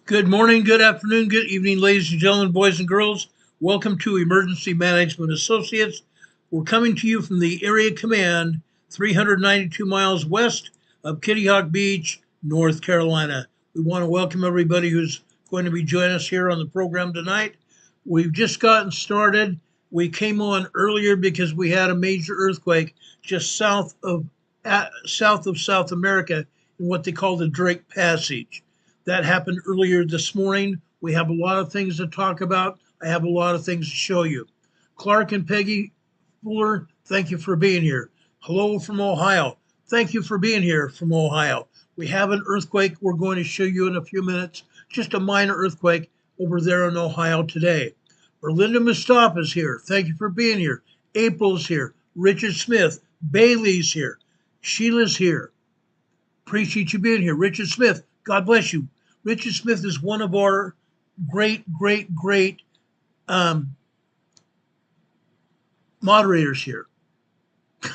Good morning, good afternoon, good evening, ladies and gentlemen, boys and girls. Welcome to Emergency Management Associates. We're coming to you from the Area Command, 392 miles west of Kitty Hawk Beach, North Carolina. We want to welcome everybody who's going to be joining us here on the program tonight. We've just gotten started. We came on earlier because we had a major earthquake just south of South America in what they call the Drake Passage. That happened earlier this morning. We have a lot of things to talk about. I have a lot of things to show you. Clark and Peggy Fuller, thank you for being here. Hello from Ohio. Thank you for being here from Ohio. We have an earthquake we're going to show you in a few minutes. Just a minor earthquake over there in Ohio today. Berlinda Mustafa is here. Thank you for being here. April's here. Richard Smith. Bailey's here. Sheila's here. Appreciate you being here. Richard Smith, God bless you. Richard Smith is one of our great moderators here.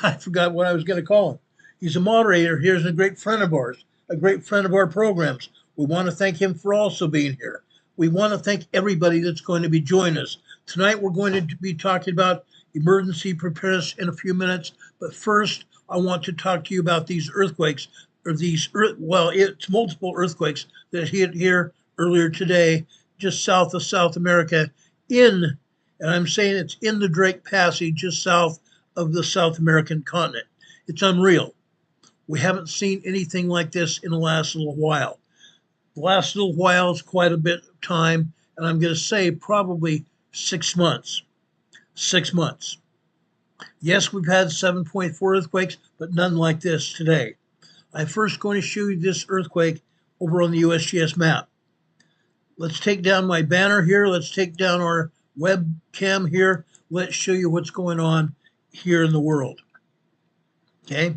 I forgot what I was going to call him. He's a moderator here. He's a great friend of ours, a great friend of our programs. We want to thank him for also being here. We want to thank everybody that's going to be joining us. Tonight we're going to be talking about emergency preparedness in a few minutes. But first, I want to talk to you about these earthquakes. It's multiple earthquakes that hit here earlier today, just south of South America, and I'm saying it's in the Drake Passage, just south of the South American continent. It's unreal. We haven't seen anything like this in the last little while. The last little while is quite a bit of time, and I'm going to say probably 6 months. 6 months. Yes, we've had 7.4 earthquakes, but none like this today. I'm first going to show you this earthquake over on the USGS map. Let's take down my banner here. Let's take down our webcam here. Let's show you what's going on here in the world. Okay?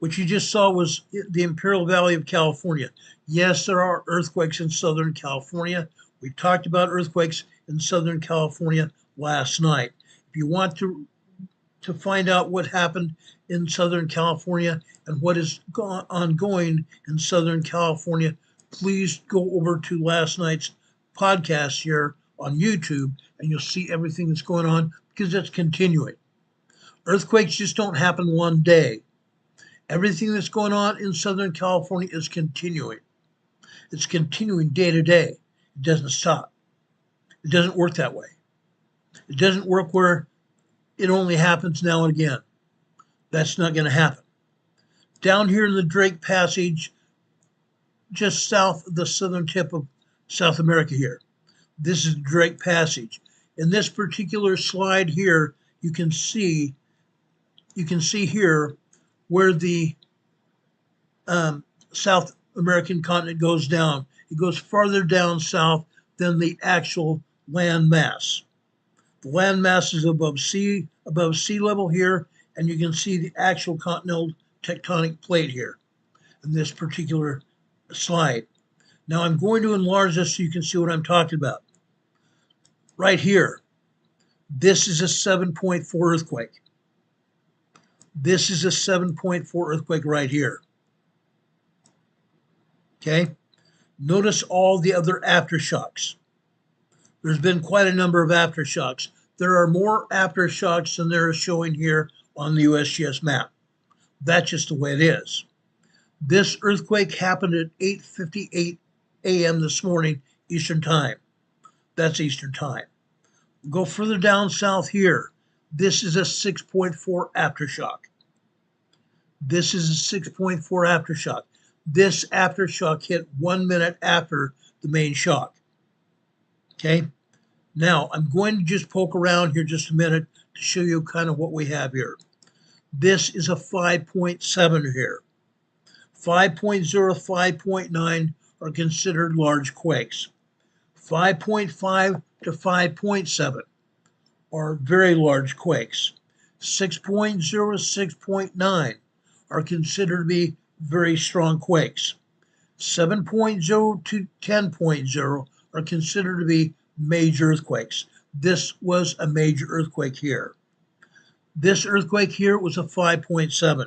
What you just saw was the Imperial Valley of California. Yes, there are earthquakes in Southern California. We talked about earthquakes in Southern California last night. If you want to find out what happened in Southern California and what is ongoing in Southern California, please go over to last night's podcast here on YouTube and you'll see everything that's going on because it's continuing. Earthquakes just don't happen one day. Everything that's going on in Southern California is continuing. It's continuing day to day. It doesn't stop. It doesn't work that way. It doesn't work where it only happens now and again. That's not going to happen. Down here in the Drake Passage, just south of the southern tip of South America here. This is the Drake Passage. In this particular slide here, you can see here where the South American continent goes down. It goes farther down south than the actual land mass. The land mass is above sea level here, and you can see the actual continental tectonic plate here in this particular slide. Now I'm going to enlarge this so you can see what I'm talking about. Right here, this is a 7.4 earthquake. This is a 7.4 earthquake right here. Okay? Notice all the other aftershocks. There's been quite a number of aftershocks. There are more aftershocks than there is showing here on the USGS map. That's just the way it is. This earthquake happened at 8:58 a.m. this morning, Eastern Time. That's Eastern Time. Go further down south here. This is a 6.4 aftershock. This is a 6.4 aftershock. This aftershock hit 1 minute after the main shock. Okay? Now, I'm going to just poke around here just a minute to show you kind of what we have here. This is a 5.7 here. 5.0, 5.9 are considered large quakes. 5.5 to 5.7 are very large quakes. 6.0, 6.9 are considered to be very strong quakes. 7.0 to 10.0 are considered to be major earthquakes. This was a major earthquake here. This earthquake here was a 5.7.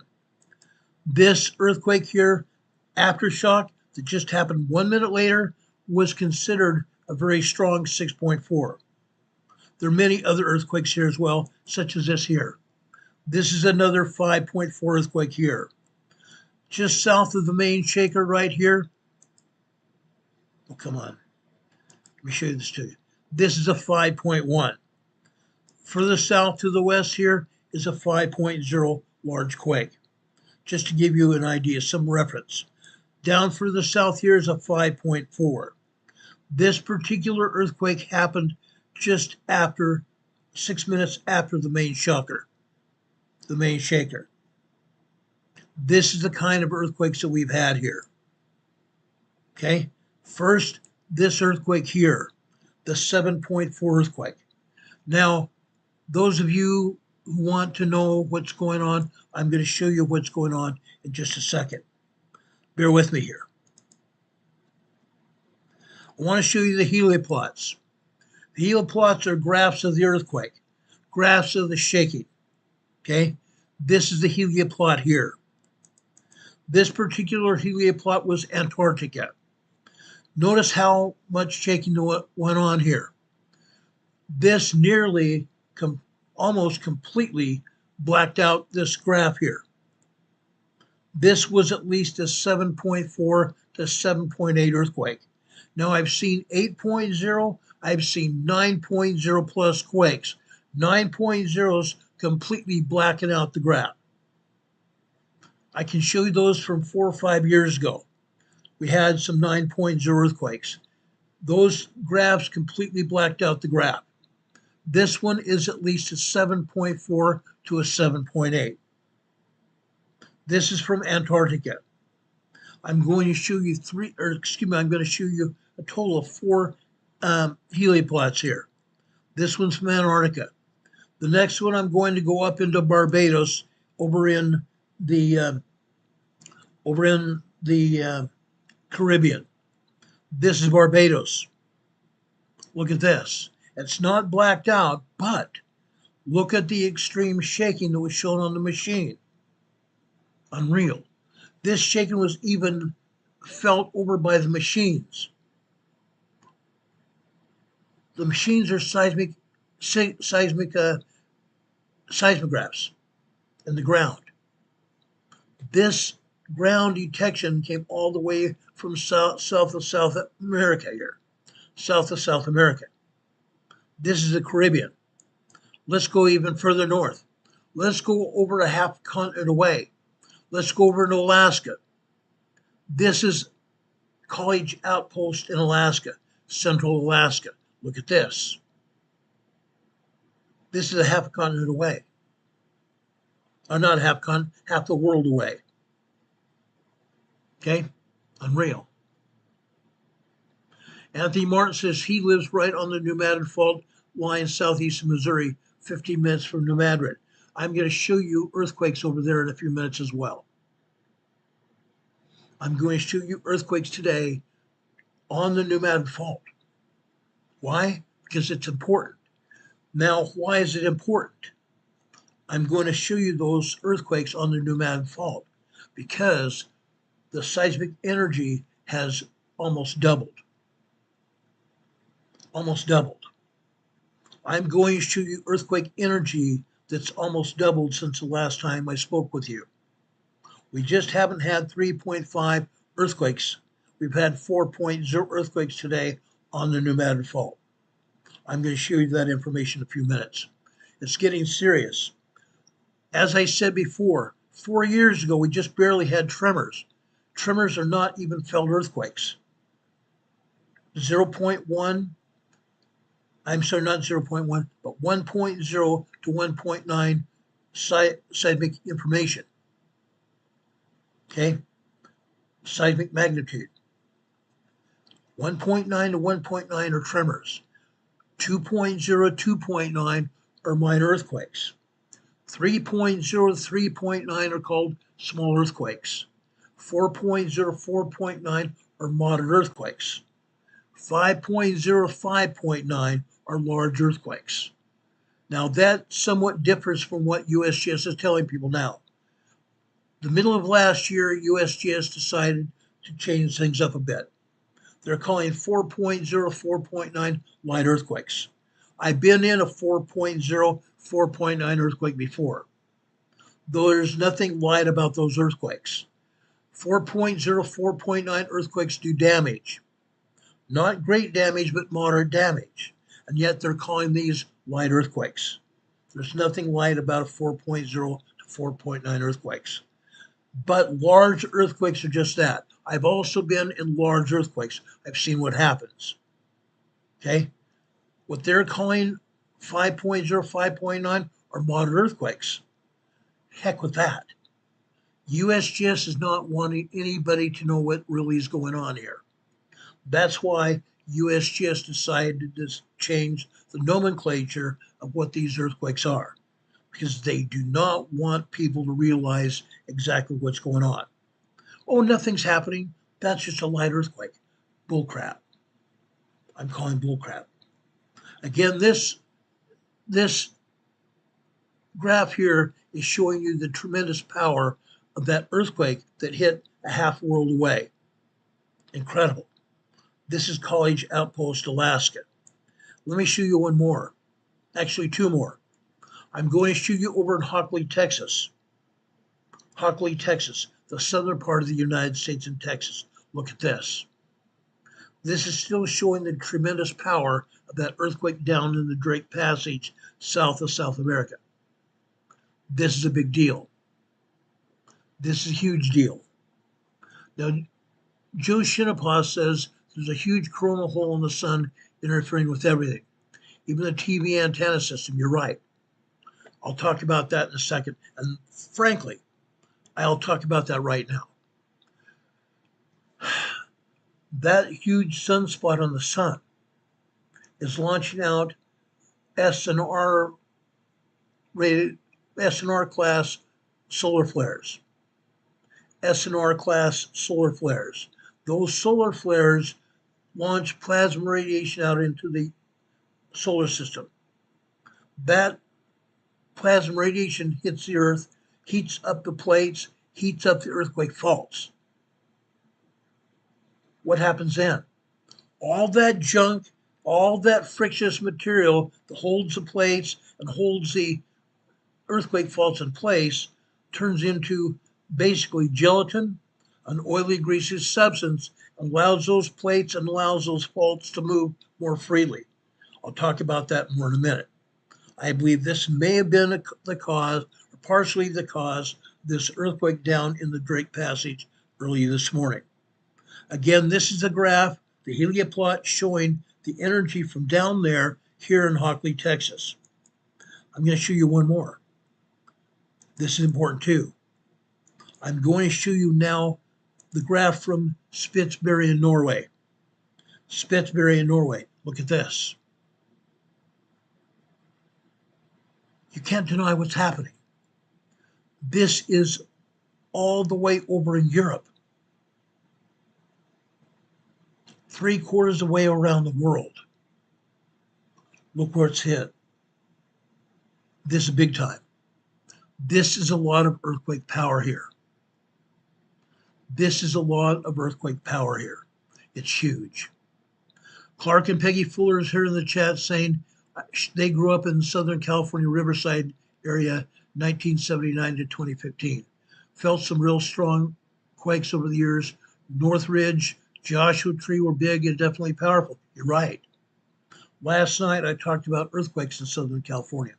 This earthquake here, aftershock, that just happened 1 minute later, was considered a very strong 6.4. There are many other earthquakes here as well, such as this here. This is another 5.4 earthquake here. Just south of the main shaker right here. Oh, come on. Let me show you this to you. This is a 5.1. Further south to the west here is a 5.0 large quake. Just to give you an idea, some reference. Down further south here is a 5.4. This particular earthquake happened just after 6 minutes after the main shaker. This is the kind of earthquakes that we've had here. Okay, first, this earthquake here, the 7.4 earthquake. Now, those of you who want to know what's going on, I'm going to show you what's going on in just a second. Bear with me here. I want to show you the helioplots. The helioplots are graphs of the earthquake, graphs of the shaking. Okay, this is the helioplot here. This particular helioplot was Antarctica. Notice how much shaking went on here. This nearly, almost completely blacked out this graph here. This was at least a 7.4 to 7.8 earthquake. Now I've seen 8.0, I've seen 9.0 plus quakes. 9.0s completely blacking out the graph. I can show you those from 4 or 5 years ago. We had some 9.0 earthquakes. Those graphs completely blacked out the graph. This one is at least a 7.4 to a 7.8. This is from Antarctica. I'm going to show you I'm going to show you a total of 4 helioplots here. This one's from Antarctica. The next one, I'm going to go up into Barbados, over in the Caribbean. This is Barbados. Look at this. It's not blacked out, but look at the extreme shaking that was shown on the machine. Unreal. This shaking was even felt over by the machines. The machines are seismographs in the ground. This ground detection came all the way from south of South America here, south of South America. This is the Caribbean. Let's go even further north. Let's go over a half continent away. Let's go over to Alaska. This is College Outpost in Alaska, Central Alaska. Look at this. This is a half a continent away. Or not half continent, half the world away. Okay? Unreal. Anthony Martin says he lives right on the New Madrid Fault line southeast of Missouri, 15 minutes from New Madrid. I'm going to show you earthquakes over there in a few minutes as well. I'm going to show you earthquakes today on the New Madrid Fault. Why? Because it's important. Now, why is it important? I'm going to show you those earthquakes on the New Madrid Fault because the seismic energy has almost doubled. Almost doubled. I'm going to show you earthquake energy that's almost doubled since the last time I spoke with you. We just haven't had 3.5 earthquakes. We've had 4.0 earthquakes today on the New Madrid Fault. I'm going to show you that information in a few minutes. It's getting serious. As I said before, 4 years ago, we just barely had tremors. Tremors are not even felt earthquakes. 0.1, I'm sorry, not 0.1, but 1.0 to 1.9 seismic information. Okay? Seismic magnitude. 1.9 to 1.9 are tremors. 2.0 to 2.9 are minor earthquakes. 3.0 to 3.9 are called small earthquakes. 4.0 to 4.9 are moderate earthquakes. 5.0 to 5.9 are large earthquakes. Now that somewhat differs from what USGS is telling people now. The middle of last year, USGS decided to change things up a bit. They're calling 4.0, 4.9 light earthquakes. I've been in a 4.0, 4.9 earthquake before. Though there's nothing light about those earthquakes. 4.0, 4.9 earthquakes do damage. Not great damage, but moderate damage. And yet they're calling these light earthquakes. There's nothing light about a 4.0 to 4.9 earthquakes. But large earthquakes are just that. I've also been in large earthquakes. I've seen what happens. Okay? What they're calling 5.0, 5.9 are moderate earthquakes. Heck with that. USGS is not wanting anybody to know what really is going on here. That's why USGS decided to change the nomenclature of what these earthquakes are, because they do not want people to realize exactly what's going on. Oh, nothing's happening. That's just a light earthquake. Bullcrap. I'm calling bullcrap. Again, this graph here is showing you the tremendous power of that earthquake that hit a half world away. Incredible. This is College Outpost, Alaska. Let me show you one more. Actually, two more. I'm going to show you over in Hockley, Texas. Hockley, Texas, the southern part of the United States in Texas. Look at this. This is still showing the tremendous power of that earthquake down in the Drake Passage, south of South America. This is a big deal. This is a huge deal. Now, Joe Shinnepaw says there's a huge coronal hole in the sun interfering with everything, even the TV antenna system. You're right. I'll talk about that in a second. And frankly, I'll talk about that right now. That huge sunspot on the sun is launching out SNR class solar flares. SNR class solar flares. Those solar flares launch plasma radiation out into the solar system. That plasma radiation hits the Earth, heats up the plates, heats up the earthquake faults. What happens then? All that junk, all that frictious material that holds the plates and holds the earthquake faults in place turns into basically gelatin, an oily, greasy substance, and allows those plates and allows those faults to move more freely. I'll talk about that more in a minute. I believe this may have been the cause, or partially the cause, of this earthquake down in the Drake Passage early this morning. Again, this is a graph, the helioplot showing the energy from down there here in Hockley, Texas. I'm going to show you one more. This is important too. I'm going to show you now the graph from Spitsbergen in Norway. Spitsbergen in Norway. Look at this. You can't deny what's happening. This is all the way over in Europe. 3/4 of the way around the world. Look where it's hit. This is big time. This is a lot of earthquake power here. This is a lot of earthquake power here. It's huge. Clark and Peggy Fuller is here in the chat saying they grew up in Southern California Riverside area 1979 to 2015. Felt some real strong quakes over the years. Northridge, Joshua Tree were big and definitely powerful. You're right. Last night I talked about earthquakes in Southern California.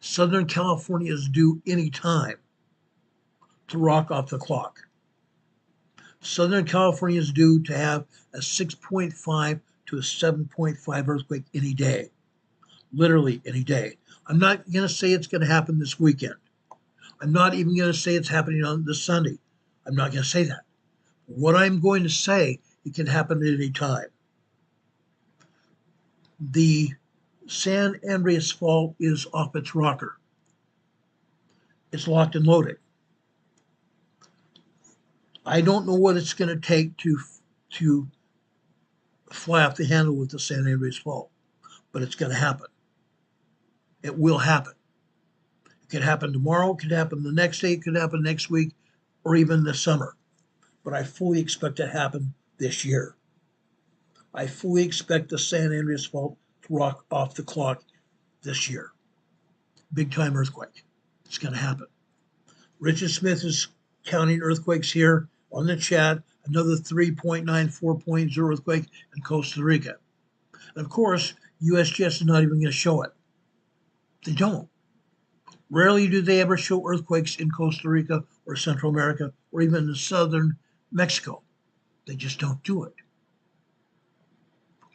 Southern California is due any time to rock off the clock. Southern California is due to have a 6.5 to a 7.5 earthquake any day. Literally any day. I'm not going to say it's going to happen this weekend. I'm not even going to say it's happening on this Sunday. I'm not going to say that. What I'm going to say, it can happen at any time. The San Andreas Fault is off its rocker. It's locked and loaded. I don't know what it's going to take to fly off the handle with the San Andreas Fault, but it's going to happen. It will happen. It could happen tomorrow. It could happen the next day. It could happen next week. or even this summer. But I fully expect it to happen this year. I fully expect the San Andreas Fault to rock off the clock this year. Big time earthquake. It's going to happen. Richard Smith is counting earthquakes here on the chat. Another 3.9, 4.0 earthquake in Costa Rica. And of course, USGS is not even going to show it. They don't. Rarely do they ever show earthquakes in Costa Rica or Central America or even in southern Mexico. They just don't do it.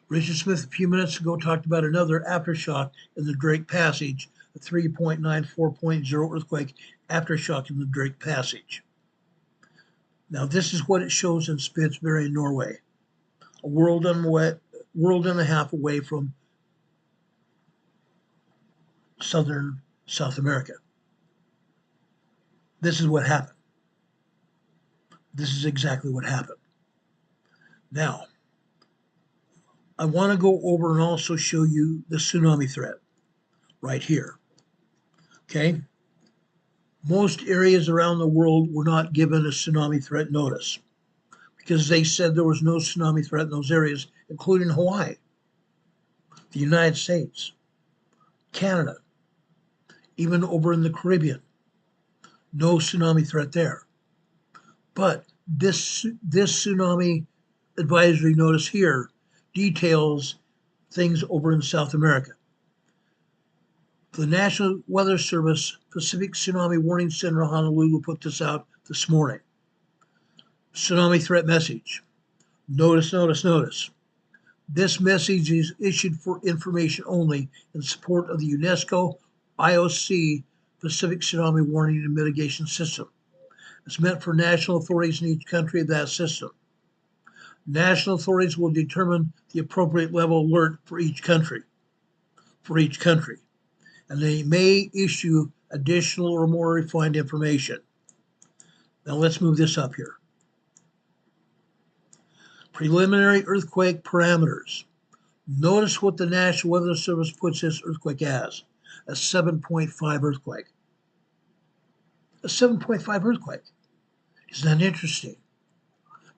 Richard Smith a few minutes ago talked about another aftershock in the Drake Passage, a 3.9, 4.0 earthquake aftershock in the Drake Passage. Now, this is what it shows in Spitsbergen, Norway, a world and a half away from southern South America. This is what happened. This is exactly what happened. Now, I want to go over and also show you the tsunami threat right here. Okay? Most areas around the world were not given a tsunami threat notice because they said there was no tsunami threat in those areas, including Hawaii, the United States, Canada, even over in the Caribbean. No tsunami threat there. But this tsunami advisory notice here details things over in South America. The National Weather Service Pacific Tsunami Warning Center in Honolulu put this out this morning. Tsunami threat message. Notice, notice, notice. This message is issued for information only in support of the UNESCO IOC Pacific Tsunami Warning and Mitigation System. It's meant for national authorities in each country of that system. National authorities will determine the appropriate level alert for each country. And they may issue additional or more refined information. Now let's move this up here. Preliminary earthquake parameters. Notice what the National Weather Service puts this earthquake as, a 7.5 earthquake. A 7.5 earthquake. Isn't that interesting?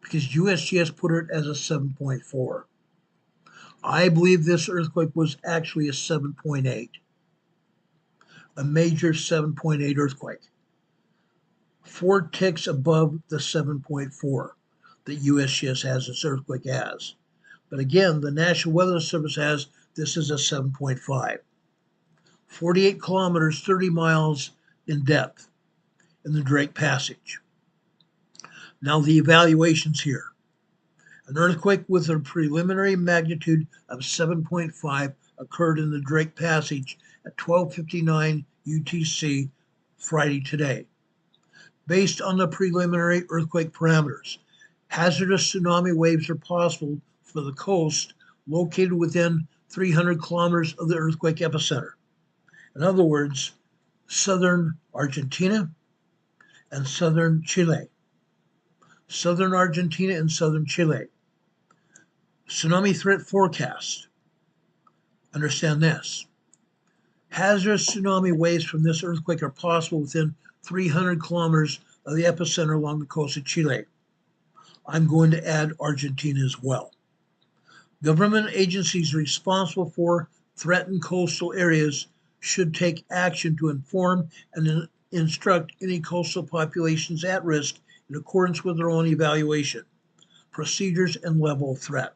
Because USGS put it as a 7.4. I believe this earthquake was actually a 7.8. A major 7.8 earthquake. 4 ticks above the 7.4 that USGS has its earthquake as. But again, the National Weather Service has this is a 7.5. 48 kilometers, 30 miles in depth in the Drake Passage. Now the evaluations here. An earthquake with a preliminary magnitude of 7.5 occurred in the Drake Passage at 12:59 UTC Friday today. Based on the preliminary earthquake parameters, hazardous tsunami waves are possible for the coast located within 300 kilometers of the earthquake epicenter. In other words, southern Argentina and southern Chile. Southern Argentina and southern Chile. Tsunami threat forecast. Understand this. Hazardous tsunami waves from this earthquake are possible within 300 kilometers of the epicenter along the coast of Chile. I'm going to add Argentina as well. Government agencies responsible for threatened coastal areas should take action to inform and instruct any coastal populations at risk in accordance with their own evaluation, procedures, and level of threat.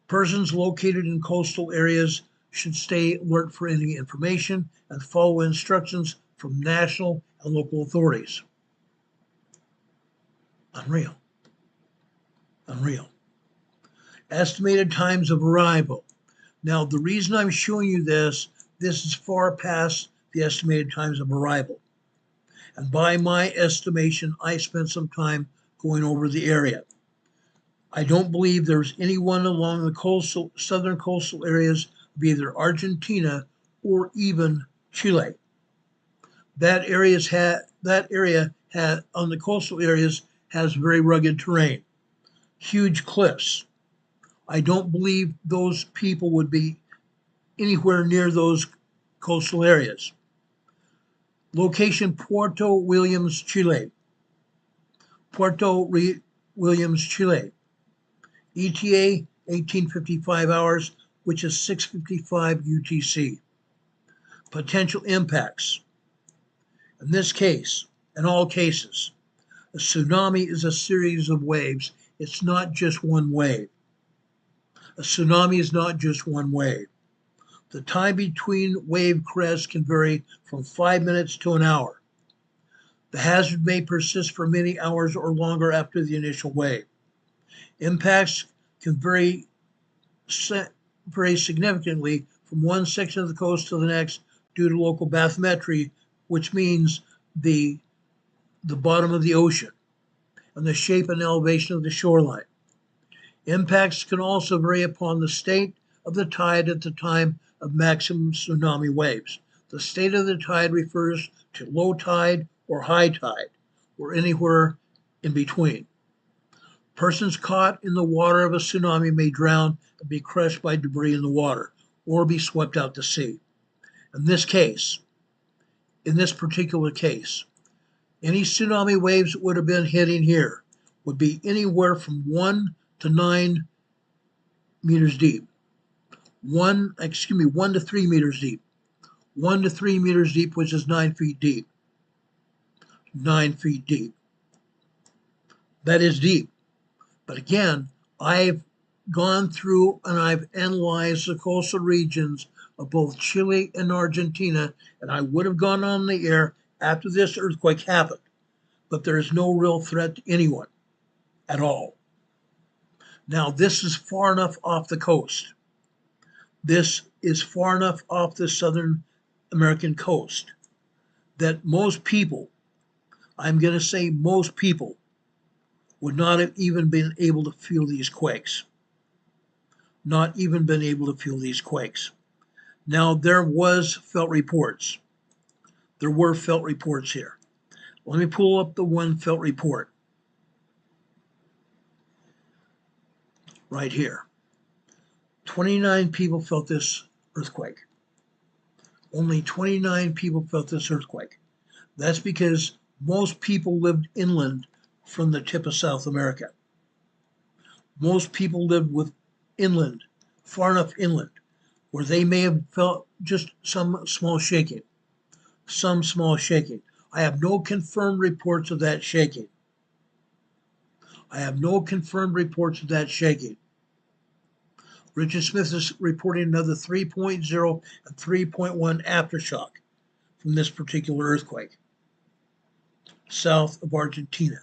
Persons located in coastal areas should stay alert for any information and follow instructions from national and local authorities. Unreal. Unreal. Estimated times of arrival. Now, the reason I'm showing you this is far past the estimated times of arrival. And by my estimation, I spent some time going over the area. I don't believe there's anyone along the southern coastal areas of either Argentina or even Chile. That area on the coastal areas has very rugged terrain, huge cliffs. I don't believe those people would be anywhere near those coastal areas. Location, Puerto Williams, Chile. Williams, Chile. ETA 1855 hours, which is 6:55 UTC. Potential impacts. In this case, in all cases, a tsunami is a series of waves. It's not just one wave. A tsunami is not just one wave. The time between wave crests can vary from 5 minutes to an hour. The hazard may persist for many hours or longer after the initial wave. Impacts can vary significantly from one section of the coast to the next due to local bathymetry, which means the bottom of the ocean and the shape and elevation of the shoreline. Impacts can also vary upon the state of the tide at the time of maximum tsunami waves. The state of the tide refers to low tide or high tide, or anywhere in between. Persons caught in the water of a tsunami may drown and be crushed by debris in the water, or be swept out to sea. In this particular case, any tsunami waves that would have been hitting here would be anywhere from 1 to 9 meters deep. 1 to 3 meters deep. 1 to 3 meters deep, which is 9 feet deep. 9 feet deep. That is deep. But again, I've gone through and I've analyzed the coastal regions of both Chile and Argentina, and I would have gone on the air after this earthquake happened. But there is no real threat to anyone at all. Now, this is far enough off the coast. This is far enough off the Southern American coast that most people, I'm going to say most people, would not have even been able to feel these quakes. Not even been able to feel these quakes. Now, there was felt reports. There were felt reports here. Let me pull up the one felt report. Right here. 29 people felt this earthquake. Only 29 people felt this earthquake. That's because most people lived inland from the tip of South America. Most people lived inland, far enough inland, where they may have felt just some small shaking. Some small shaking. I have no confirmed reports of that shaking. I have no confirmed reports of that shaking. Richard Smith is reporting another 3.0 and 3.1 aftershock from this particular earthquake. South of Argentina.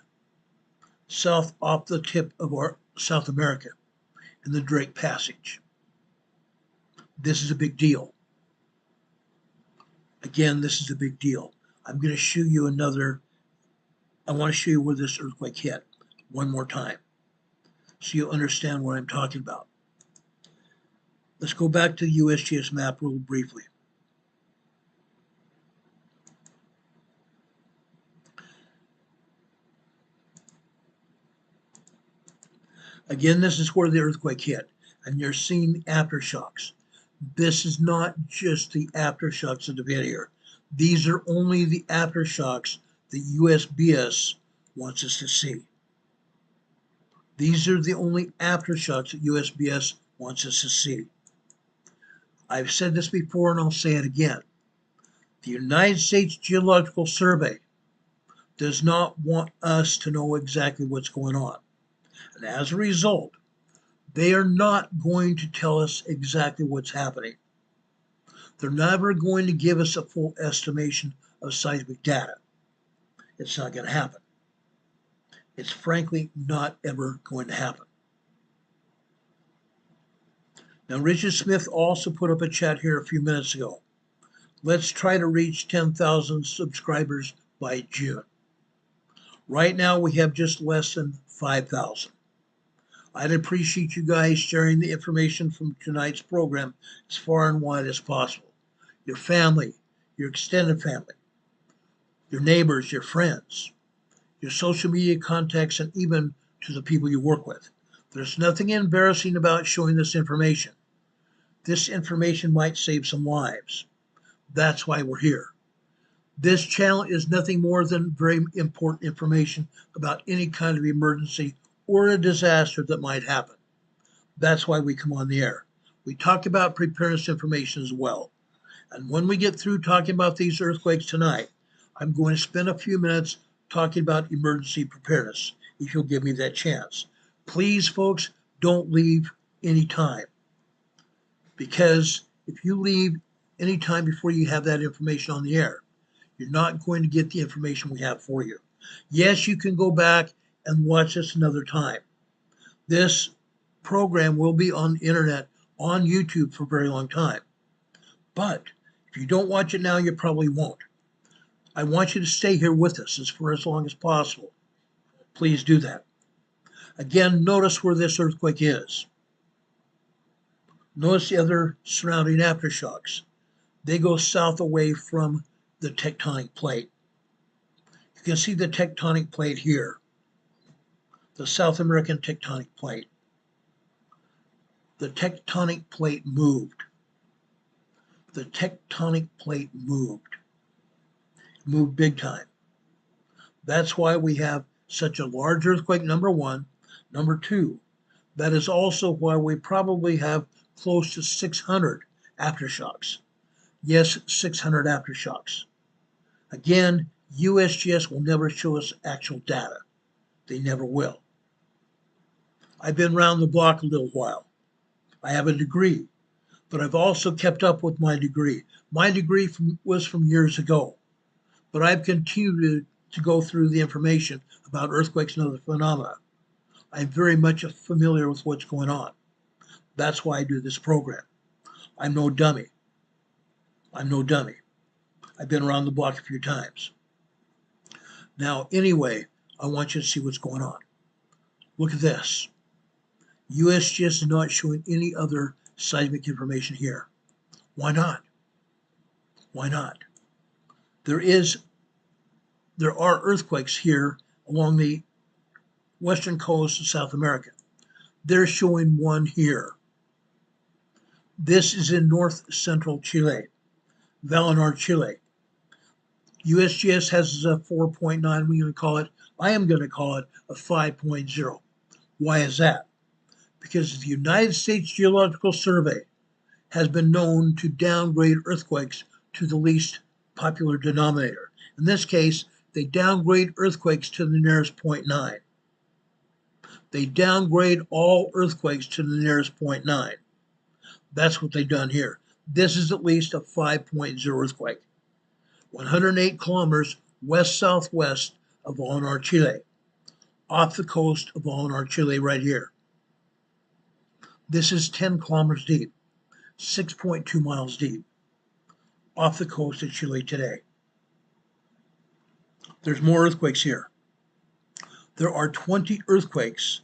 South off the tip of South America in the Drake Passage. This is a big deal. Again, this is a big deal. I'm going to show you I want to show you where this earthquake hit one more time so you'll understand what I'm talking about. Let's go back to the USGS map real briefly. Again, this is where the earthquake hit, and you're seeing aftershocks. This is not just the aftershocks of the video. These are only the aftershocks that USBS wants us to see. These are the only aftershocks that USBS wants us to see. I've said this before and I'll say it again. The United States Geological Survey does not want us to know exactly what's going on. And as a result, they are not going to tell us exactly what's happening. They're never going to give us a full estimation of seismic data. It's not going to happen. It's frankly not ever going to happen. Now, Richard Smith also put up a chat here a few minutes ago. Let's try to reach 10,000 subscribers by June. Right now, we have just less than 5,000. I'd appreciate you guys sharing the information from tonight's program as far and wide as possible. Your family, your extended family, your neighbors, your friends, your social media contacts, and even to the people you work with. There's nothing embarrassing about showing this information. This information might save some lives. That's why we're here. This channel is nothing more than very important information about any kind of emergency or a disaster that might happen. That's why we come on the air. We talk about preparedness information as well. And when we get through talking about these earthquakes tonight, I'm going to spend a few minutes talking about emergency preparedness, if you'll give me that chance. Please, folks, don't leave any time. Because if you leave any time before you have that information on the air, you're not going to get the information we have for you. Yes, you can go back and watch this another time. This program will be on the internet, on YouTube for a very long time. But if you don't watch it now, you probably won't. I want you to stay here with us for as long as possible. Please do that. Again, notice where this earthquake is. Notice the other surrounding aftershocks. They go south away from the tectonic plate. You can see the tectonic plate here, the South American tectonic plate. The tectonic plate moved. The tectonic plate moved. Moved big time. That's why we have such a large earthquake, number one. Number two, that is also why we probably have close to 600 aftershocks. Yes, 600 aftershocks. Again, USGS will never show us actual data. They never will. I've been around the block a little while. I have a degree, but I've also kept up with my degree. My degree was from years ago, but I've continued to go through the information about earthquakes and other phenomena. I'm very much familiar with what's going on. That's why I do this program. I'm no dummy. I'm no dummy. I've been around the block a few times. Now, anyway, I want you to see what's going on. Look at this. USGS is not showing any other seismic information here. Why not? Why not? There are earthquakes here along the western coast of South America. They're showing one here. This is in north central Chile, Vallenar, Chile. USGS has a 4.9. I am going to call it a 5.0. Why is that? Because the United States Geological Survey has been known to downgrade earthquakes to the least popular denominator. In this case, they downgrade earthquakes to the nearest 0.9. They downgrade all earthquakes to the nearest 0.9. That's what they've done here. This is at least a 5.0 earthquake. 108 kilometers west-southwest of Vallenar, Chile, off the coast of Vallenar, Chile right here. This is 10 kilometers deep, 6.2 miles deep, off the coast of Chile today. There's more earthquakes here. There are 20 earthquakes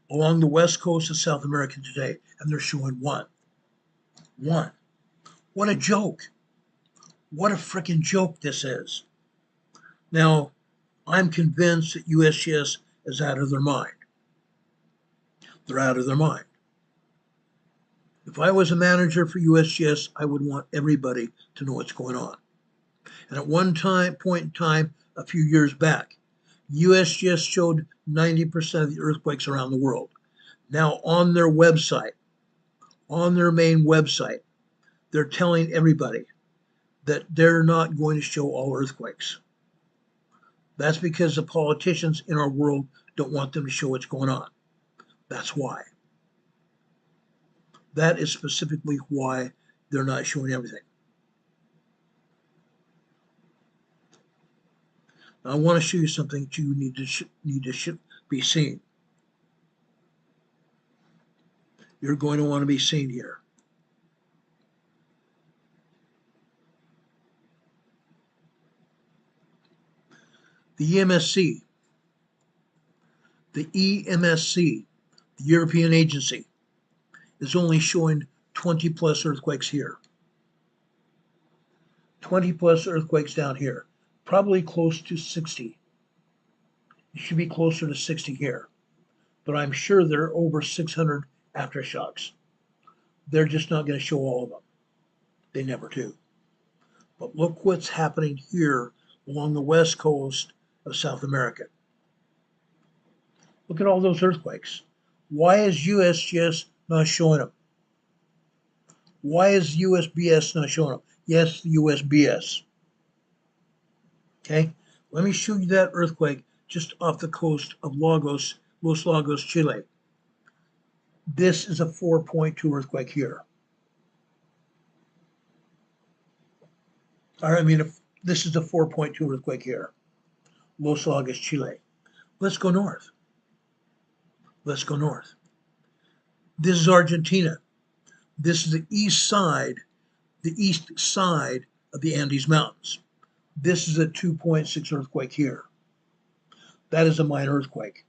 along the west coast of South America today, and they're showing one. One. What a joke. What a freaking joke this is. Now, I'm convinced that USGS is out of their mind. They're out of their mind. If I was a manager for USGS, I would want everybody to know what's going on. And at one point in time, a few years back, USGS showed 90% of the earthquakes around the world. Now on their website, on their main website, they're telling everybody that they're not going to show all earthquakes. That's because the politicians in our world don't want them to show what's going on. That's why. That is specifically why they're not showing everything. Now, I want to show you something that you need to be seen. You're going to want to be seen here. The EMSC, the EMSC, the European agency, is only showing 20 plus earthquakes here. 20 plus earthquakes down here, probably close to 60. It should be closer to 60 here, but I'm sure there are over 600 aftershocks. They're just not going to show all of them. They never do. But look what's happening here along the west coast of South America. Look at all those earthquakes. Why is USGS not showing them? Why is USBS not showing them? Yes, the USBS. Okay, let me show you that earthquake just off the coast of Los Lagos, Chile. This is a 4.2 earthquake here. This is a 4.2 earthquake here, Los Lagos, Chile. Let's go north. Let's go north. This is Argentina. This is the east side of the Andes Mountains. This is a 2.6 earthquake here. That is a minor earthquake.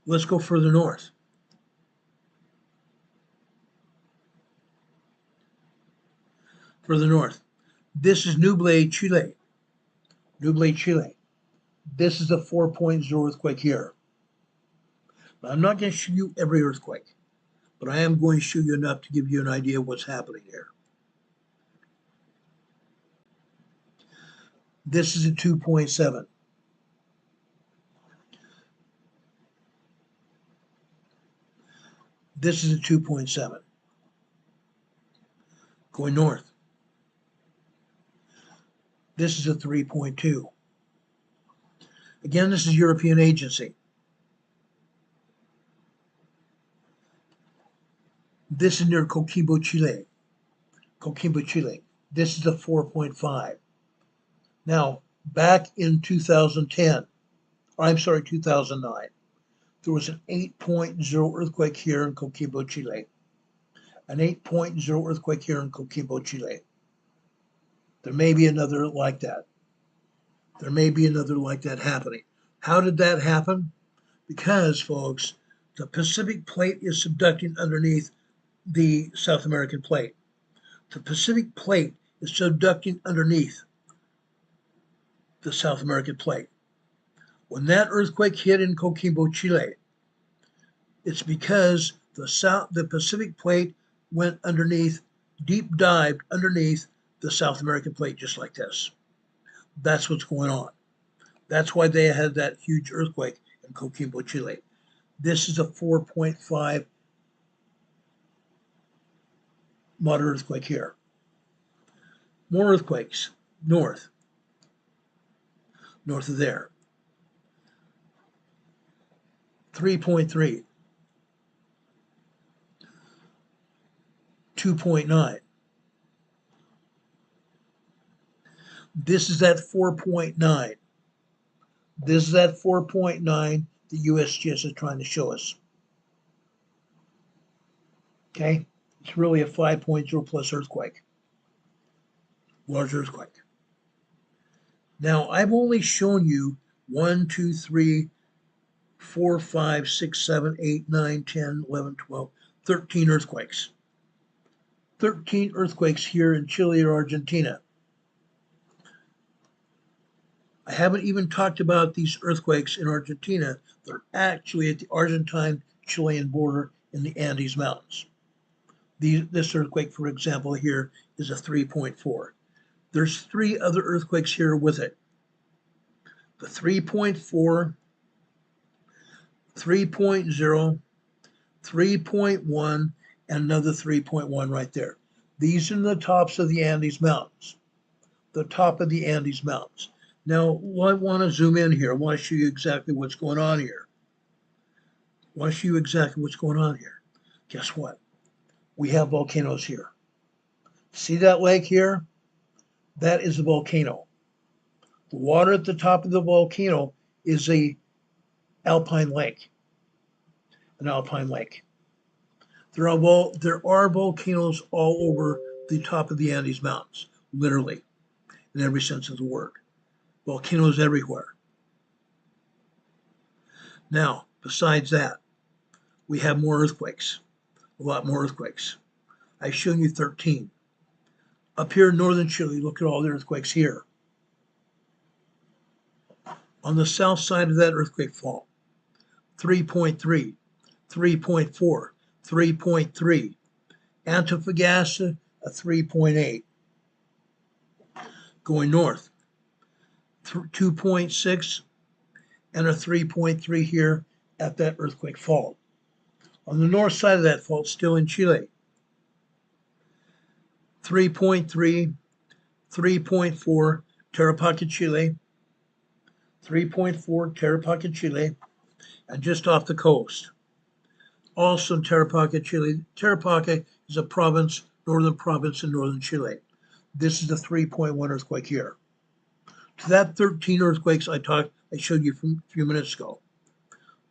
Let's go further north. Further north. This is Ñuble, Chile. Ñuble, Chile. This is a 4.0 earthquake here. Now, I'm not going to show you every earthquake, but I am going to show you enough to give you an idea of what's happening here. This is a 2.7. This is a 2.7. Going north. This is a 3.2. Again, this is European agency. This is near Coquimbo, Chile. Coquimbo, Chile. This is a 4.5. Now, back in 2009, there was an 8.0 earthquake here in Coquimbo, Chile. An 8.0 earthquake here in Coquimbo, Chile. There may be another like that. There may be another like that happening. How did that happen? Because, folks, the Pacific plate is subducting underneath the South American plate. The Pacific plate is subducting underneath the South American plate. When that earthquake hit in Coquimbo, Chile, it's because the Pacific plate went underneath, deep dived underneath the South American plate, just like this. That's what's going on. That's why they had that huge earthquake in Coquimbo, Chile. This is a 4.5 moderate earthquake here. More earthquakes north of there. 3.3, 2.9. This is that 4.9. This is that 4.9 the USGS is trying to show us. Okay? It's really a 5.0 plus earthquake. Large earthquake. Now, I've only shown you 1, 2, 3, 4, 5, 6, 7, 8, 9, 10, 11, 12, 13 earthquakes. 13 earthquakes here in Chile or Argentina. I haven't even talked about these earthquakes in Argentina. They're actually at the Argentine-Chilean border in the Andes Mountains. This earthquake, for example, here is a 3.4. There's 3 other earthquakes here with it. The 3.4, 3.0, 3.1, and another 3.1 right there. These are the tops of the Andes Mountains. The top of the Andes Mountains. Now, I want to zoom in here. I want to show you exactly what's going on here. Guess what? We have volcanoes here. See that lake here? That is a volcano. The water at the top of the volcano is an alpine lake. An alpine lake. There are volcanoes all over the top of the Andes Mountains, literally, in every sense of the word. Volcanoes everywhere. Now, besides that, we have more earthquakes, a lot more earthquakes. I've shown you 13. Up here in northern Chile, look at all the earthquakes here. On the south side of that earthquake fault, 3.3, 3.4, 3.3. Antofagasta, a 3.8. Going north, 2.6 and a 3.3 here at that earthquake fault. On the north side of that fault, still in Chile, 3.3, 3.4, Tarapaca, Chile, 3.4, Tarapaca, Chile, and just off the coast. Also in Tarapaca, Chile. Tarapaca is a province, northern province in northern Chile. This is the 3.1 earthquake here. To that 13 earthquakes I showed you from a few minutes ago.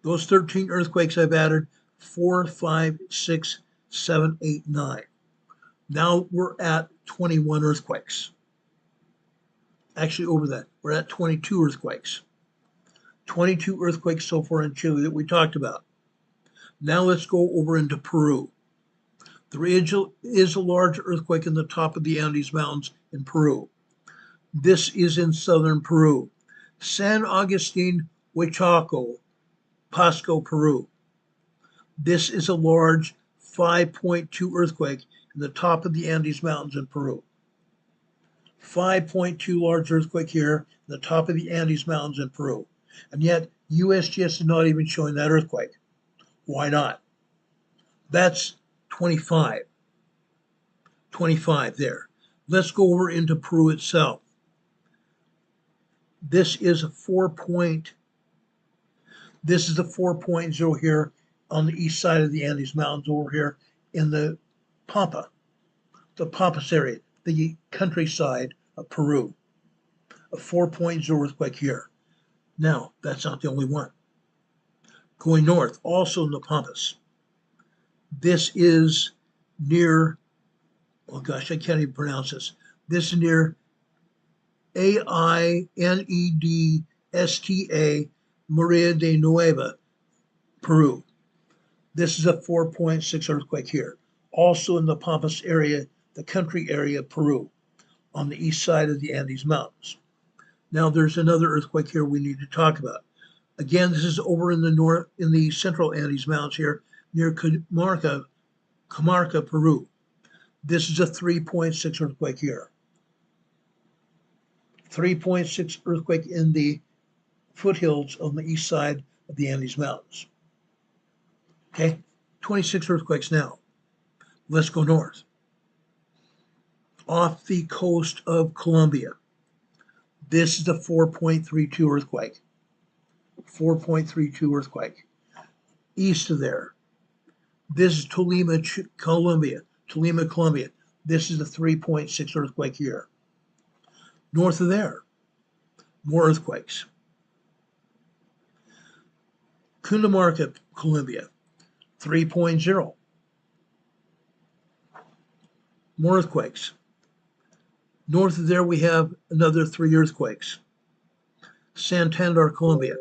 Those 13 earthquakes I've added 4, 5, 6, 7, 8, 9. Now we're at 21 earthquakes. Actually, over that, we're at 22 earthquakes. 22 earthquakes so far in Chile that we talked about. Now let's go over into Peru. There is a large earthquake in the top of the Andes Mountains in Peru. This is in southern Peru. San Agustin, Huachaco, Pasco, Peru. This is a large 5.2 earthquake in the top of the Andes Mountains in Peru. 5.2 large earthquake here in the top of the Andes Mountains in Peru. And yet USGS is not even showing that earthquake. Why not? That's 25. 25 there. Let's go over into Peru itself. This is a 4.0 here on the east side of the Andes Mountains over here in the Pampas area, the countryside of Peru. A 4.0 earthquake here. Now, that's not the only one. Going north, also in the Pampas. This is near, oh gosh, I can't even pronounce this. This is near Ainedsta, Maria de Nueva, Peru. This is a 4.6 earthquake here. Also in the Pampas area, the country area of Peru, on the east side of the Andes Mountains. Now there's another earthquake here we need to talk about. Again, this is over in the north, in the central Andes Mountains here, near Camarca, Peru. This is a 3.6 earthquake here. 3.6 earthquake in the foothills on the east side of the Andes Mountains. Okay, 26 earthquakes now. Let's go north. Off the coast of Colombia. This is a 4.32 earthquake. 4.32 earthquake. East of there. This is Tolima, Colombia. Tolima, Colombia. This is a 3.6 earthquake here. North of there, more earthquakes. Cundinamarca, Colombia, 3.0. More earthquakes. North of there, we have another 3 earthquakes. Santander, Colombia,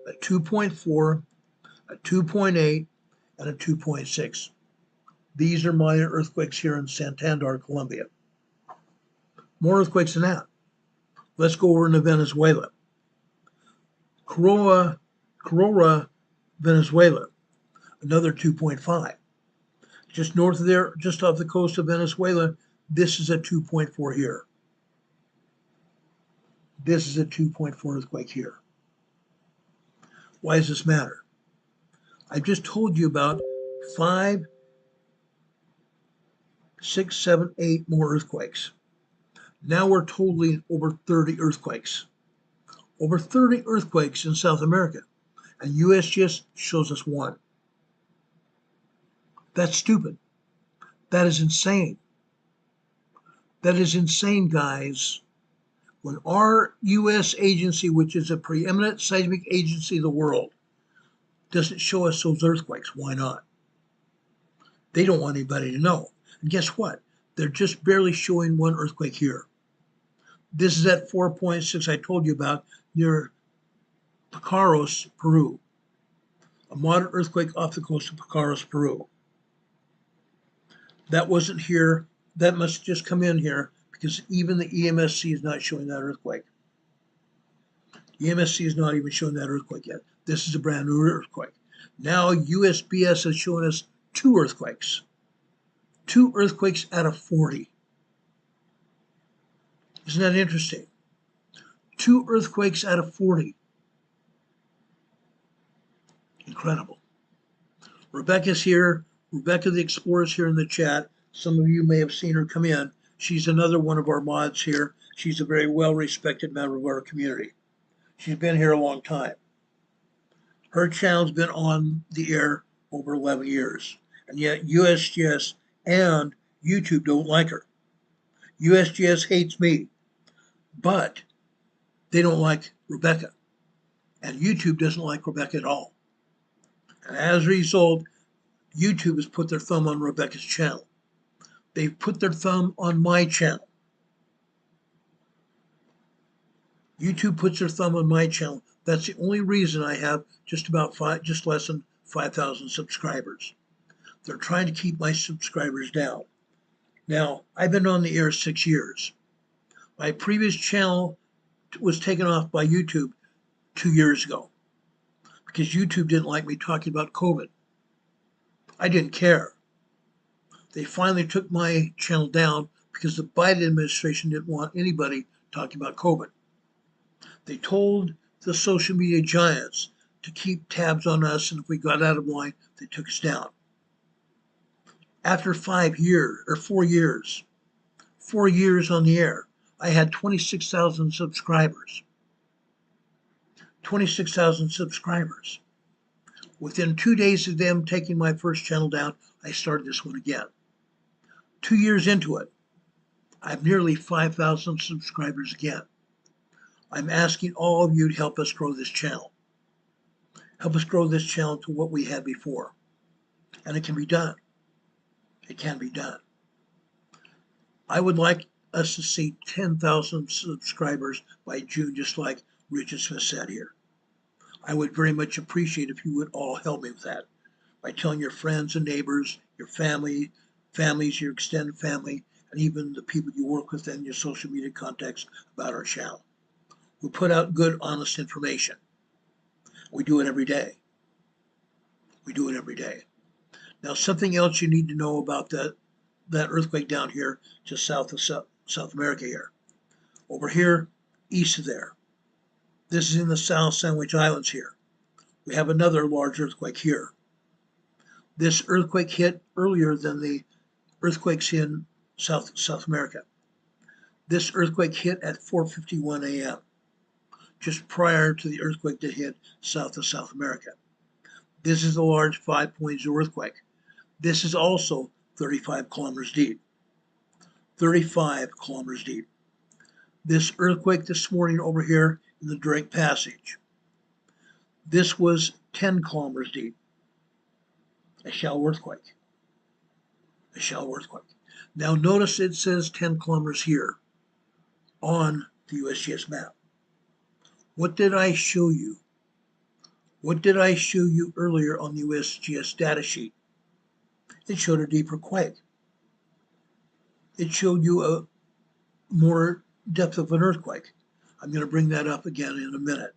a 2.4, a 2.8, and a 2.6. These are minor earthquakes here in Santander, Colombia. More earthquakes than that. Let's go over into Venezuela. Carora, Venezuela, another 2.5. Just north of there, just off the coast of Venezuela, this is a 2.4 here. This is a 2.4 earthquake here. Why does this matter? I just told you about 5, 6, 7, 8 more earthquakes. Now we're totaling over 30 earthquakes. Over 30 earthquakes in South America. And USGS shows us 1. That's stupid. That is insane. That is insane, guys. When our U.S. agency, which is a preeminent seismic agency of the world, doesn't show us those earthquakes, why not? They don't want anybody to know. And guess what? They're just barely showing 1 earthquake here. This is at 4.6 I told you about near Pires, Peru. A moderate earthquake off the coast of Pires, Peru. That wasn't here. That must just come in here because even the EMSC is not showing that earthquake. EMSC is not even showing that earthquake yet. This is a brand new earthquake. Now USBS is showing us 2 earthquakes. 2 earthquakes out of 40. Isn't that interesting? 2 earthquakes out of 40. Incredible. Rebecca's here. Rebecca the Explorer's here in the chat. Some of you may have seen her come in. She's another one of our mods here. She's a very well-respected member of our community. She's been here a long time. Her channel's been on the air over 11 years. And yet USGS and YouTube don't like her. USGS hates me, but they don't like Rebecca. And YouTube doesn't like Rebecca at all. And as a result, YouTube has put their thumb on Rebecca's channel. They've put their thumb on my channel. YouTube puts their thumb on my channel. That's the only reason I have just less than 5,000 subscribers. They're trying to keep my subscribers down. Now, I've been on the air 6 years. My previous channel was taken off by YouTube 2 years ago because YouTube didn't like me talking about COVID. I didn't care. They finally took my channel down because the Biden administration didn't want anybody talking about COVID. They told the social media giants to keep tabs on us, and if we got out of line, they took us down. After 4 years on the air, I had 26,000 subscribers. 26,000 subscribers. Within 2 days of them taking my first channel down, I started this one again. 2 years into it, I have nearly 5,000 subscribers again. I'm asking all of you to help us grow this channel. Help us grow this channel to what we had before. And it can be done. It can be done. I would like us to see 10,000 subscribers by June, just like Richard Smith said here. I would very much appreciate if you would all help me with that by telling your friends and neighbors, your families, your extended family, and even the people you work with and your social media contacts about our channel. We put out good, honest information. We do it every day. We do it every day. Now, something else you need to know about that earthquake down here, just south of South America here. Over here, east of there. This is in the South Sandwich Islands here. We have another large earthquake here. This earthquake hit earlier than the earthquakes in South America. This earthquake hit at 4:51 a.m., just prior to the earthquake that hit south of South America. This is a large 5.0 earthquake. This is also 35 kilometers deep. 35 kilometers deep. This earthquake this morning over here in the Drake Passage. This was 10 kilometers deep. A shallow earthquake. A shallow earthquake. Now notice it says 10 kilometers here on the USGS map. What did I show you? What did I show you earlier on the USGS data sheet? It showed a deeper quake. It showed you a more depth of an earthquake. I'm going to bring that up again in a minute.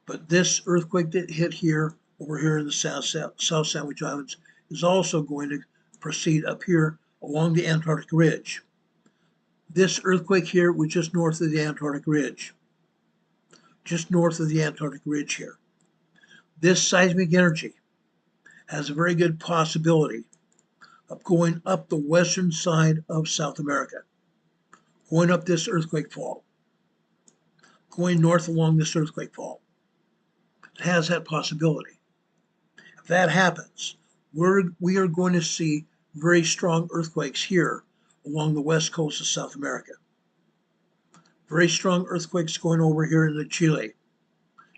But this earthquake that hit here, over here in the South Sandwich Islands, is also going to proceed up here along the Antarctic Ridge. This earthquake here was just north of the Antarctic Ridge. Just north of the Antarctic Ridge here. This seismic energy has a very good possibility of going up the western side of South America, going up this earthquake fault, going north along this earthquake fault. It has that possibility. If that happens, we are going to see very strong earthquakes here along the west coast of South America. Very strong earthquakes going over here into Chile.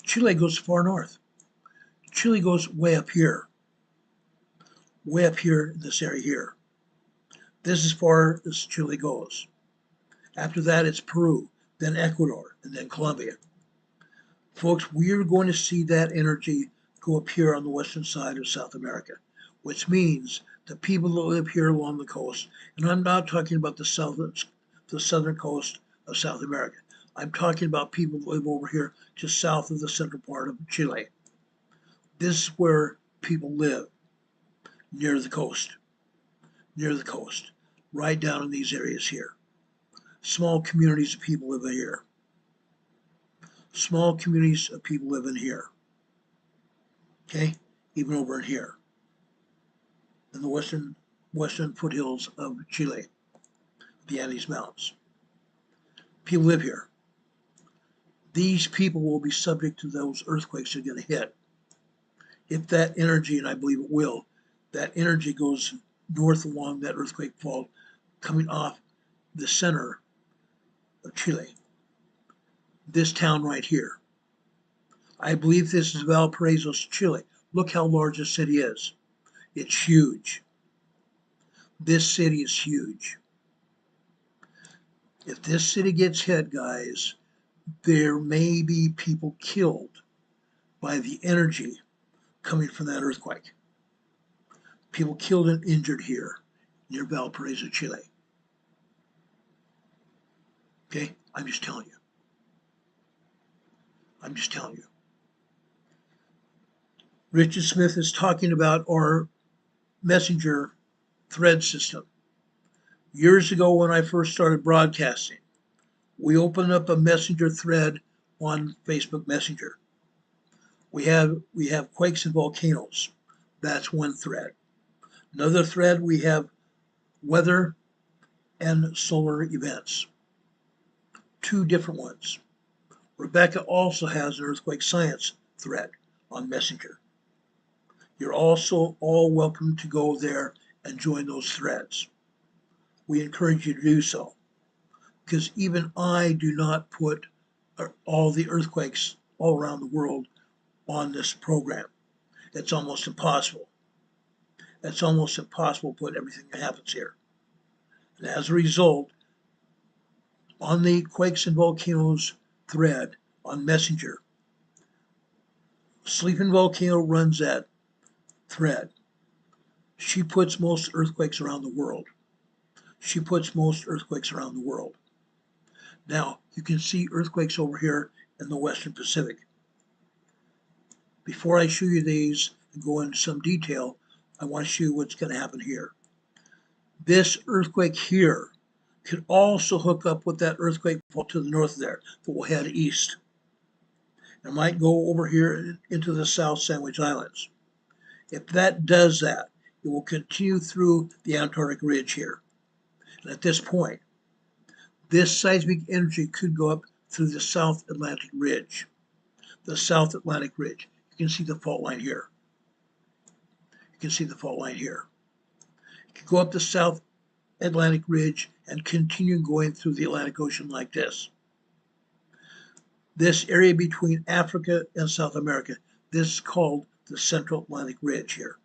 Chile goes far north. Chile goes way up here in this area here. This is as far as Chile goes. After that, it's Peru, then Ecuador, and then Colombia. Folks, we are going to see that energy go up here on the western side of South America, which means the people that live here along the coast, and I'm not talking about the southern coast of South America. I'm talking about people that live over here just south of the central part of Chile. This is where people live, near the coast, right down in these areas here. Small communities of people live here. small communities of people live in here. Okay, even over in here, in the western foothills of Chile, the Andes Mountains. People live here. These people will be subject to those earthquakes that are going to hit. If that energy, and I believe it will, that energy goes north along that earthquake fault coming off the center of Chile. This town right here. I believe this is Valparaiso, Chile. Look how large this city is. It's huge. This city is huge. If this city gets hit, guys, there may be people killed by the energy coming from that earthquake. People killed and injured here near Valparaiso, Chile. Okay, I'm just telling you. I'm just telling you. Richard Smith is talking about our messenger thread system. Years ago when I first started broadcasting, we opened up a messenger thread on Facebook Messenger. We have quakes and volcanoes. That's one thread. Another thread, we have weather and solar events. Two different ones. Rebecca also has an earthquake science thread on Messenger. You're also all welcome to go there and join those threads. We encourage you to do so, because even I do not put all the earthquakes all around the world on this program. It's almost impossible. It's almost impossible to put everything that happens here. And as a result, on the Quakes and Volcanoes thread on Messenger, Sleeping Volcano runs that thread. She puts most earthquakes around the world. She puts most earthquakes around the world. Now, you can see earthquakes over here in the Western Pacific. Before I show you these and go into some detail, I want to show you what's going to happen here. This earthquake here could also hook up with that earthquake fault to the north there that will head east. It might go over here into the South Sandwich Islands. If that does that, it will continue through the Antarctic Ridge here. And at this point, this seismic energy could go up through the South Atlantic Ridge. The South Atlantic Ridge. You can see the fault line here. You can see the fault line here. It could go up the South Atlantic Ridge and continue going through the Atlantic Ocean like this. This area between Africa and South America, this is called the Central Atlantic Ridge here.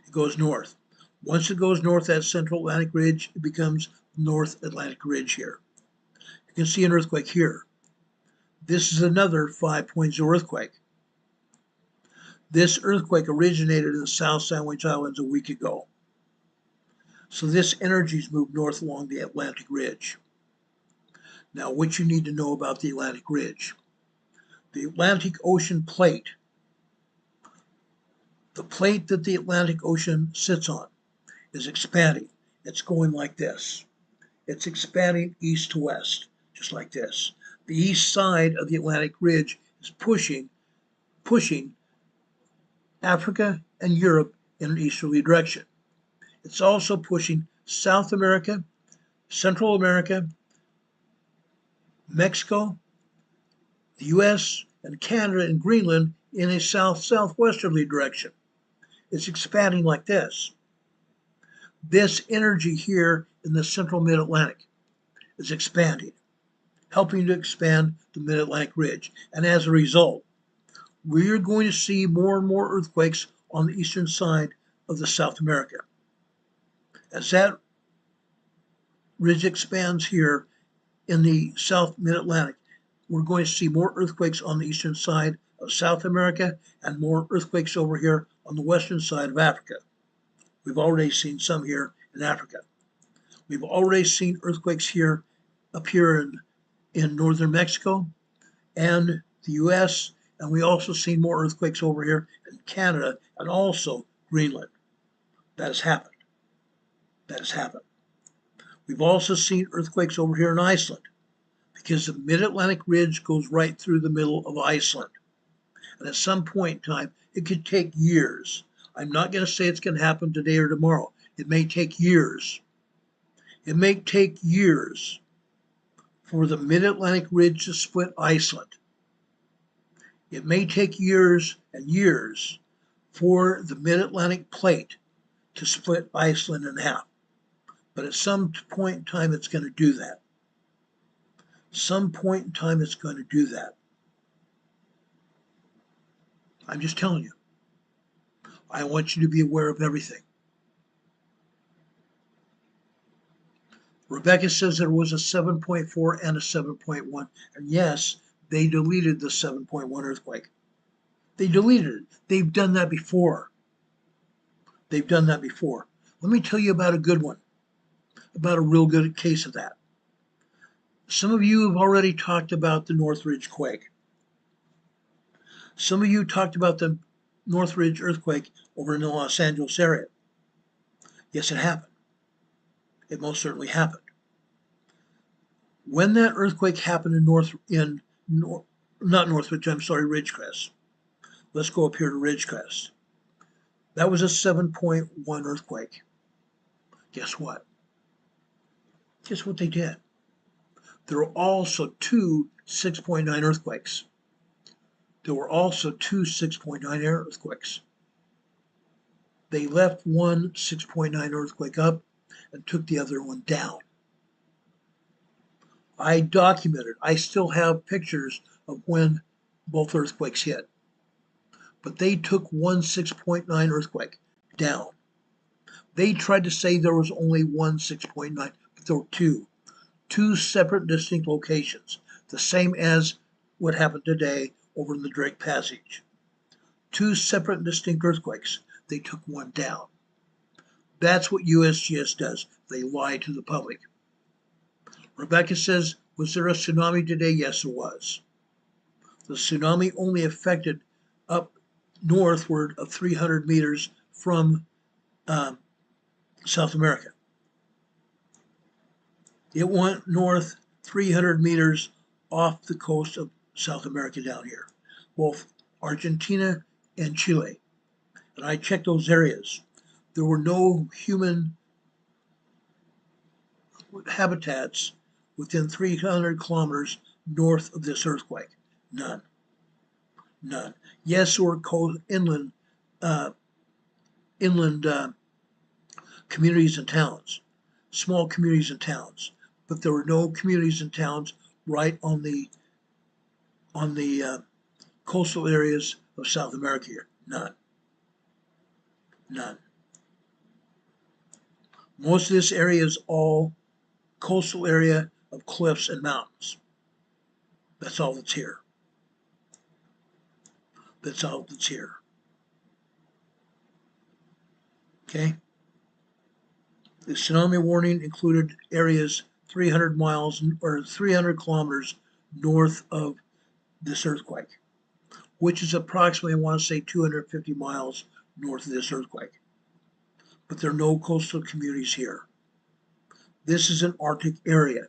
It goes north. Once it goes north, that Central Atlantic Ridge, it becomes North Atlantic Ridge here. You can see an earthquake here. This is another 5.0 earthquake. This earthquake originated in the South Sandwich Islands a week ago. So this energy's moved north along the Atlantic Ridge. Now, what you need to know about the Atlantic Ridge. The Atlantic Ocean plate, the plate that the Atlantic Ocean sits on, is expanding. It's going like this. It's expanding east to west, just like this. The east side of the Atlantic Ridge is pushing Africa and Europe in an easterly direction. It's also pushing South America, Central America, Mexico, the US, and Canada and Greenland in a south-southwesterly direction. It's expanding like this. This energy here in the central mid-Atlantic is expanding, helping to expand the mid-Atlantic Ridge. And as a result, we're going to see more and more earthquakes on the eastern side of the South America. As that ridge expands here in the South Mid-Atlantic, we're going to see more earthquakes on the eastern side of South America and more earthquakes over here on the western side of Africa. We've already seen some here in Africa. We've already seen earthquakes here appear in northern Mexico and the US, and we also seen more earthquakes over here in Canada and also Greenland. That has happened. That has happened. We've also seen earthquakes over here in Iceland. The because the mid-Atlantic ridge goes right through the middle of Iceland. And at some point in time, it could take years. I'm not going to say it's going to happen today or tomorrow. It may take years. It may take years for the mid-Atlantic ridge to split Iceland. It may take years and years for the mid-Atlantic plate to split Iceland in half. But at some point in time, it's going to do that. Some point in time, it's going to do that. I'm just telling you. I want you to be aware of everything. Rebecca says there was a 7.4 and a 7.1. And yes, they deleted the 7.1 earthquake. They deleted it. They've done that before. They've done that before. Let me tell you about a good one, about a real good case of that. Some of you have already talked about the Northridge quake. Some of you talked about the Northridge earthquake over in the Los Angeles area. Yes, it happened. It most certainly happened. When that earthquake happened in Ridgecrest. Let's go up here to Ridgecrest. That was a 7.1 earthquake. Guess what? Guess what they did? There were also two 6.9 earthquakes. There were also two 6.9 earthquakes. They left one 6.9 earthquake up and took the other one down. I documented. I still have pictures of when both earthquakes hit. But they took one 6.9 earthquake down. They tried to say there was only one 6.9, but there were two. Two separate distinct locations, the same as what happened today over in the Drake Passage. Two separate and distinct earthquakes. They took one down. That's what USGS does. They lie to the public. Rebecca says, was there a tsunami today? Yes, there was. The tsunami only affected up northward of 300 meters from South America. It went north 300 meters off the coast of South America down here, both Argentina and Chile. And I checked those areas. There were no human habitats within 300 kilometers north of this earthquake. None. None. Yes, there were inland communities and towns, small communities and towns, but there were no communities and towns right on the coastal areas of South America here. None. None. Most of this area is all coastal area of cliffs and mountains. That's all that's here. That's all that's here. Okay? The tsunami warning included areas 300 miles or 300 kilometers north of this earthquake, which is approximately, I want to say, 250 miles north of this earthquake. But there are no coastal communities here. This is an Arctic area.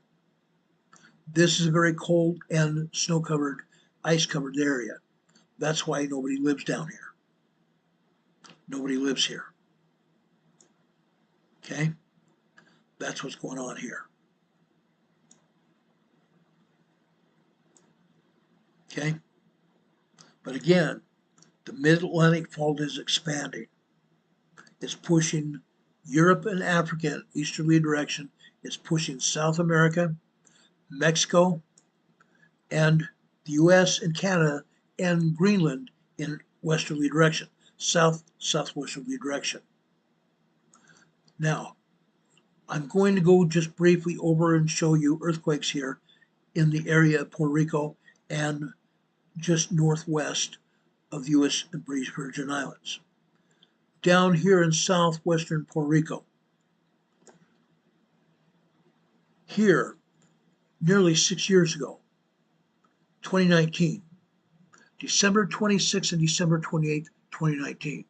This is a very cold and snow-covered, ice-covered area. That's why nobody lives down here. Nobody lives here. Okay? That's what's going on here. Okay? But again, the Mid-Atlantic fault is expanding. It's pushing Europe and Africa in easterly direction. It's pushing South America, Mexico, and the US and Canada and Greenland in westerly direction, southwesterly direction. Now, I'm going to go just briefly over and show you earthquakes here in the area of Puerto Rico and just northwest of the US and British Virgin Islands. Down here in southwestern Puerto Rico, here, nearly 6 years ago, 2019, December 26th and December 28th, 2019.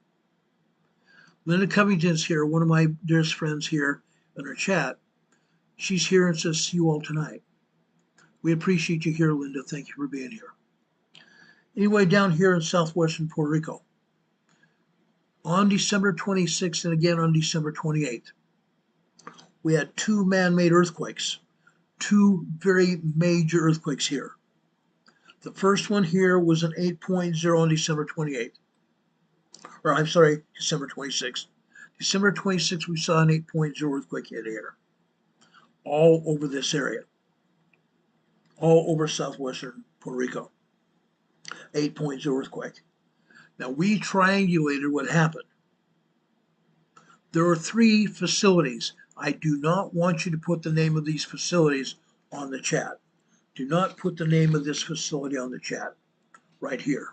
Linda Covington's here, one of my dearest friends here in our chat. She's here and says, see you all tonight. We appreciate you here, Linda. Thank you for being here. Anyway, down here in southwestern Puerto Rico, on December 26th and again on December 28th, we had two man-made earthquakes, two very major earthquakes here. The first one here was an 8.0 on December 28th. Or I'm sorry, December 26th. December 26th, we saw an 8.0 earthquake hit here. All over this area. All over southwestern Puerto Rico. 8.0 earthquake. Now, we triangulated what happened. There are three facilities. I do not want you to put the name of these facilities on the chat. Do not put the name of this facility on the chat. Right here.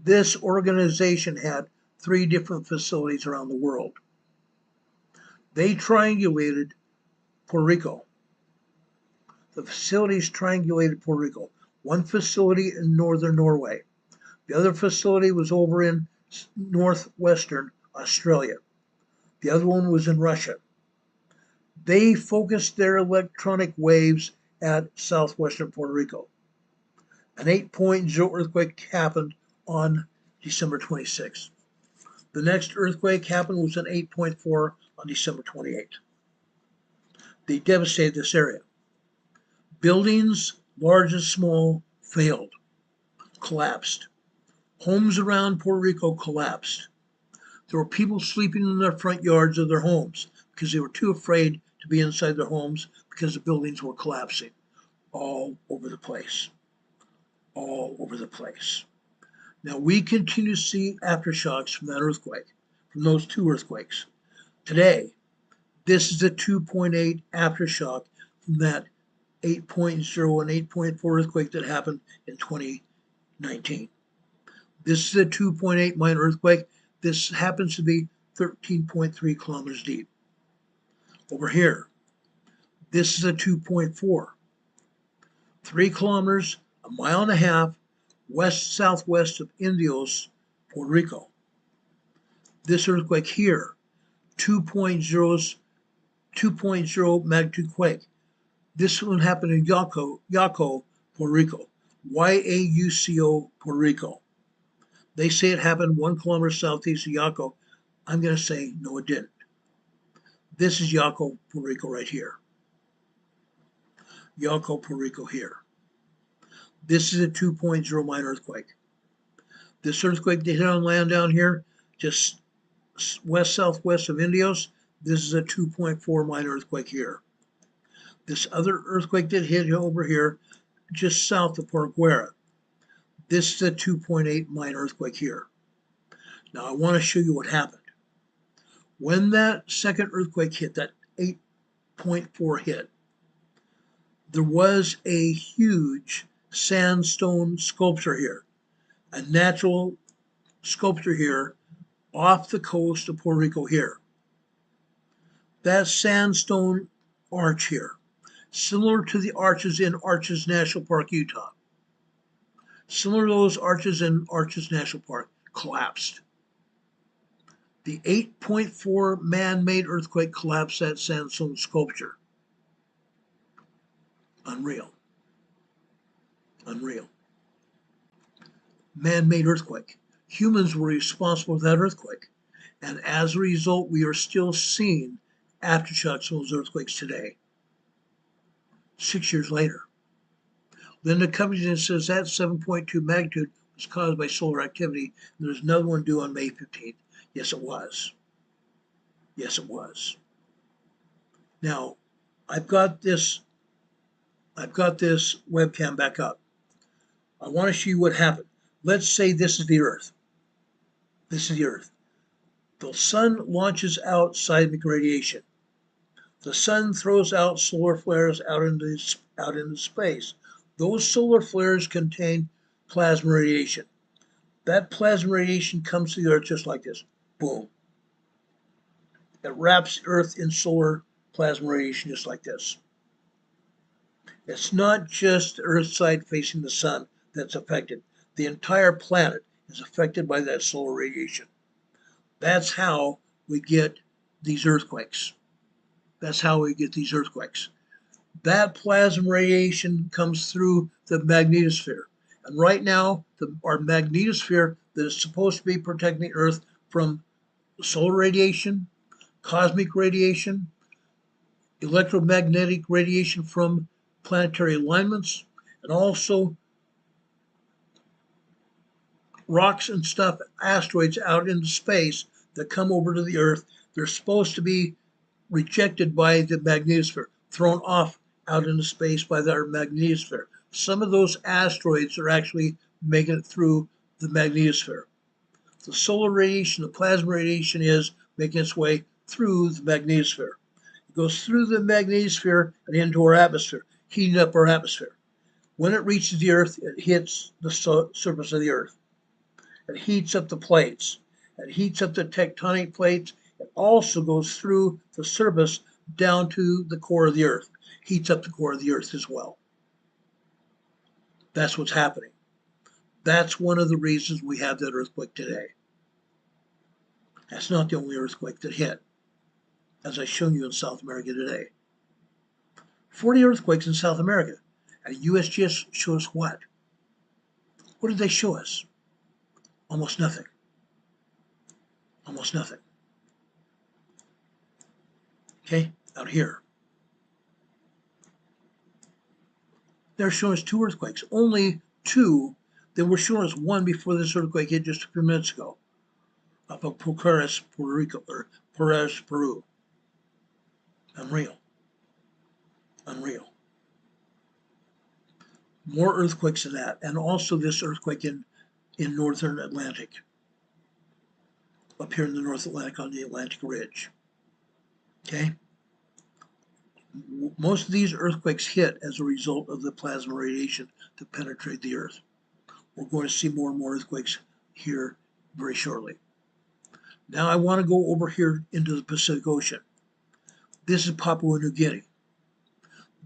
This organization had three different facilities around the world. They triangulated Puerto Rico. The facilities triangulated Puerto Rico. One facility in northern Norway. The other facility was over in northwestern Australia. The other one was in Russia. They focused their electronic waves at southwestern Puerto Rico. An 8.0 earthquake happened on December 26th. The next earthquake happened was an 8.4 on December 28th. They devastated this area. Buildings, large and small, failed, collapsed. Homes around Puerto Rico collapsed. There were people sleeping in their front yards of their homes because they were too afraid to be inside their homes because the buildings were collapsing all over the place. All over the place. Now, we continue to see aftershocks from that earthquake, from those two earthquakes. Today, this is a 2.8 aftershock from that 8.0 and 8.4 earthquake that happened in 2019. This is a 2.8 minor earthquake. This happens to be 13.3 kilometers deep. Over here, this is a 2.4. 3 kilometers, a mile and a half, west-southwest of Indios, Puerto Rico. This earthquake here, 2.0 magnitude quake. This one happened in Yauco, Puerto Rico. Yauco, Puerto Rico. They say it happened 1 kilometer southeast of Yauco. I'm going to say, no, it didn't. This is Yauco, Puerto Rico right here. Yauco, Puerto Rico here. This is a 2.0 minor earthquake. This earthquake that hit on land down here, just west-southwest of Indios, this is a 2.4 minor earthquake here. This other earthquake that hit over here, just south of Porguera, this is a 2.8 minor earthquake here. Now, I want to show you what happened. When that second earthquake hit, that 8.4 hit, there was a huge sandstone sculpture here, a natural sculpture here off the coast of Puerto Rico here. That sandstone arch here, similar to the arches in Arches National Park, Utah. Similar to those arches in Arches National Park, collapsed. The 8.4 man-made earthquake collapsed that sandstone sculpture. Unreal. Unreal. Man-made earthquake. Humans were responsible for that earthquake. And as a result, we are still seeing aftershocks of those earthquakes today. 6 years later. Linda Covington says that 7.2 magnitude was caused by solar activity. And there's another one due on May 15th. Yes, it was. Yes, it was. Now, I've got this webcam back up. I want to show you what happened. Let's say this is the Earth. This is the Earth. The sun launches out seismic radiation. The sun throws out solar flares out into space. Those solar flares contain plasma radiation. That plasma radiation comes to the Earth just like this. Boom. It wraps the Earth in solar plasma radiation just like this. It's not just the Earth side facing the sun that's affected. The entire planet is affected by that solar radiation. That's how we get these earthquakes. That's how we get these earthquakes. That plasma radiation comes through the magnetosphere. And right now, our magnetosphere that is supposed to be protecting the Earth from solar radiation, cosmic radiation, electromagnetic radiation from planetary alignments, and also rocks and stuff, asteroids out into space that come over to the Earth. They're supposed to be rejected by the magnetosphere, thrown off out into space by our magnetosphere. Some of those asteroids are actually making it through the magnetosphere. The solar radiation, the plasma radiation is making its way through the magnetosphere. It goes through the magnetosphere and into our atmosphere, heating up our atmosphere. When it reaches the Earth, it hits the surface of the Earth. It heats up the plates. It heats up the tectonic plates. It also goes through the surface down to the core of the Earth. Heats up the core of the Earth as well. That's what's happening. That's one of the reasons we have that earthquake today. That's not the only earthquake that hit, as I've shown you in South America today. 40 earthquakes in South America. And USGS showed us what? What did they show us? Almost nothing. Almost nothing. Okay, out here. They're showing us 2 earthquakes. Only 2. They were showing us 1 before this earthquake hit just a few minutes ago. Up of Pires, Puerto Rico, or Pires, Peru. Unreal. Unreal. More earthquakes than that. And also this earthquake in northern Atlantic. Up here in the North Atlantic on the Atlantic Ridge. Okay? Most of these earthquakes hit as a result of the plasma radiation to penetrate the Earth. We're going to see more and more earthquakes here very shortly. Now I want to go over here into the Pacific Ocean. This is Papua New Guinea.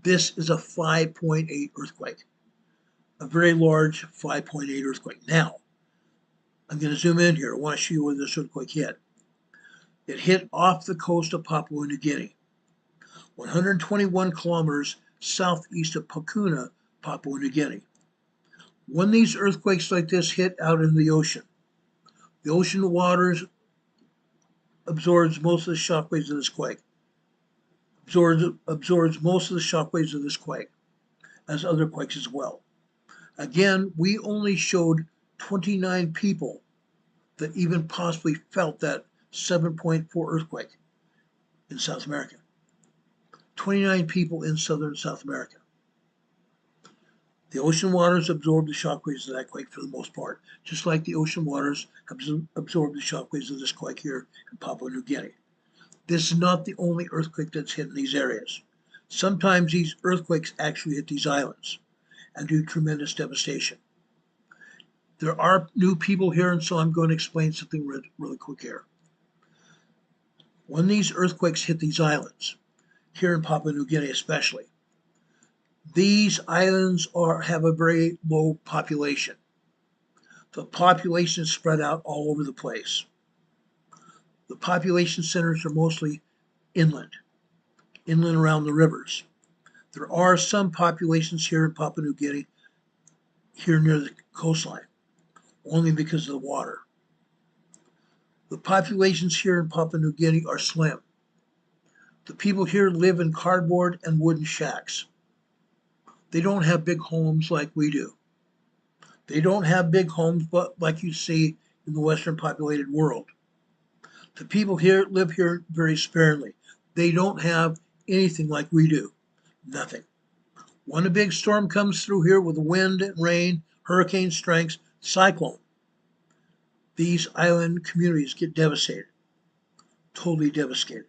This is a 5.8 earthquake. A very large 5.8 earthquake. Now, I'm going to zoom in here. I want to show you where this earthquake hit. It hit off the coast of Papua New Guinea, 121 kilometers southeast of Pakuna, Papua New Guinea. When these earthquakes like this hit out in the ocean waters absorbs most of the shock waves of this quake. Absorbs most of the shock waves of this quake, as other quakes as well. Again, we only showed 29 people that even possibly felt that 7.4 earthquake in South America. 29 people in southern South America. The ocean waters absorb the shockwaves of that quake for the most part, just like the ocean waters absorb the shockwaves of this quake here in Papua New Guinea. This is not the only earthquake that's hit in these areas. Sometimes these earthquakes actually hit these islands and do tremendous devastation. There are new people here, and so I'm going to explain something really quick here. When these earthquakes hit these islands, here in Papua New Guinea especially, these islands have a very low population. The population is spread out all over the place. The population centers are mostly inland around the rivers. There are some populations here in Papua New Guinea, here near the coastline, only because of the water. The populations here in Papua New Guinea are slim. The people here live in cardboard and wooden shacks. They don't have big homes like we do. They don't have big homes but like you see in the Western populated world. The people here live here very sparingly. They don't have anything like we do. Nothing. When a big storm comes through here with wind and rain, hurricane strength, cyclone, these island communities get devastated. Totally devastated.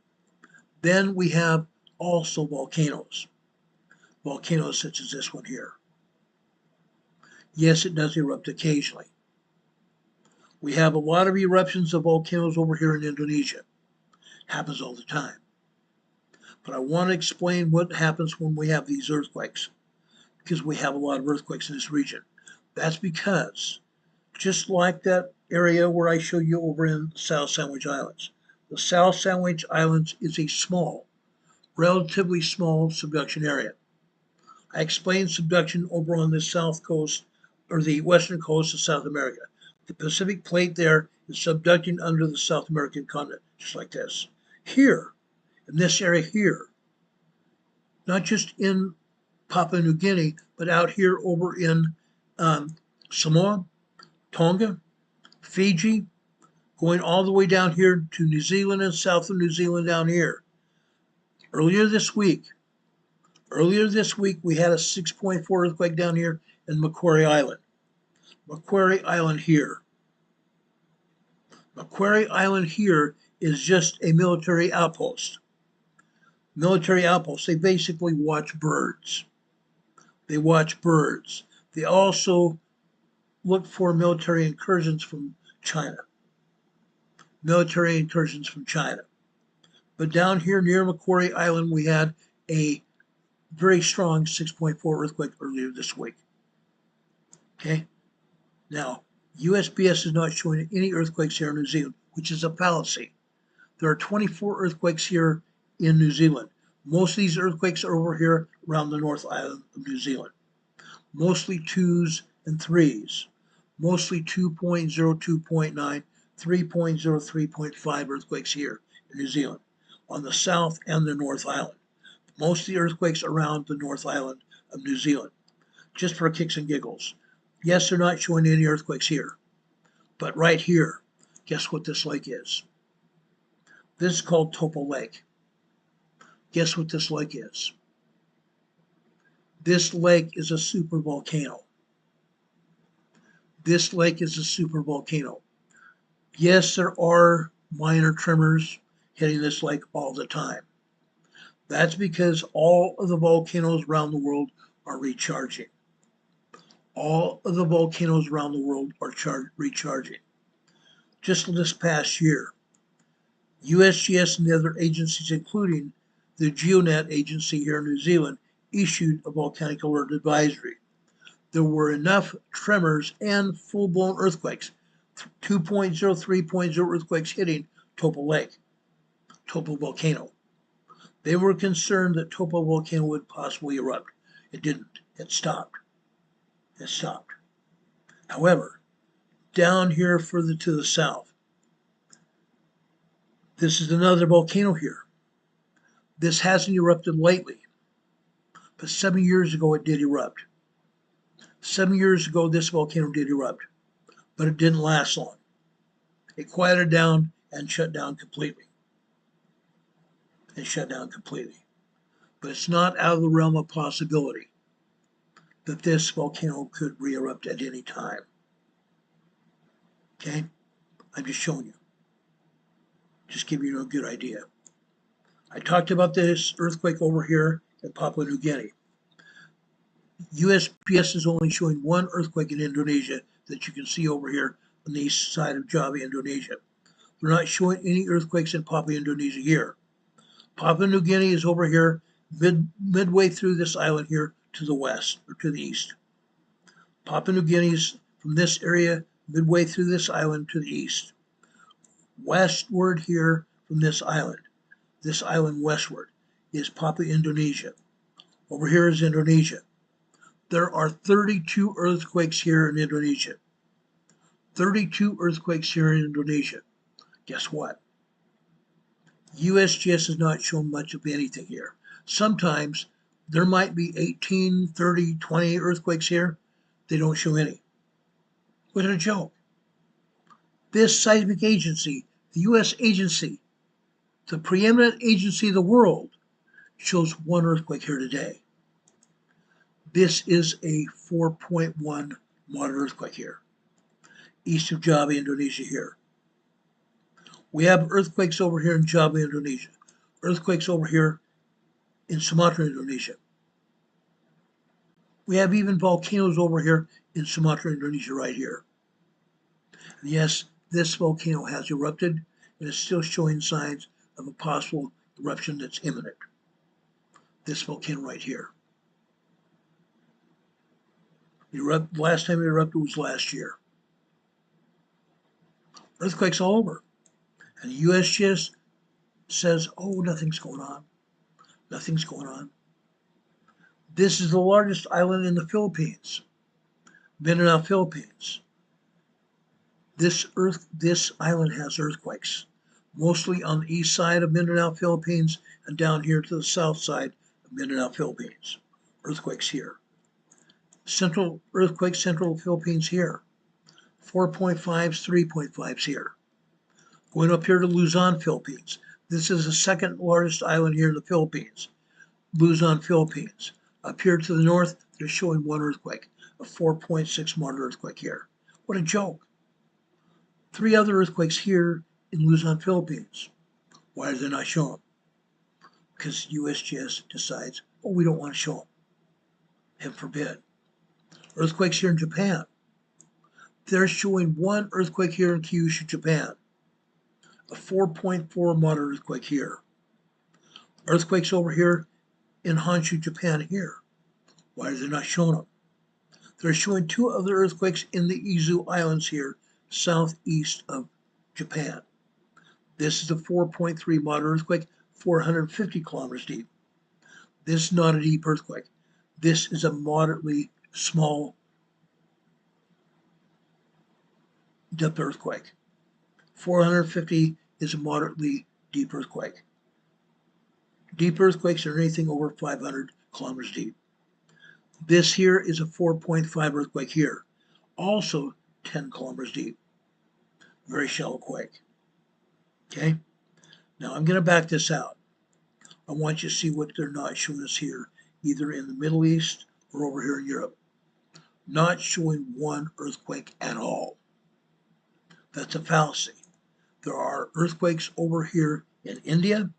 Then we have also volcanoes. Volcanoes such as this one here. Yes, it does erupt occasionally. We have a lot of eruptions of volcanoes over here in Indonesia. Happens all the time. But I want to explain what happens when we have these earthquakes, because we have a lot of earthquakes in this region. That's because, just like that area where I show you over in South Sandwich Islands, the South Sandwich Islands is a small, relatively small subduction area. I explained subduction over on the south coast or the western coast of South America. The Pacific plate there is subducting under the South American continent, just like this. Here, in this area here, not just in Papua New Guinea, but out here over in Samoa, Tonga, Fiji, going all the way down here to New Zealand and south of New Zealand down here. Earlier this week, we had a 6.4 earthquake down here in Macquarie Island. Macquarie Island here. Macquarie Island here is just a military outpost. Military outpost. They basically watch birds. They watch birds. They also look for military incursions from China. Military incursions from China. But down here near Macquarie Island, we had a very strong 6.4 earthquake earlier this week. Okay? Now, USPS is not showing any earthquakes here in New Zealand, which is a fallacy. There are 24 earthquakes here in New Zealand. Most of these earthquakes are over here around the North Island of New Zealand. Mostly 2s and 3s. Mostly 2.0, 2.9, 3.0, 3.5 earthquakes here in New Zealand on the South and the North Island. Most of the earthquakes around the North Island of New Zealand. Just for kicks and giggles. Yes, they're not showing any earthquakes here. But right here, guess what this lake is? This is called Taupo Lake. Guess what this lake is? This lake is a super volcano. This lake is a super volcano. Yes, there are minor tremors hitting this lake all the time. That's because all of the volcanoes around the world are recharging. All of the volcanoes around the world are recharging. Just this past year, USGS and the other agencies, including the GeoNet agency here in New Zealand, issued a volcanic alert advisory. There were enough tremors and full-blown earthquakes, 2.0, 3.0 earthquakes hitting Taupo Lake, Taupo volcano. They were concerned that Taupo volcano would possibly erupt. It didn't. It stopped. It stopped. However, down here further to the south, this is another volcano here. This hasn't erupted lately, but 7 years ago it did erupt. 7 years ago this volcano did erupt, but it didn't last long. It quieted down and shut down completely. It shut down completely. But it's not out of the realm of possibility that this volcano could re-erupt at any time. Okay? I'm just showing you. Just giving you a good idea. I talked about this earthquake over here in Papua New Guinea. USPS is only showing one earthquake in Indonesia that you can see over here on the east side of Java, Indonesia. They're not showing any earthquakes in Papua Indonesia here. Papua New Guinea is over here, midway through this island here to the west or to the east. Papua New Guinea is from this area, midway through this island to the east. Westward here from this island westward, is Papua Indonesia. Over here is Indonesia. There are 32 earthquakes here in Indonesia. 32 earthquakes here in Indonesia. Guess what? USGS has not shown much of anything here. Sometimes there might be 18, 30, 20 earthquakes here. They don't show any. What a joke. This seismic agency, the US agency, the preeminent agency of the world, shows one earthquake here today. This is a 4.1 moderate earthquake here, east of Java, Indonesia here. We have earthquakes over here in Java, Indonesia. Earthquakes over here in Sumatra, Indonesia. We have even volcanoes over here in Sumatra, Indonesia right here. And yes, this volcano has erupted and is still showing signs of a possible eruption that's imminent. This volcano right here. The last time it erupted was last year. Earthquakes all over. And the USGS says, oh, nothing's going on. Nothing's going on. This is the largest island in the Philippines, Mindanao, Philippines. This island has earthquakes, mostly on the east side of Mindanao, Philippines, and down here to the south side of Mindanao, Philippines. Earthquakes here. Central Philippines here. 4.5s, 3.5s here. Going up here to Luzon, Philippines. This is the second largest island here in the Philippines. Luzon, Philippines. Up here to the north, they're showing one earthquake, a 4.6 moderate earthquake here. What a joke. 3 other earthquakes here in Luzon, Philippines. Why are they not showing? Because USGS decides, oh, we don't want to show them. Heaven forbid. Earthquakes here in Japan. They're showing one earthquake here in Kyushu, Japan. A 4.4 moderate earthquake here. Earthquakes over here in Honshu, Japan here. Why are they not showing them? They're showing 2 other earthquakes in the Izu Islands here, southeast of Japan. This is a 4.3 moderate earthquake, 450 kilometers deep. This is not a deep earthquake. This is a moderately small depth earthquake. 450 is a moderately deep earthquake. Deep earthquakes are anything over 500 kilometers deep. This here is a 4.5 earthquake here, also 10 kilometers deep. Very shallow quake. Okay, now I'm going to back this out. I want you to see what they're not showing us here, either in the Middle East or over here in Europe. Not showing one earthquake at all. That's a fallacy. There are earthquakes over here in India,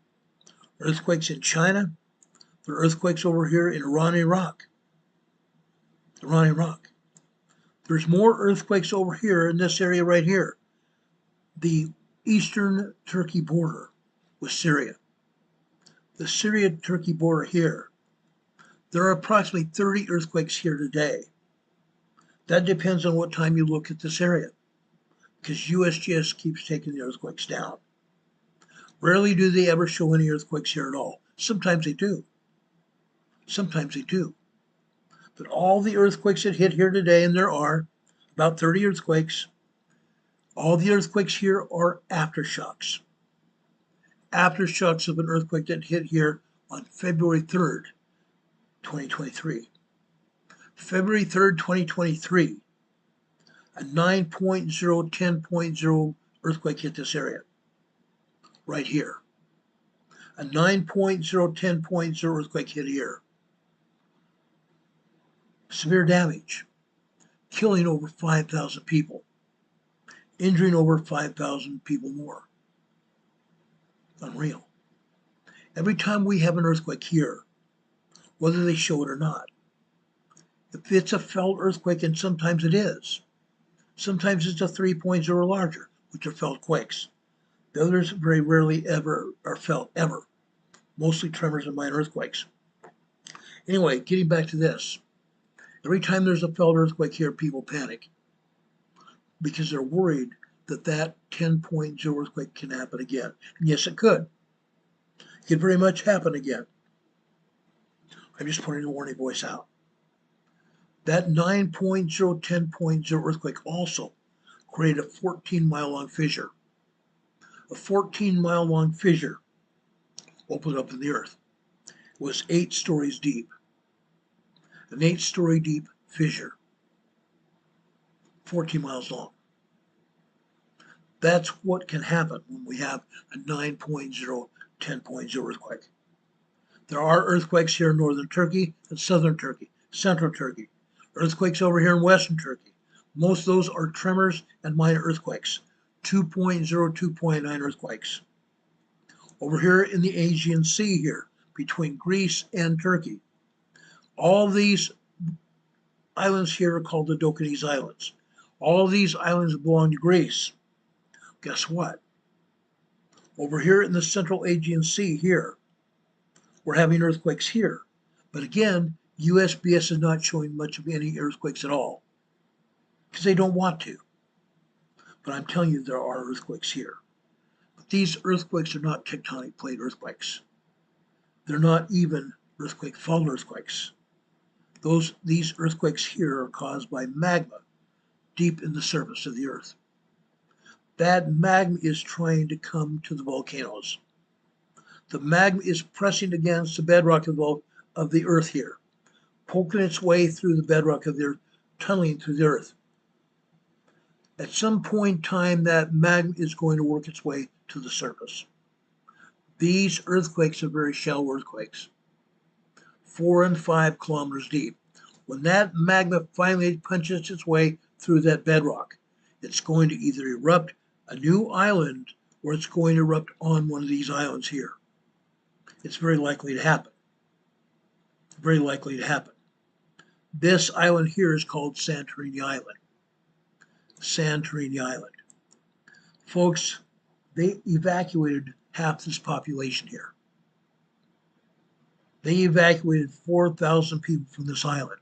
earthquakes in China, there are earthquakes over here in Iran, Iraq. There's more earthquakes over here in this area right here, the eastern Turkey border with Syria. The Syria-Turkey border here, there are approximately 30 earthquakes here today. That depends on what time you look at this area, because USGS keeps taking the earthquakes down. Rarely do they ever show any earthquakes here at all. Sometimes they do. But all the earthquakes that hit here today, and there are about 30 earthquakes, all the earthquakes here are aftershocks. Aftershocks of an earthquake that hit here on February 3rd, 2023. February 3rd, 2023, a 9.0, 10.0 earthquake hit this area, right here. A 9.0, 10.0 earthquake hit here. Severe damage, killing over 5,000 people, injuring over 5,000 people more. Unreal. Every time we have an earthquake here, whether they show it or not, if it's a felt earthquake, and sometimes it is, sometimes it's a 3.0 or larger, which are felt quakes. The others very rarely ever are felt, ever. Mostly tremors and minor earthquakes. Anyway, getting back to this. Every time there's a felt earthquake here, people panic because they're worried that that 10.0 earthquake can happen again. And yes, it could. It could very much happen again. I'm just putting the warning voice out. That 9.0, 10.0 earthquake also created a 14-mile long fissure. A 14-mile long fissure opened up in the earth. It was 8 stories deep. An 8-story deep fissure, 14 miles long. That's what can happen when we have a 9.0, 10.0 earthquake. There are earthquakes here in northern Turkey and southern Turkey, central Turkey. Earthquakes over here in western Turkey. Most of those are tremors and minor earthquakes, 2.0, 2.9 earthquakes. Over here in the Aegean Sea here, between Greece and Turkey, all these islands here are called the Dupage Islands. All these islands belong to Greece. Guess what? Over here in the central Aegean Sea here, we're having earthquakes here. But again, USGS is not showing much of any earthquakes at all because they don't want to. But I'm telling you, there are earthquakes here. But these earthquakes are not tectonic plate earthquakes. They're not even earthquake fault earthquakes. These earthquakes here are caused by magma deep in the surface of the earth. That magma is trying to come to the volcanoes. The magma is pressing against the bedrock of the earth here, poking its way through the bedrock of the earth, tunneling through the earth. At some point in time, that magma is going to work its way to the surface. These earthquakes are very shallow earthquakes, 4 and 5 kilometers deep. When that magma finally punches its way through that bedrock, it's going to either erupt a new island or it's going to erupt on one of these islands here. It's very likely to happen. Very likely to happen. This island here is called Santorini Island. Santorini Island. Folks, they evacuated half this population here. They evacuated 4,000 people from this island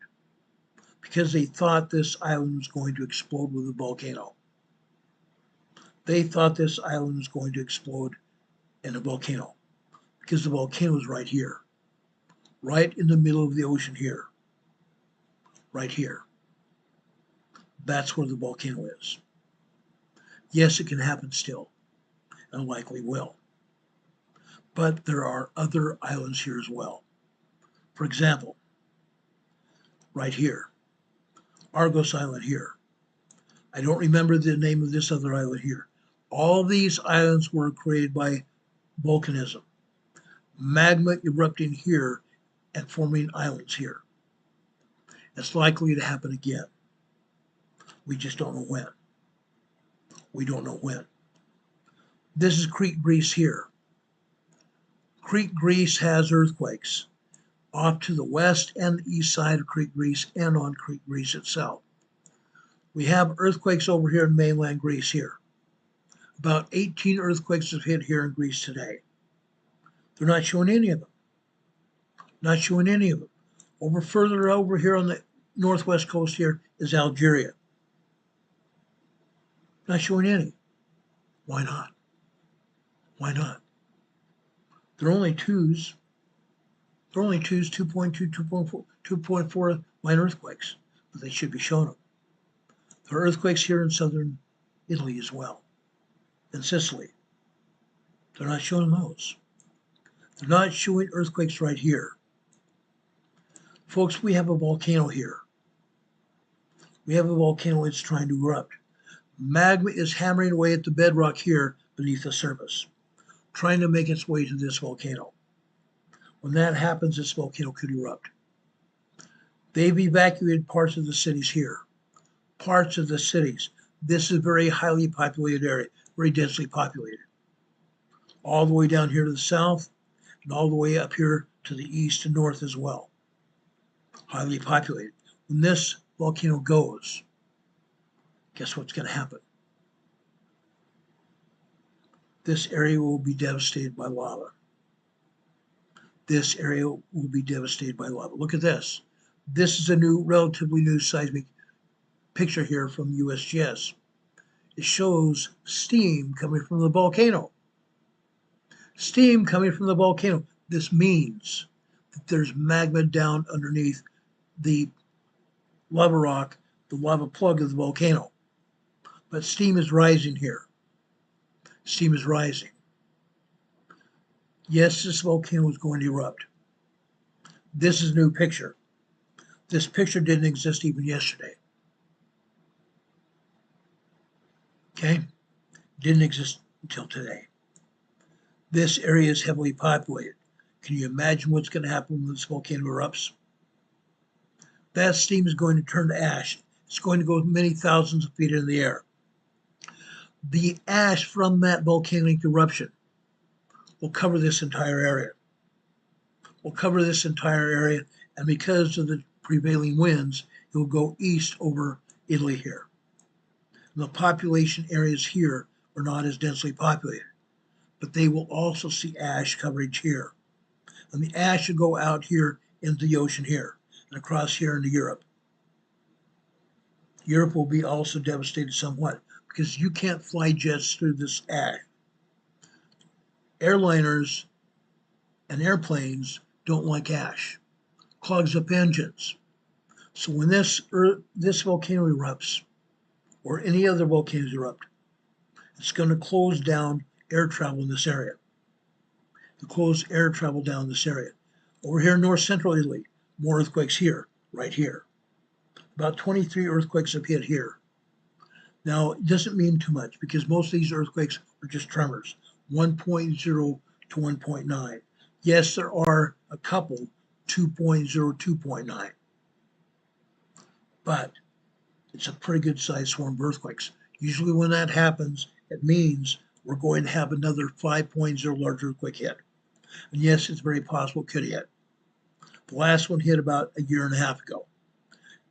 because they thought this island was going to explode with a volcano. They thought this island was going to explode in a volcano because the volcano is right here, right in the middle of the ocean here, right here. That's where the volcano is. Yes, it can happen still, and likely will. But there are other islands here as well. For example, right here, Argos Island here. I don't remember the name of this other island here. All these islands were created by volcanism, magma erupting here and forming islands here. It's likely to happen again. We just don't know when. We don't know when. This is Crete, Greece here. Crete, Greece has earthquakes off to the west and the east side of Crete, Greece, and on Crete, Greece itself. We have earthquakes over here in mainland Greece here. About 18 earthquakes have hit here in Greece today. They're not showing any of them. Not showing any of them. Further over here on the northwest coast here is Algeria. Not showing any. Why not? Why not? They're only twos. They're only twos, 2.2, 2.4, 2.4 minor earthquakes, but they should be showing them. There are earthquakes here in southern Italy as well, and Sicily. They're not showing those. They're not showing earthquakes right here. Folks, we have a volcano here. We have a volcano that's trying to erupt. Magma is hammering away at the bedrock here beneath the surface, trying to make its way to this volcano. When that happens, this volcano could erupt. They've evacuated parts of the cities here. Parts of the cities. This is a very highly populated area, very densely populated. All the way down here to the south, and all the way up here to the east and north as well. Highly populated. When this volcano goes, guess what's going to happen? This area will be devastated by lava. This area will be devastated by lava. Look at this. This is a relatively new seismic picture here from USGS. It shows steam coming from the volcano. Steam coming from the volcano. This means that there's magma down underneath the lava rock, the lava plug of the volcano. But steam is rising here. Steam is rising. Yes, this volcano is going to erupt. This is a new picture. This picture didn't exist even yesterday. Okay? Didn't exist until today. This area is heavily populated. Can you imagine what's going to happen when this volcano erupts? That steam is going to turn to ash. It's going to go many thousands of feet in the air. The ash from that volcanic eruption will cover this entire area. Will cover this entire area, and because of the prevailing winds, it will go east over Italy here. And the population areas here are not as densely populated, but they will also see ash coverage here. And the ash will go out here into the ocean here and across here into Europe. Europe will be also devastated somewhat because you can't fly jets through this ash. Airliners and airplanes don't like ash. Clogs up engines. So when this volcano erupts, or any other volcanoes erupt, it's going to close down air travel in this area. To close air travel down in this area. Over here in north central Italy, more earthquakes here, right here. About 23 earthquakes have hit here. Now, it doesn't mean too much because most of these earthquakes are just tremors, 1.0 to 1.9. Yes, there are a couple 2.0, 2.9, but it's a pretty good sized swarm of earthquakes. Usually when that happens, it means we're going to have another 5.0 large earthquake hit. And yes, it's very possible it could hit. The last one hit about a year and a half ago.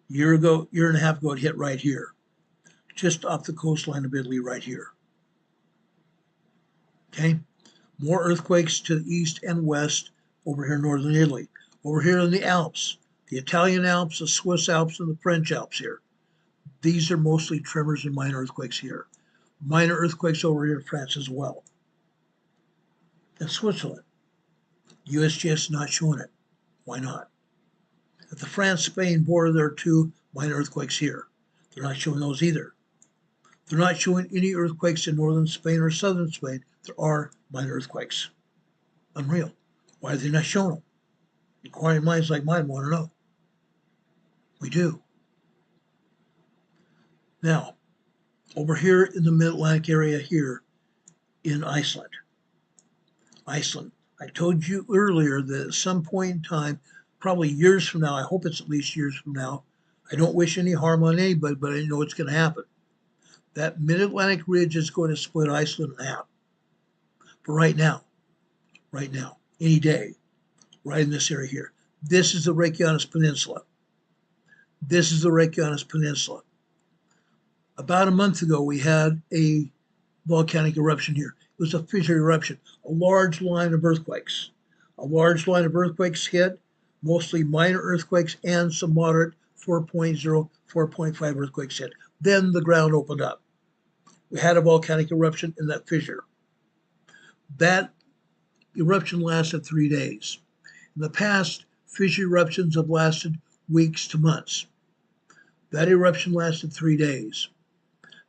Year and a half ago, it hit right here, just off the coastline of Italy right here. Okay, more earthquakes to the east and west over here in northern Italy. Over here in the Alps, the Italian Alps, the Swiss Alps, and the French Alps here. These are mostly tremors and minor earthquakes here. Minor earthquakes over here in France as well. And Switzerland. USGS is not showing it. Why not? At the France-Spain border, there are 2 minor earthquakes here. They're not showing those either. They're not showing any earthquakes in northern Spain or southern Spain. There are minor earthquakes. Unreal. Why are they not showing them? Inquiring minds like mine want to know. We do. Now, over here in the mid-Atlantic area here in Iceland. Iceland. I told you earlier that at some point in time, probably years from now, I hope it's at least years from now, I don't wish any harm on anybody, but I know it's going to happen. That mid-Atlantic ridge is going to split Iceland in half. But right now, any day, right in this area here. This is the Reykjanes Peninsula. This is the Reykjanes Peninsula. About a month ago, we had a volcanic eruption here. It was a fissure eruption, a large line of earthquakes. A large line of earthquakes hit, mostly minor earthquakes and some moderate 4.0, 4.5 earthquakes hit. Then the ground opened up. We had a volcanic eruption in that fissure. That eruption lasted 3 days. In the past, fissure eruptions have lasted weeks to months. That eruption lasted 3 days.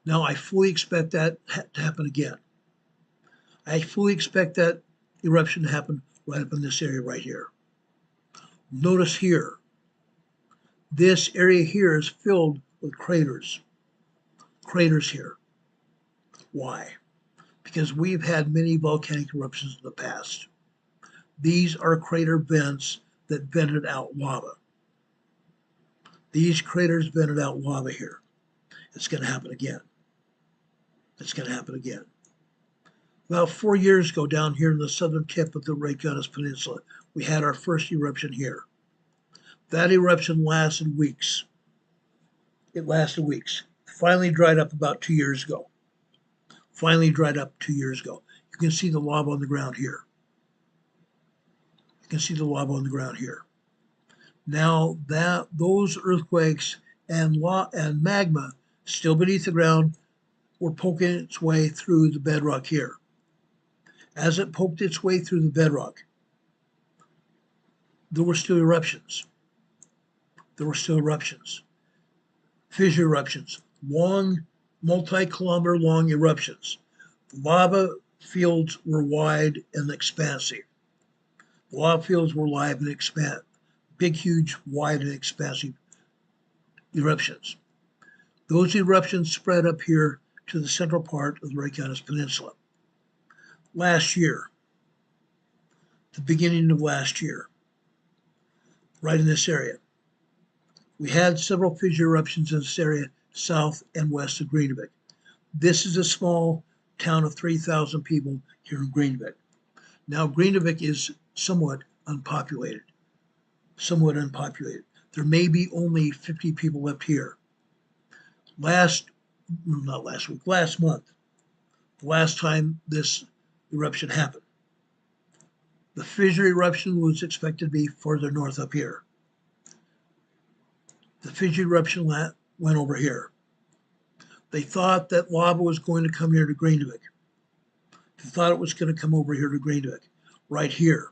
Now, I fully expect that to happen again. I fully expect that eruption to happen right up in this area right here. Notice here, this area here is filled with craters. Craters here. Why? Because we've had many volcanic eruptions in the past. These are crater vents that vented out lava. These craters vented out lava here. It's going to happen again. It's going to happen again. About 4 years ago, down here in the southern tip of the Reykjanes Peninsula, we had our first eruption here. That eruption lasted weeks. It lasted weeks. Finally dried up about 2 years ago. Finally dried up 2 years ago. You can see the lava on the ground here. You can see the lava on the ground here. Now that those earthquakes and magma still beneath the ground were poking its way through the bedrock here. As it poked its way through the bedrock, there were still eruptions. There were still eruptions. Fissure eruptions, long, multi-kilometer long eruptions. The lava fields were wide and expansive. The lava fields were live and expansive. Big, huge, wide and expansive eruptions. Those eruptions spread up here to the central part of the Reykjanes Peninsula. Last year, the beginning of last year, right in this area, we had several fissure eruptions in this area south and west of Greenvik. This is a small town of 3,000 people here in Greenvik. Now, Greenvik is somewhat unpopulated. There may be only 50 people left here. Last month, the last time this eruption happened, the fissure eruption was expected to be further north up here. The fissure eruption went over here. They thought that lava was going to come here to Greenvik. They thought it was going to come over here to Greenvik, right here.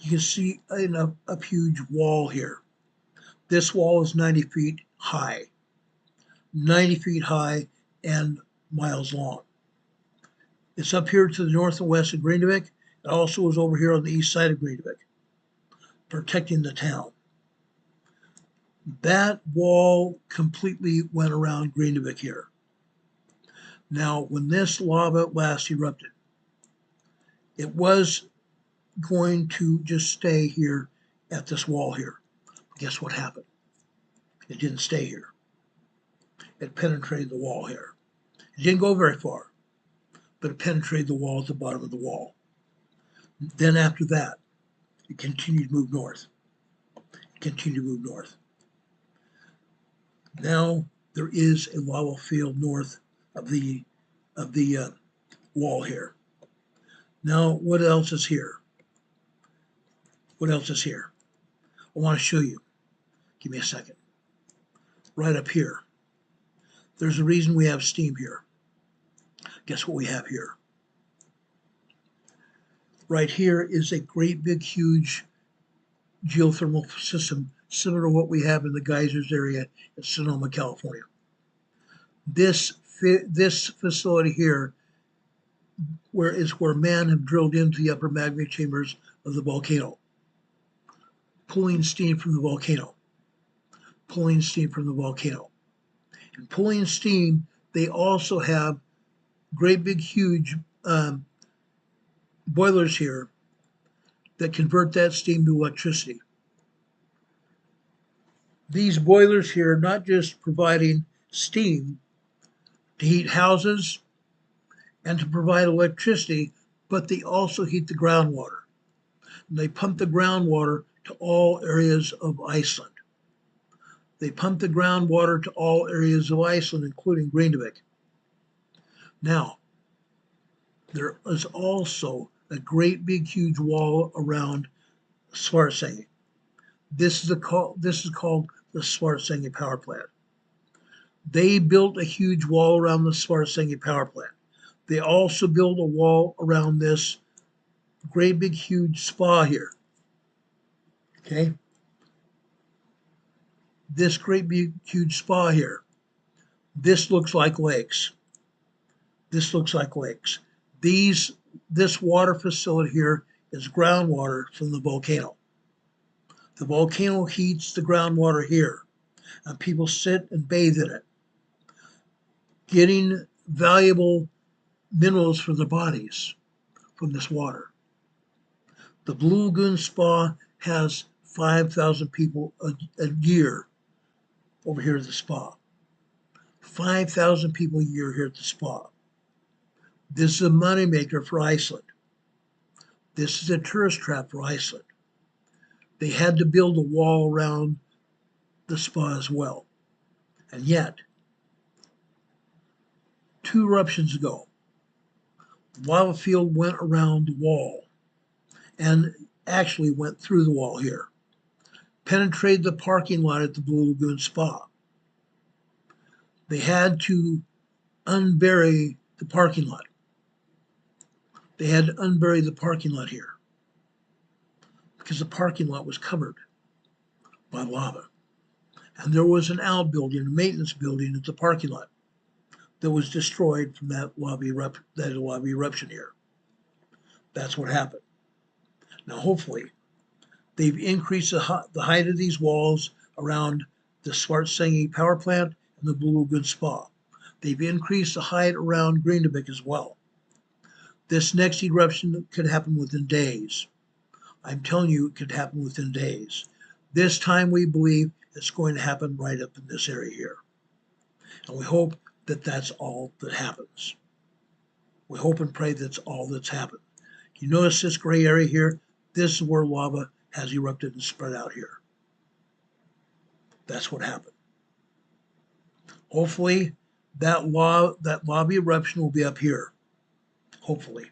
You can see a huge wall here. This wall is 90 feet high, 90 feet high and miles long. It's up here to the north and west of Greenvik. It also is over here on the east side of Greenvik, protecting the town. That wall completely went around Greenvik here. Now, when this lava last erupted, it was going to just stay here at this wall here. Guess what happened? It didn't stay here. It penetrated the wall here. It didn't go very far, but it penetrated the wall at the bottom of the wall. Then after that, it continued to move north. It continued to move north. Now there is a lava field north of the wall here. Now, what else is here? What else is here? I want to show you. Give me a second. Right up here. There's a reason we have steam here. Guess what we have here? Right here is a great big huge geothermal system similar to what we have in the geysers area in Sonoma, California. This facility here where man have drilled into the upper magma chambers of the volcano, pulling steam from the volcano, pulling steam from the volcano. And pulling steam, they also have great big huge boilers here that convert that steam to electricity. These boilers here are not just providing steam to heat houses and to provide electricity, but they also heat the groundwater. And they pump the groundwater to all areas of Iceland. They pump the groundwater to all areas of Iceland, including Greenvik. Now, there is also a great big huge wall around Svartsengi. This is called the Svartsengi power plant. They built a huge wall around the Svartsengi power plant. They also built a wall around this great big huge spa here. Okay? This great big huge spa here. This looks like lakes. This looks like lakes. This water facility here is groundwater from the volcano. The volcano heats the groundwater here, and people sit and bathe in it, getting valuable minerals for their bodies from this water. The Blue Lagoon Spa has 5,000 people a year over here at the spa. 5,000 people a year here at the spa. This is a moneymaker for Iceland. This is a tourist trap for Iceland. They had to build a wall around the spa as well. And yet, 2 eruptions ago, the lava field went around the wall and actually went through the wall here, penetrated the parking lot at the Blue Lagoon Spa. They had to unbury the parking lot. They had to unbury the parking lot here because the parking lot was covered by lava. And there was an outbuilding, a maintenance building at the parking lot that was destroyed from that lava eruption here. That's what happened. Now, hopefully, they've increased the height of these walls around the Svartsengi power plant and the Blue Lagoon Spa. They've increased the height around Greenvik as well. This next eruption could happen within days. I'm telling you, it could happen within days. This time we believe it's going to happen right up in this area here. And we hope that that's all that happens. We hope and pray that's all that's happened. You notice this gray area here? This is where lava has erupted and spread out here. That's what happened. Hopefully, that lava eruption will be up here. Hopefully.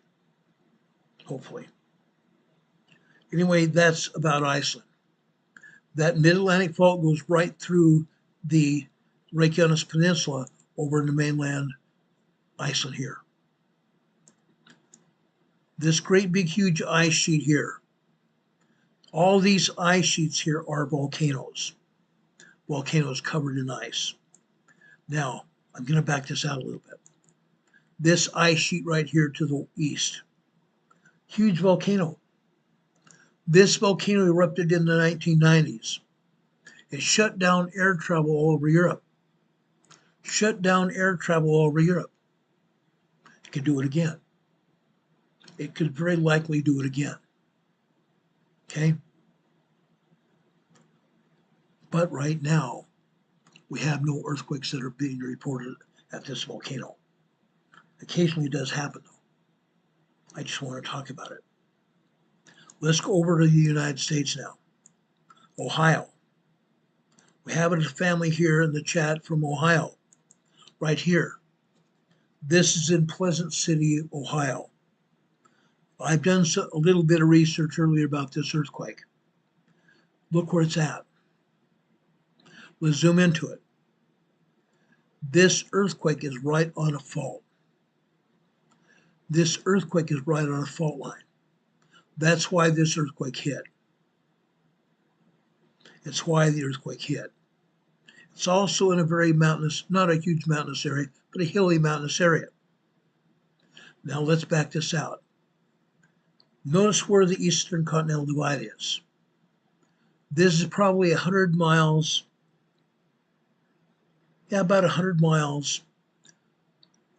Hopefully. Anyway, that's about Iceland. That mid-Atlantic fault goes right through the Reykjanes Peninsula over in the mainland Iceland here. This great big huge ice sheet here. All these ice sheets here are volcanoes. volcano is covered in ice. Now, I'm going to back this out a little bit. This ice sheet right here to the east, huge volcano. This volcano erupted in the 1990s. It shut down air travel all over Europe. Shut down air travel all over Europe. It could do it again. It could very likely do it again. Okay? But right now, we have no earthquakes that are being reported at this volcano. Occasionally it does happen, though. I just want to talk about it. Let's go over to the United States now. Ohio. We have a family here in the chat from Ohio, right here. This is in Pleasant City, Ohio. I've done a little bit of research earlier about this earthquake. Look where it's at. Let's zoom into it. This earthquake is right on a fault. This earthquake is right on a fault line. That's why this earthquake hit. It's why the earthquake hit. It's also in a very mountainous, not a huge mountainous area, but a hilly mountainous area. Now let's back this out. Notice where the Eastern Continental Divide is. This is probably 100 miles, about 100 miles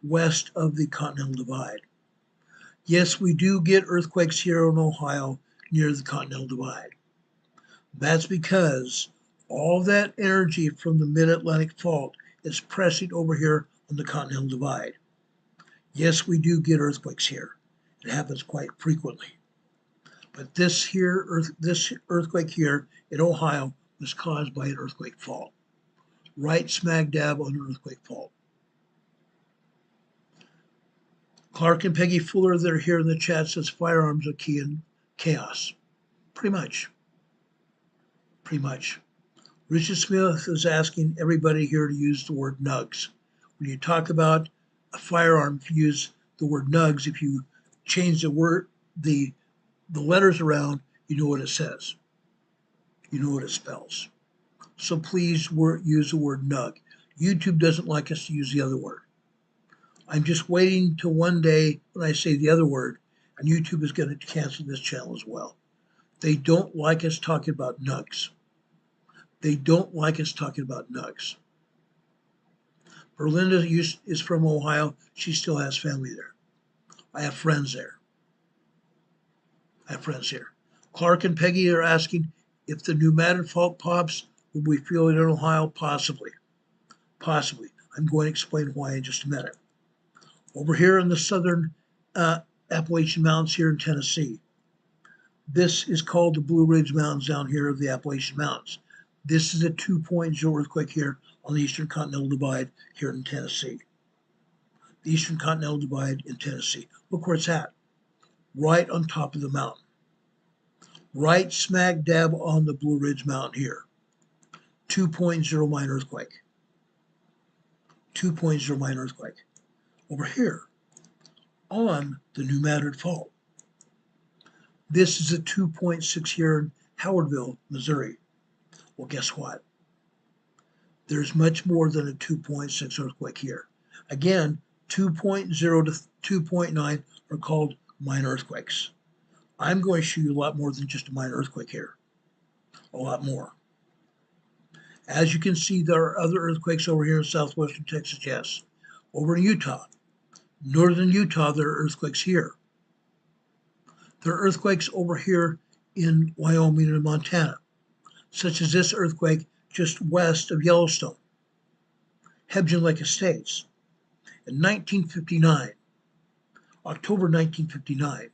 west of the Continental Divide. Yes, we do get earthquakes here in Ohio near the Continental Divide. That's because all that energy from the Mid-Atlantic Fault is pressing over here on the Continental Divide. Yes, we do get earthquakes here. It happens quite frequently. But this earthquake here in Ohio was caused by an earthquake fault. Right smack dab on an earthquake fault. Clark and Peggy Fuller, they're here in the chat, says firearms are key in chaos. Pretty much. Pretty much. Richard Smith is asking everybody here to use the word nugs. When you talk about a firearm, if you use the word nugs, if you change the word, the letters around, you know what it says. You know what it spells. So please use the word nug. YouTube doesn't like us to use the other word. I'm just waiting till one day when I say the other word, and YouTube is going to cancel this channel as well. They don't like us talking about nugs. They don't like us talking about nugs. Berlinda is from Ohio. She still has family there. I have friends there. I have friends here. Clark and Peggy are asking if the pneumatic fault pops, will we feel it in Ohio? Possibly. Possibly. I'm going to explain why in just a minute. Over here in the southern Appalachian Mountains here in Tennessee, this is called the Blue Ridge Mountains down here of the Appalachian Mountains. This is a 2.0 earthquake here on the Eastern Continental Divide here in Tennessee. The Eastern Continental Divide in Tennessee. Look where it's at. Right on top of the mountain. Right smack dab on the Blue Ridge Mountain here. 2.0 minor earthquake. 2.0 minor earthquake. Over here on the pneumatic fault. This is a 2.6 here in Howardville, Missouri. Well, guess what? There's much more than a 2.6 earthquake here. Again, 2.0 to 2.9 are called minor earthquakes. I'm going to show you a lot more than just a minor earthquake here. A lot more. As you can see, there are other earthquakes over here in southwestern Texas, yes. Over in Utah, northern Utah, there are earthquakes here. There are earthquakes over here in Wyoming and Montana, such as this earthquake just west of Yellowstone, Hebgen Lake Estates. In 1959, October 1959,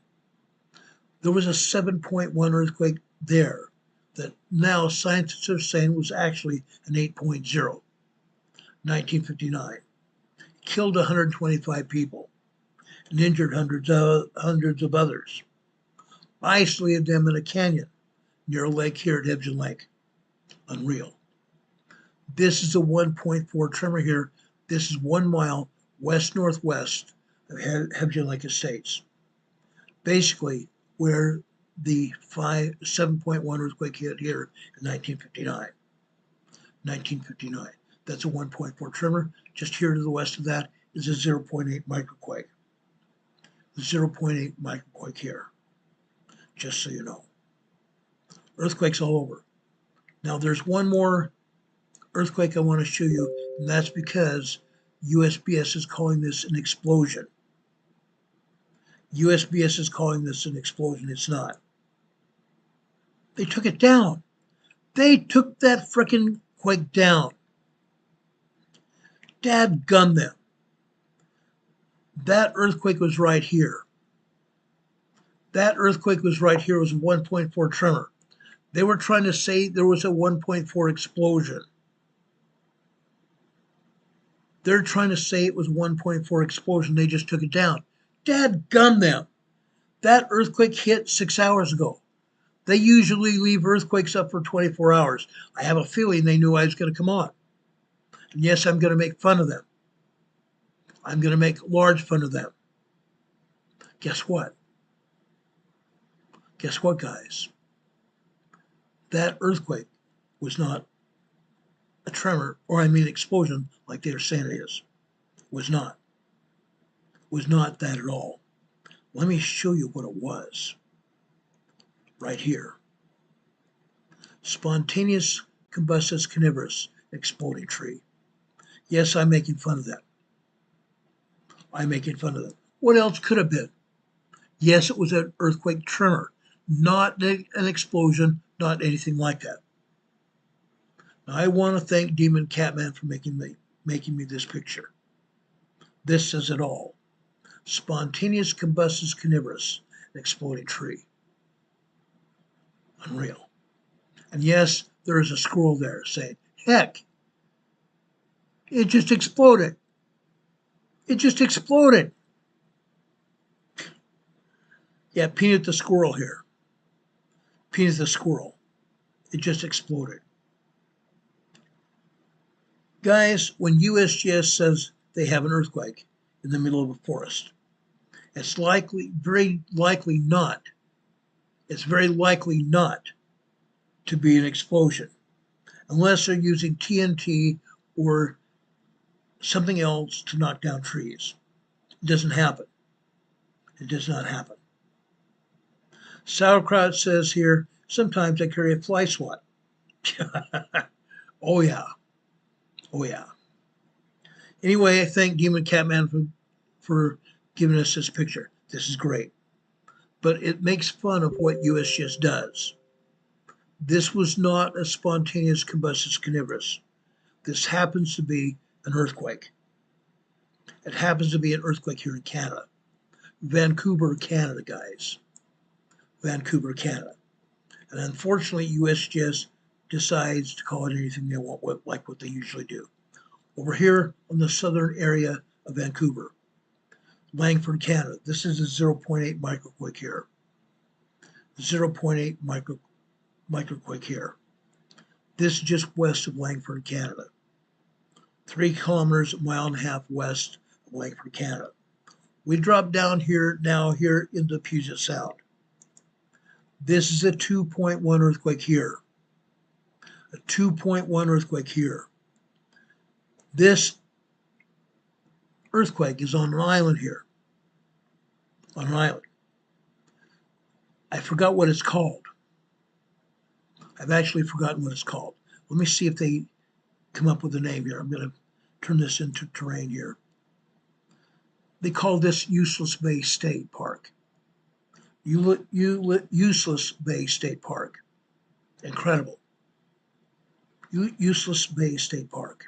there was a 7.1 earthquake there that now scientists are saying was actually an 8.0. 1959. Killed 125 people and injured hundreds of others. Isolated them in a canyon near a lake here at Hebgen Lake. Unreal. This is a 1.4 tremor here. This is 1 mile west-northwest of Hebgen Lake Estates. Basically, where the 7.1 earthquake hit here in 1959. 1959. That's a 1.4 tremor. Just here to the west of that is a 0.8 microquake. 0.8 microquake here, just so you know. Earthquakes all over. Now there's one more earthquake I want to show you, and that's because USGS is calling this an explosion. USGS is calling this an explosion. It's not. They took it down. They took that frickin' quake down. Dadgum them. That earthquake was right here. That earthquake was right here. It was a 1.4 tremor. They were trying to say there was a 1.4 explosion. They're trying to say it was 1.4 explosion. They just took it down. Dadgum them. That earthquake hit 6 hours ago. They usually leave earthquakes up for 24 hours. I have a feeling they knew I was going to come on. And yes, I'm going to make fun of them. I'm going to make large fun of them. Guess what? Guess what, guys? That earthquake was not a tremor, or I mean explosion, like they're saying it is. Was not. Was not that at all. Let me show you what it was. Right here. Spontaneous combustus carnivorous exploding tree. Yes, I'm making fun of that. I'm making fun of that. What else could have been? Yes, it was an earthquake tremor, not an explosion, not anything like that. Now, I want to thank Demon Catman for making me this picture. This says it all. Spontaneous combustus carnivorous exploding tree. Unreal. And yes, there is a squirrel there saying, heck, it just exploded. It just exploded. Yeah, Peanut the squirrel here. Peanut the squirrel. It just exploded. Guys, when USGS says they have an earthquake in the middle of a forest, it's very likely not to be an explosion, unless they're using TNT or something else to knock down trees. It doesn't happen. It does not happen. Sauerkraut says here, sometimes I carry a fly swat. Oh yeah. Oh yeah. Anyway, I thank Demon Catman for giving us this picture. This is great. But it makes fun of what USGS does. This was not a spontaneous combustus carnivorous. This happens to be an earthquake. It happens to be an earthquake here in Canada. Vancouver, Canada, guys. Vancouver, Canada. And unfortunately, USGS decides to call it anything they want, like what they usually do. Over here on the southern area of Vancouver, Langford, Canada, this is a 0.8 microquake here. 0.8 microquake here. This is just west of Langford, Canada. 3 kilometers, a mile and a half west of Langford, Canada. We drop down here now here into Puget Sound. This is a 2.1 earthquake here. A 2.1 earthquake here. This earthquake is on an island here. On an island. I forgot what it's called. I've actually forgotten what it's called. Let me see if they come up with a name here. I'm going to turn this into terrain here. They call this Useless Bay State Park. Useless Bay State Park. Incredible. Useless Bay State Park.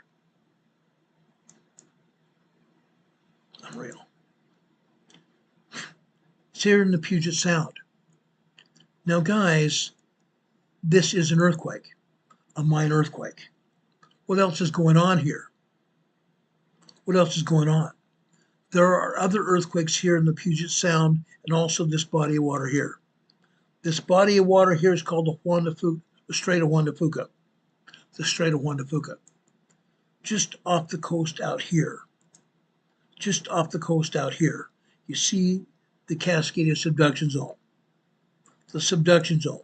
Unreal. It's here in the Puget Sound. Now, guys, this is an earthquake, a minor earthquake. What else is going on here? What else is going on? There are other earthquakes here in the Puget Sound and also this body of water here. This body of water here is called the Strait of Juan de Fuca. The Strait of Juan de Fuca. Just off the coast out here. Just off the coast out here. You see the Cascadia subduction zone. The subduction zone.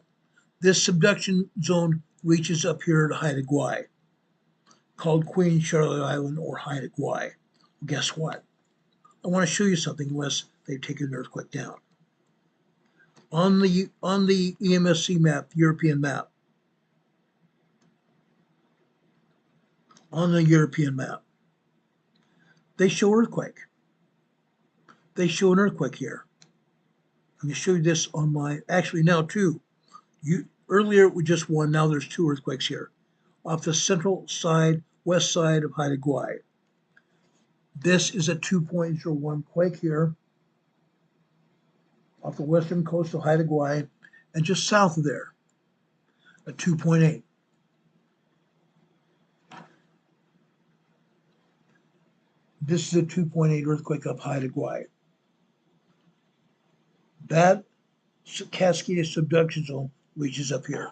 This subduction zone reaches up here to Haida Gwaii. called Queen Charlotte Island or Haida Gwaii. Well, guess what? I want to show you something unless they've taken an earthquake down. On the EMSC map, European map, they show earthquake. They show an earthquake here. I'm going to show you this on my, actually now two. Earlier it was just one, now there's two earthquakes here. Off the central side, west side of Haida Gwaii. This is a 2.01 quake here off the western coast of Haida Gwaii, and just south of there, a 2.8. This is a 2.8 earthquake up Haida Gwaii. That Cascadia subduction zone reaches up here,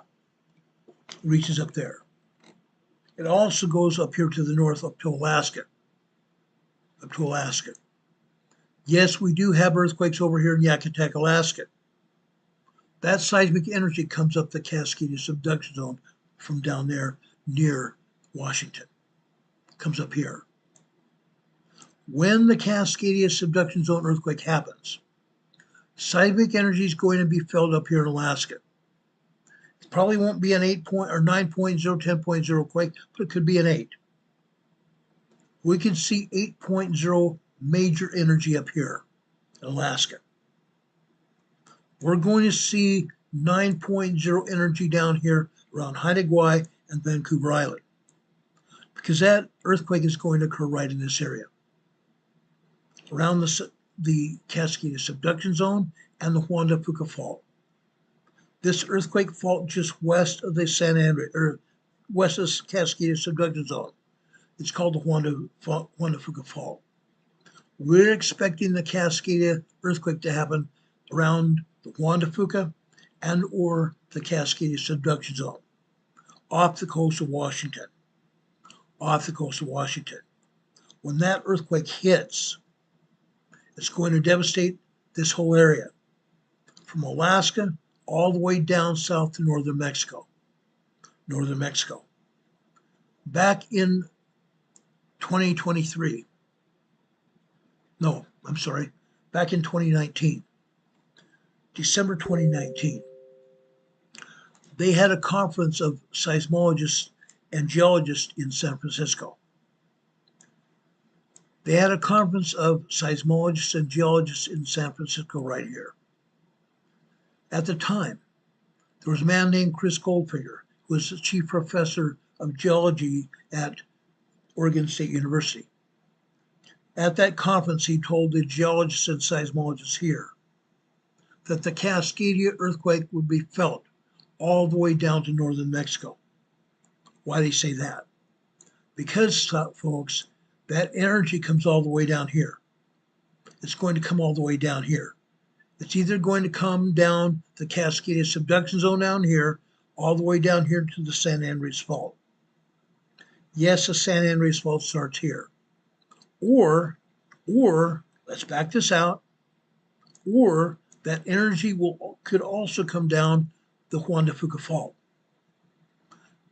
reaches up there. It also goes up here to the north, up to Alaska. Yes, we do have earthquakes over here in Yakutat, Alaska. That seismic energy comes up the Cascadia subduction zone from down there near Washington. Comes up here. When the Cascadia subduction zone earthquake happens, seismic energy is going to be felt up here in Alaska. It probably won't be an 8 point or 9.0, 10.0 quake, but it could be an 8. We can see 8.0 major energy up here in Alaska. We're going to see 9.0 energy down here around Haida Gwaii and Vancouver Island, because that earthquake is going to occur right in this area, around the Cascadia subduction zone and the Juan de Fuca Fault. This earthquake fault just west of the San Andreas, or west of Cascadia subduction zone. It's called the Juan de Fuca Fault. We're expecting the Cascadia earthquake to happen around the Juan de Fuca and or the Cascadia subduction zone, off the coast of Washington. When that earthquake hits, it's going to devastate this whole area, from Alaska all the way down south to northern Mexico. Back in 2019, December 2019, they had a conference of seismologists and geologists in San Francisco. They had a conference of seismologists and geologists in San Francisco right here. At the time, there was a man named Chris Goldfinger, who was the chief professor of geology at Oregon State University. At that conference, he told the geologists and seismologists here that the Cascadia earthquake would be felt all the way down to northern Mexico. Why did he say that? Because, folks, that energy comes all the way down here. It's going to come all the way down here. It's either going to come down the Cascadia subduction zone down here, all the way down here to the San Andreas Fault. Yes, the San Andreas Fault starts here. Or, let's back this out, or that energy could also come down the Juan de Fuca Fault.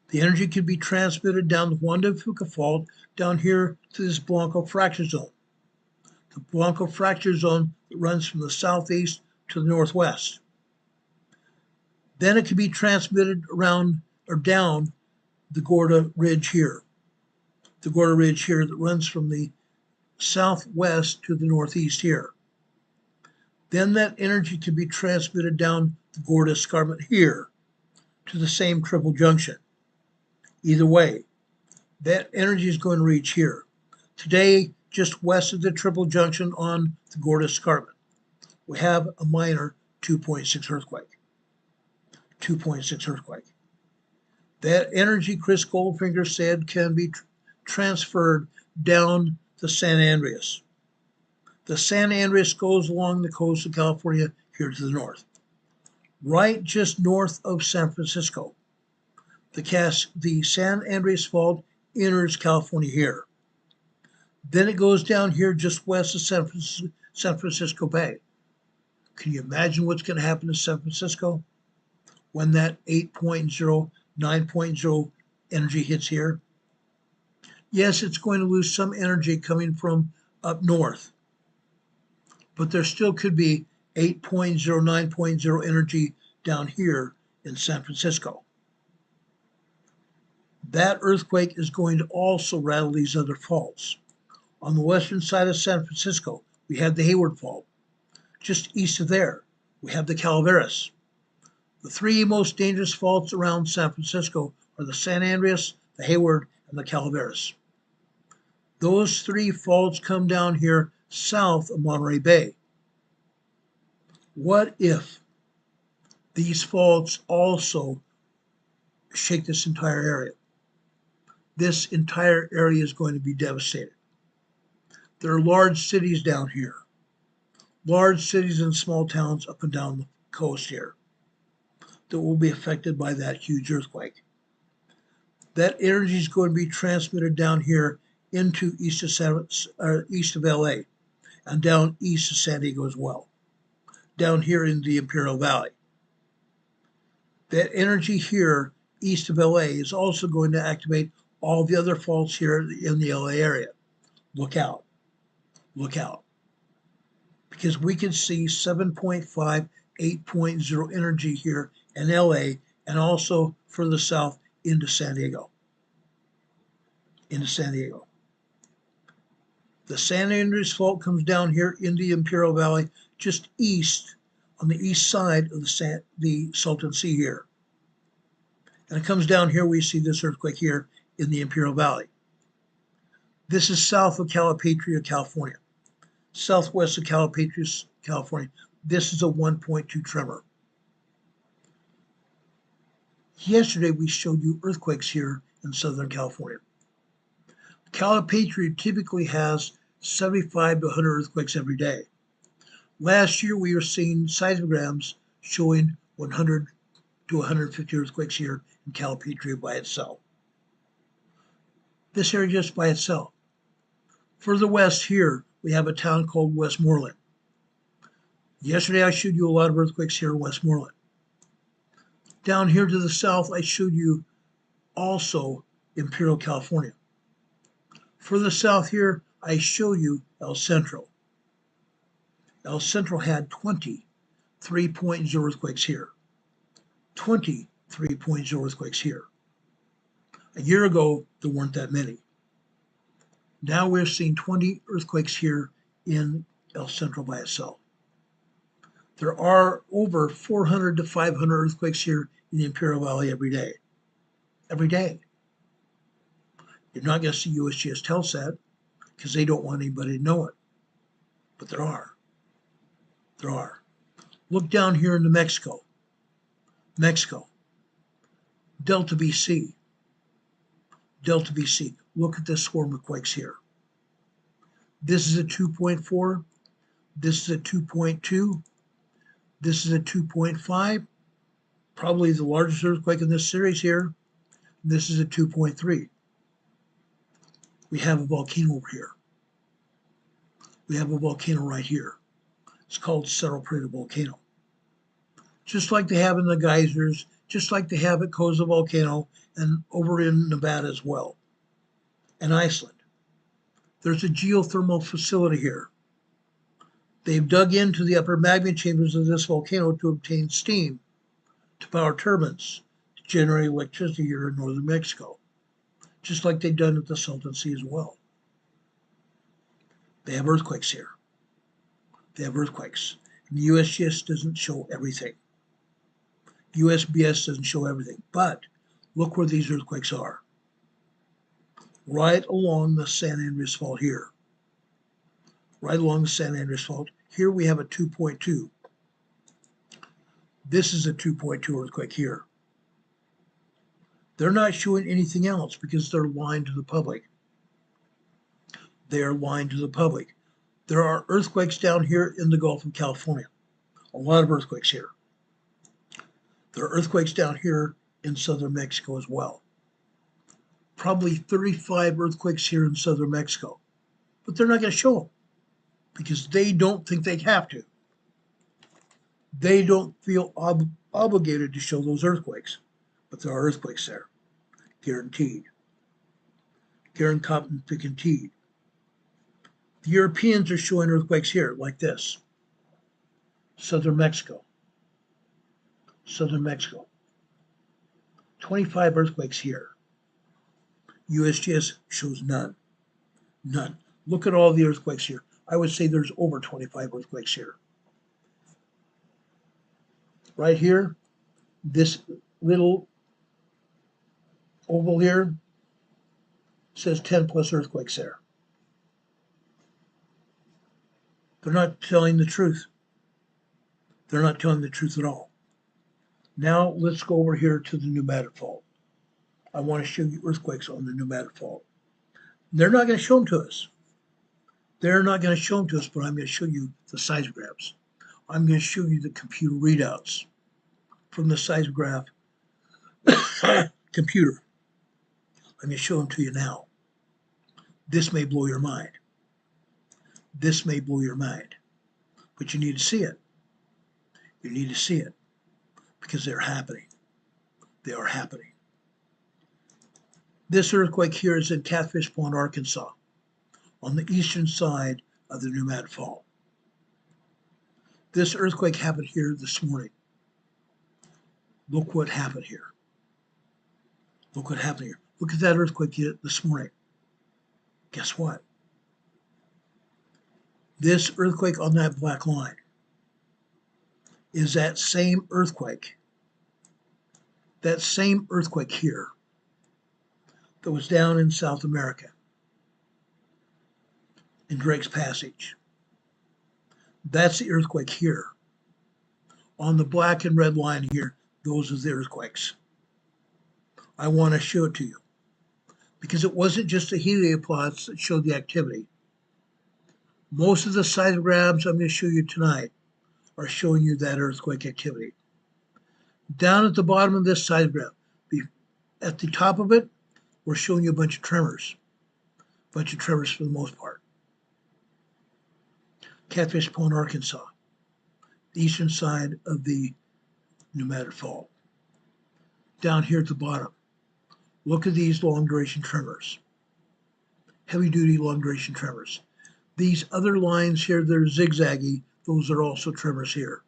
The energy could be transmitted down the Juan de Fuca Fault down here to this Blanco fracture zone. The Blanco fracture zone that runs from the southeast to the northwest. Then it could be transmitted around or down the Gorda Ridge here. The Gorda Ridge here that runs from the southwest to the northeast here. Then that energy could be transmitted down the Gorda Escarpment here to the same triple junction. Either way, that energy is going to reach here. Today, just west of the triple junction on the Gorda Escarpment, we have a minor 2.6 earthquake. That energy, Chris Goldfinger said, can be transferred down the San Andreas. The San Andreas goes along the coast of California here to the north. Right just north of San Francisco, the San Andreas Fault enters California here. Then it goes down here just west of San Francisco Bay. Can you imagine what's going to happen to San Francisco when that 8.0, 9.0 energy hits here? Yes, it's going to lose some energy coming from up north, but there still could be 8.0, 9.0 energy down here in San Francisco. That earthquake is going to also rattle these other faults. On the western side of San Francisco, we have the Hayward Fault. Just east of there, we have the Calaveras. The three most dangerous faults around San Francisco are the San Andreas, the Hayward, and the Calaveras. Those three faults come down here south of Monterey Bay. What if these faults also shake this entire area? This entire area is going to be devastated. There are large cities down here, large cities and small towns up and down the coast here that will be affected by that huge earthquake. That energy is going to be transmitted down here into east of LA and down east of San Diego as well, down here in the Imperial Valley. That energy here east of LA is also going to activate all the other faults here in the LA area. Look out, look out. Because we can see 7.5, 8.0 energy here in LA and also further south into San Diego. The San Andreas Fault comes down here in the Imperial Valley, just east, on the east side of the Salton Sea here. And it comes down here, we see this earthquake here in the Imperial Valley. This is south of Calipatria, California. Southwest of Calipatria, California. This is a 1.2 tremor. Yesterday, we showed you earthquakes here in Southern California. Calipatria typically has 75 to 100 earthquakes every day. Last year, we were seeing seismograms showing 100 to 150 earthquakes here in Calipatria by itself. This area just by itself. Further west here, we have a town called Westmoreland. Yesterday, I showed you a lot of earthquakes here in Westmoreland. Down here to the south, I showed you also Imperial, California. Further south here, I show you El Centro. El Centro had 20 3.0 earthquakes here. 20 3.0 earthquakes here. A year ago, there weren't that many. Now we're seeing 20 earthquakes here in El Centro by itself. There are over 400 to 500 earthquakes here in the Imperial Valley every day. Every day. You're not going to see USGS tell us that because they don't want anybody to know it. But there are. There are. Look down here into Mexico. Mexico. Delta BC. Delta BC. Look at this swarm of quakes here. This is a 2.4. This is a 2.2. This is a 2.5. Probably the largest earthquake in this series here. This is a 2.3. We have a volcano over here. We have a volcano right here. It's called Cerro Prieto Volcano. Just like they have in the geysers, just like they have at Koza Volcano and over in Nevada as well, and Iceland. There's a geothermal facility here. They've dug into the upper magma chambers of this volcano to obtain steam to power turbines to generate electricity here in northern Mexico, just like they've done at the Salton Sea as well. They have earthquakes here. They have earthquakes. And the USGS doesn't show everything. USBS doesn't show everything. But look where these earthquakes are. Right along the San Andreas Fault here. Right along the San Andreas Fault. Here we have a 2.2. This is a 2.2 earthquake here. They're not showing anything else because they're lying to the public. They are lying to the public. There are earthquakes down here in the Gulf of California. A lot of earthquakes here. There are earthquakes down here in southern Mexico as well. Probably 35 earthquakes here in southern Mexico. But they're not going to show them because they don't think they have to. They don't feel obligated to show those earthquakes. But there are earthquakes there. Guaranteed. guaranteed. The Europeans are showing earthquakes here, like this. Southern Mexico. 25 earthquakes here. USGS shows none. Look at all the earthquakes here. I would say there's over 25 earthquakes here. Right here, this little oval here says 10 plus earthquakes there. They're not telling the truth. They're not telling the truth at all. Now let's go over here to the pneumatic fault. I want to show you earthquakes on the pneumatic fault. They're not going to show them to us. But I'm going to show you the seismographs. I'm going to show you the computer readouts from the seismograph computer. I'm going to show them to you now. This may blow your mind. But you need to see it. Because they're happening. They are happening. This earthquake here is in Catfish Pond, Arkansas, on the eastern side of the pneumatic fault. This earthquake happened here this morning. Look what happened here. Look at that earthquake this morning. Guess what? This earthquake on that black line is that same earthquake here that was down in South America, in Drake's Passage. That's the earthquake here. On the black and red line here, those are the earthquakes. I want to show it to you because it wasn't just the helioplots that showed the activity. Most of the seismographs I'm going to show you tonight are showing you that earthquake activity. Down at the bottom of this seismograph, at the top of it, we're showing you a bunch of tremors. For the most part. Catfish Pond, Arkansas, the eastern side of the pneumatic fault. Down here at the bottom, look at these long duration tremors. Heavy duty long duration tremors. These other lines here, they're zigzaggy. Those are also tremors here.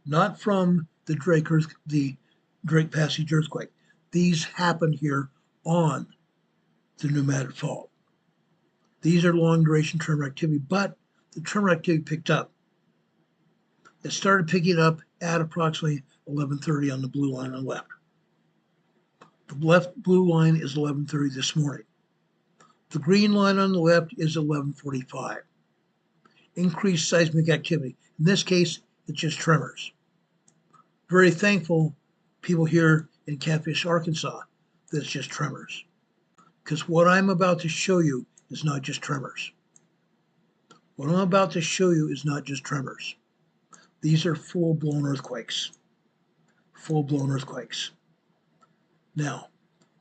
Not from the Drake Passage earthquake. These happened here on the pneumatic fault. These are long duration tremor activity, but the tremor activity picked up. It started picking up at approximately 11:30 on the blue line on the left. The blue line is 11:30 this morning. The green line on the left is 11:45. Increased seismic activity. In this case, it's just tremors. Very thankful people here in Catfish, Arkansas, that it's just tremors. Because what I'm about to show you is not just tremors. These are full-blown earthquakes. Now,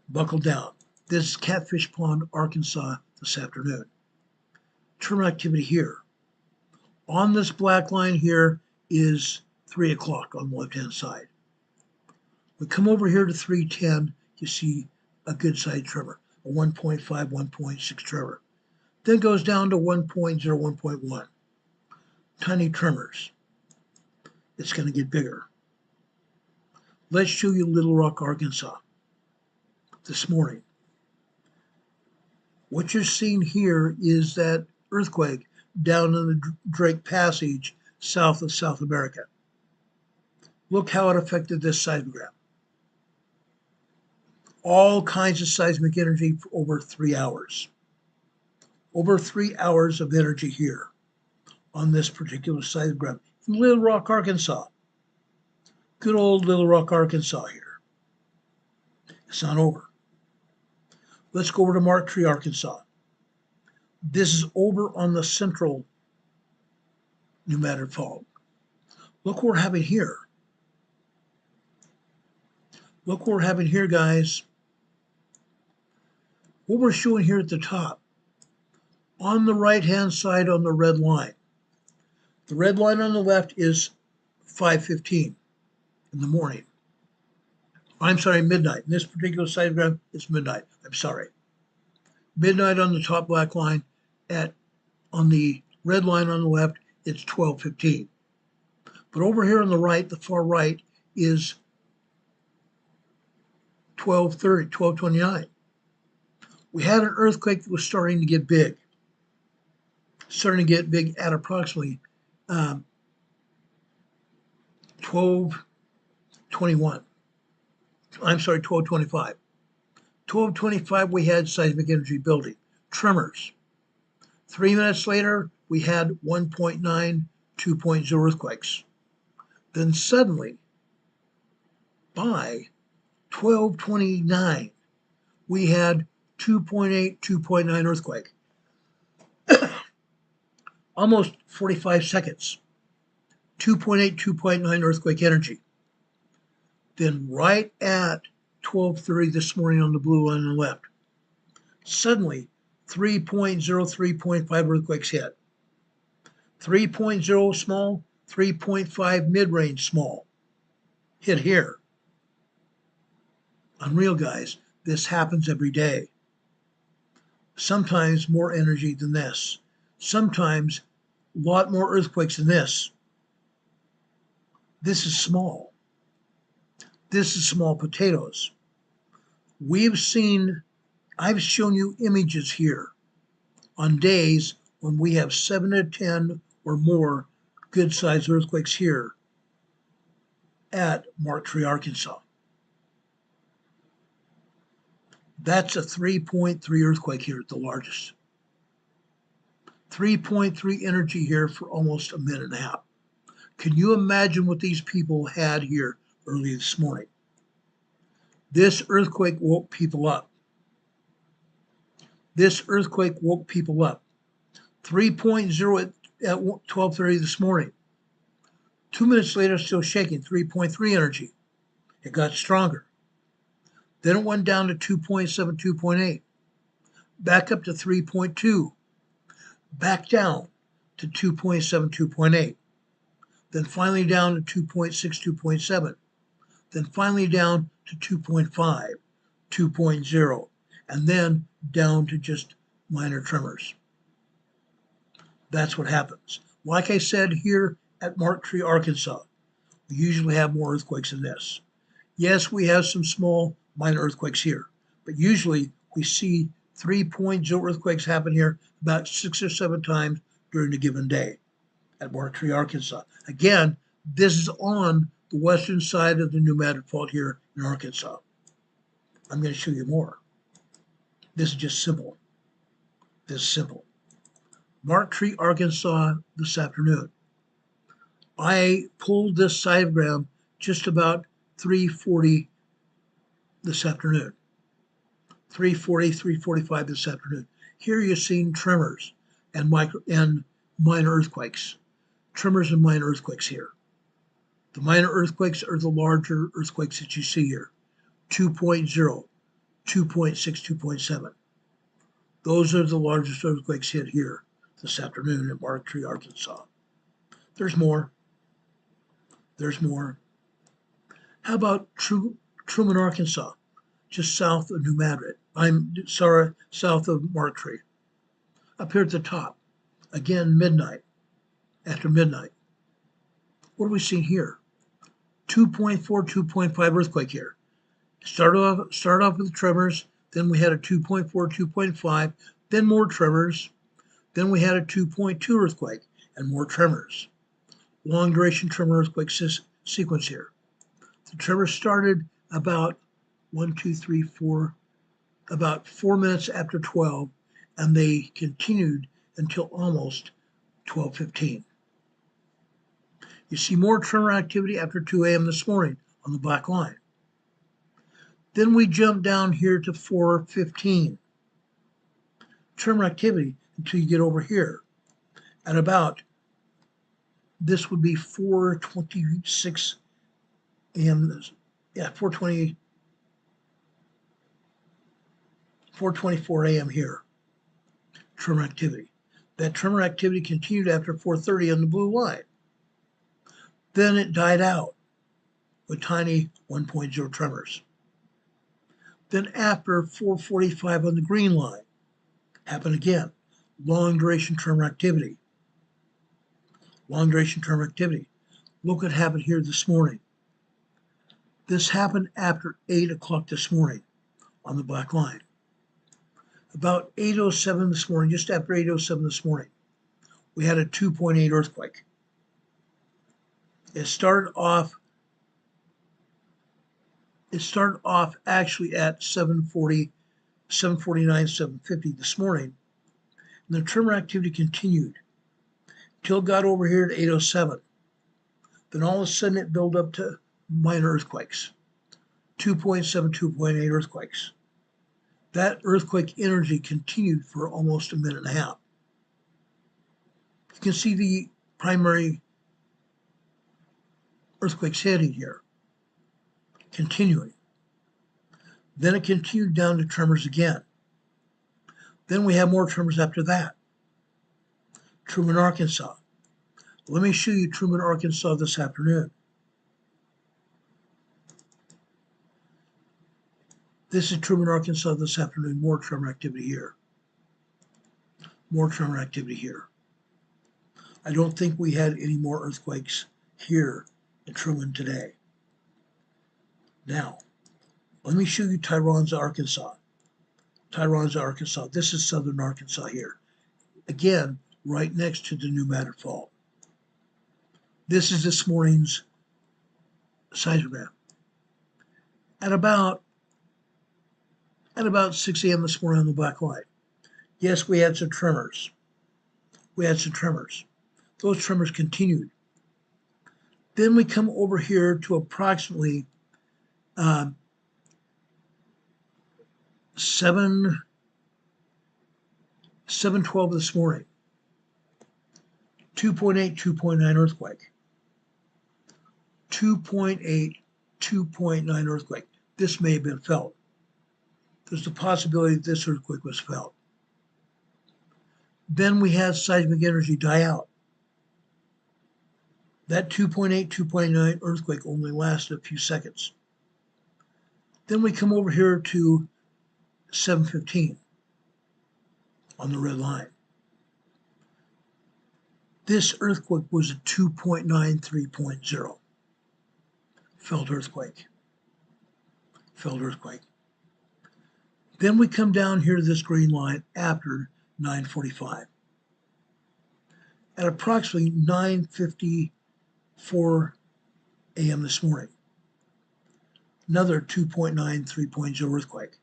buckle down. This is Catfish Pond, Arkansas this afternoon. Tremor activity here. On this black line here is 3 o'clock on the left-hand side. We come over here to 3:10, you see a good sized tremor, a 1.5, 1.6 tremor. Then goes down to 1.0, 1.1. Tiny tremors. It's going to get bigger. Let's show you Little Rock, Arkansas this morning. What you're seeing here is that earthquake down in the Drake Passage south of South America. Look how it affected this seismograph. All kinds of seismic energy for over 3 hours. Over 3 hours of energy here on this particular seismograph in Little Rock, Arkansas. Good old Little Rock, Arkansas here. It's not over. Let's go over to Mark Tree, Arkansas. This is over on the central pneumatic fault. Look what we're having here. Guys. What we're showing here at the top, on the right-hand side on the red line. The red line on the left is 5:15 in the morning. I'm sorry, midnight. In this particular seismograph, it's midnight. I'm sorry. Midnight on the top black line, on the red line on the left, it's 12:15. But over here on the right, the far right, is 12:30, 12:29. We had an earthquake that was starting to get big. At approximately 12:21. I'm sorry, 12:25. 12:25, we had seismic energy building, tremors. 3 minutes later, we had 1.9, 2.0 earthquakes. Then suddenly, by 12:29, we had 2.8, 2.9 earthquake. Almost 45 seconds. 2.8, 2.9 earthquake energy. Then right at 12:30 this morning on the blue line on the left, suddenly 3.0, 3.5 earthquakes hit. 3.0 small, 3.5 mid-range small hit here. Unreal, guys. This happens every day. Sometimes more energy than this. Sometimes a lot more earthquakes than this. This is small. This is small potatoes. I've shown you images here on days when we have 7 to 10 or more good-sized earthquakes here at Marktree, Arkansas. That's a 3.3 earthquake here at the largest. 3.3 energy here for almost a minute and a half. Can you imagine what these people had here early this morning? This earthquake woke people up. This earthquake woke people up. 3.0 at 12:30 this morning. 2 minutes later, still shaking, 3.3 energy. It got stronger. Then it went down to 2.7, 2.8. Back up to 3.2. Back down to 2.7, 2.8. Then finally down to 2.6, 2.7. Then finally down to 2.5, 2.0. And then down to just minor tremors. That's what happens. Like I said, here at Marktree, Arkansas, we usually have more earthquakes than this. Yes, we have some small minor earthquakes here, but usually we see 3.0 earthquakes happen here about 6 or 7 times during a given day at Marktree, Arkansas. Again, this is on the western side of the New Madrid Fault here in Arkansas. I'm going to show you more. This is just simple. This is simple. Marktree, Arkansas this afternoon. I pulled this diagram just about 3:40 this afternoon. 3:40, 3:45 this afternoon. Here you're seeing tremors and minor earthquakes. Tremors and minor earthquakes here. The minor earthquakes are the larger earthquakes that you see here. 2.0, 2.6, 2.7. Those are the largest earthquakes hit here this afternoon at Marktree, Arkansas. There's more. There's more. How about Truman, Arkansas, just south of New Madrid? South of Marktree. Up here at the top, again, after midnight. What do we see here? 2.4, 2.5 earthquake here. Start off with tremors, then we had a 2.4, 2.5, then more tremors, then we had a 2.2 earthquake and more tremors. Long duration tremor earthquake sequence here. The tremors started about 4 minutes after 12, and they continued until almost 12:15. You see more tremor activity after 2 a.m. this morning on the black line. Then we jump down here to 4:15. Tremor activity until you get over here. At about, this would be 4:26 a.m. Yeah, 4:24 a.m. here. Tremor activity. That tremor activity continued after 4:30 on the blue line. Then it died out with tiny 1.0 tremors. Then after 4:45 on the green line, Happened again. Long duration tremor activity. Long duration tremor activity. Look what happened here this morning. This happened after 8 o'clock this morning on the black line. About 8:07 this morning, just after 8:07 this morning, we had a 2.8 earthquake. It started off actually at 7:40, 7:49, 7:50 this morning. And the tremor activity continued until it got over here at 8:07. Then all of a sudden it built up to minor earthquakes, 2.7, 2.8 earthquakes. That earthquake energy continued for almost a minute and a half. You can see the primary earthquakes hitting here, continuing. Then it continued down to tremors again. Then we have more tremors after that. Truman, Arkansas. Let me show you Truman, Arkansas this afternoon. This is Truman, Arkansas this afternoon. More tremor activity here. More tremor activity here. I don't think we had any more earthquakes here in Truman today. Now, let me show you Tyronza, Arkansas. Tyronza, Arkansas. This is southern Arkansas here. Again, right next to the New Matter Fault. This is this morning's seismogram. At about 6 a.m. this morning on the black line. Yes, we had some tremors. Those tremors continued. Then we come over here to approximately 7:12 this morning. 2.8, 2.9 earthquake. 2.8, 2.9 earthquake. This may have been felt. There's the possibility that this earthquake was felt. Then we had seismic energy die out. That 2.8, 2.9 earthquake only lasted a few seconds. Then we come over here to 7:15 on the red line. This earthquake was a 2.93.0. Felt earthquake. Then we come down here to this green line after 9:45. At approximately 9:54 a.m. this morning, another 2.93.0 earthquake.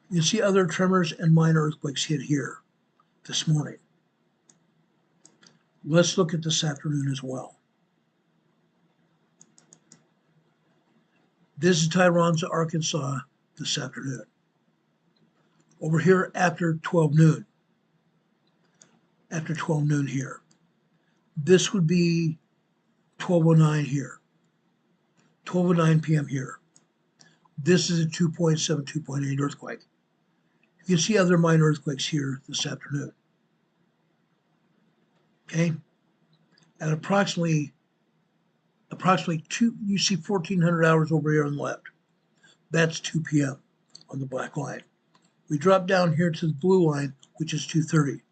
You can see other tremors and minor earthquakes hit here this morning. Let's look at this afternoon as well. This is Tyronza, Arkansas this afternoon. Over here after 12 noon. After 12 noon here. This would be 12:09 here. 12:09 p.m. here. This is a 2.7, 2.8 earthquake. You can see other minor earthquakes here this afternoon. Okay? At approximately you see 1400 hours over here on the left. That's 2 p.m. on the black line. We drop down here to the blue line, which is 2:30.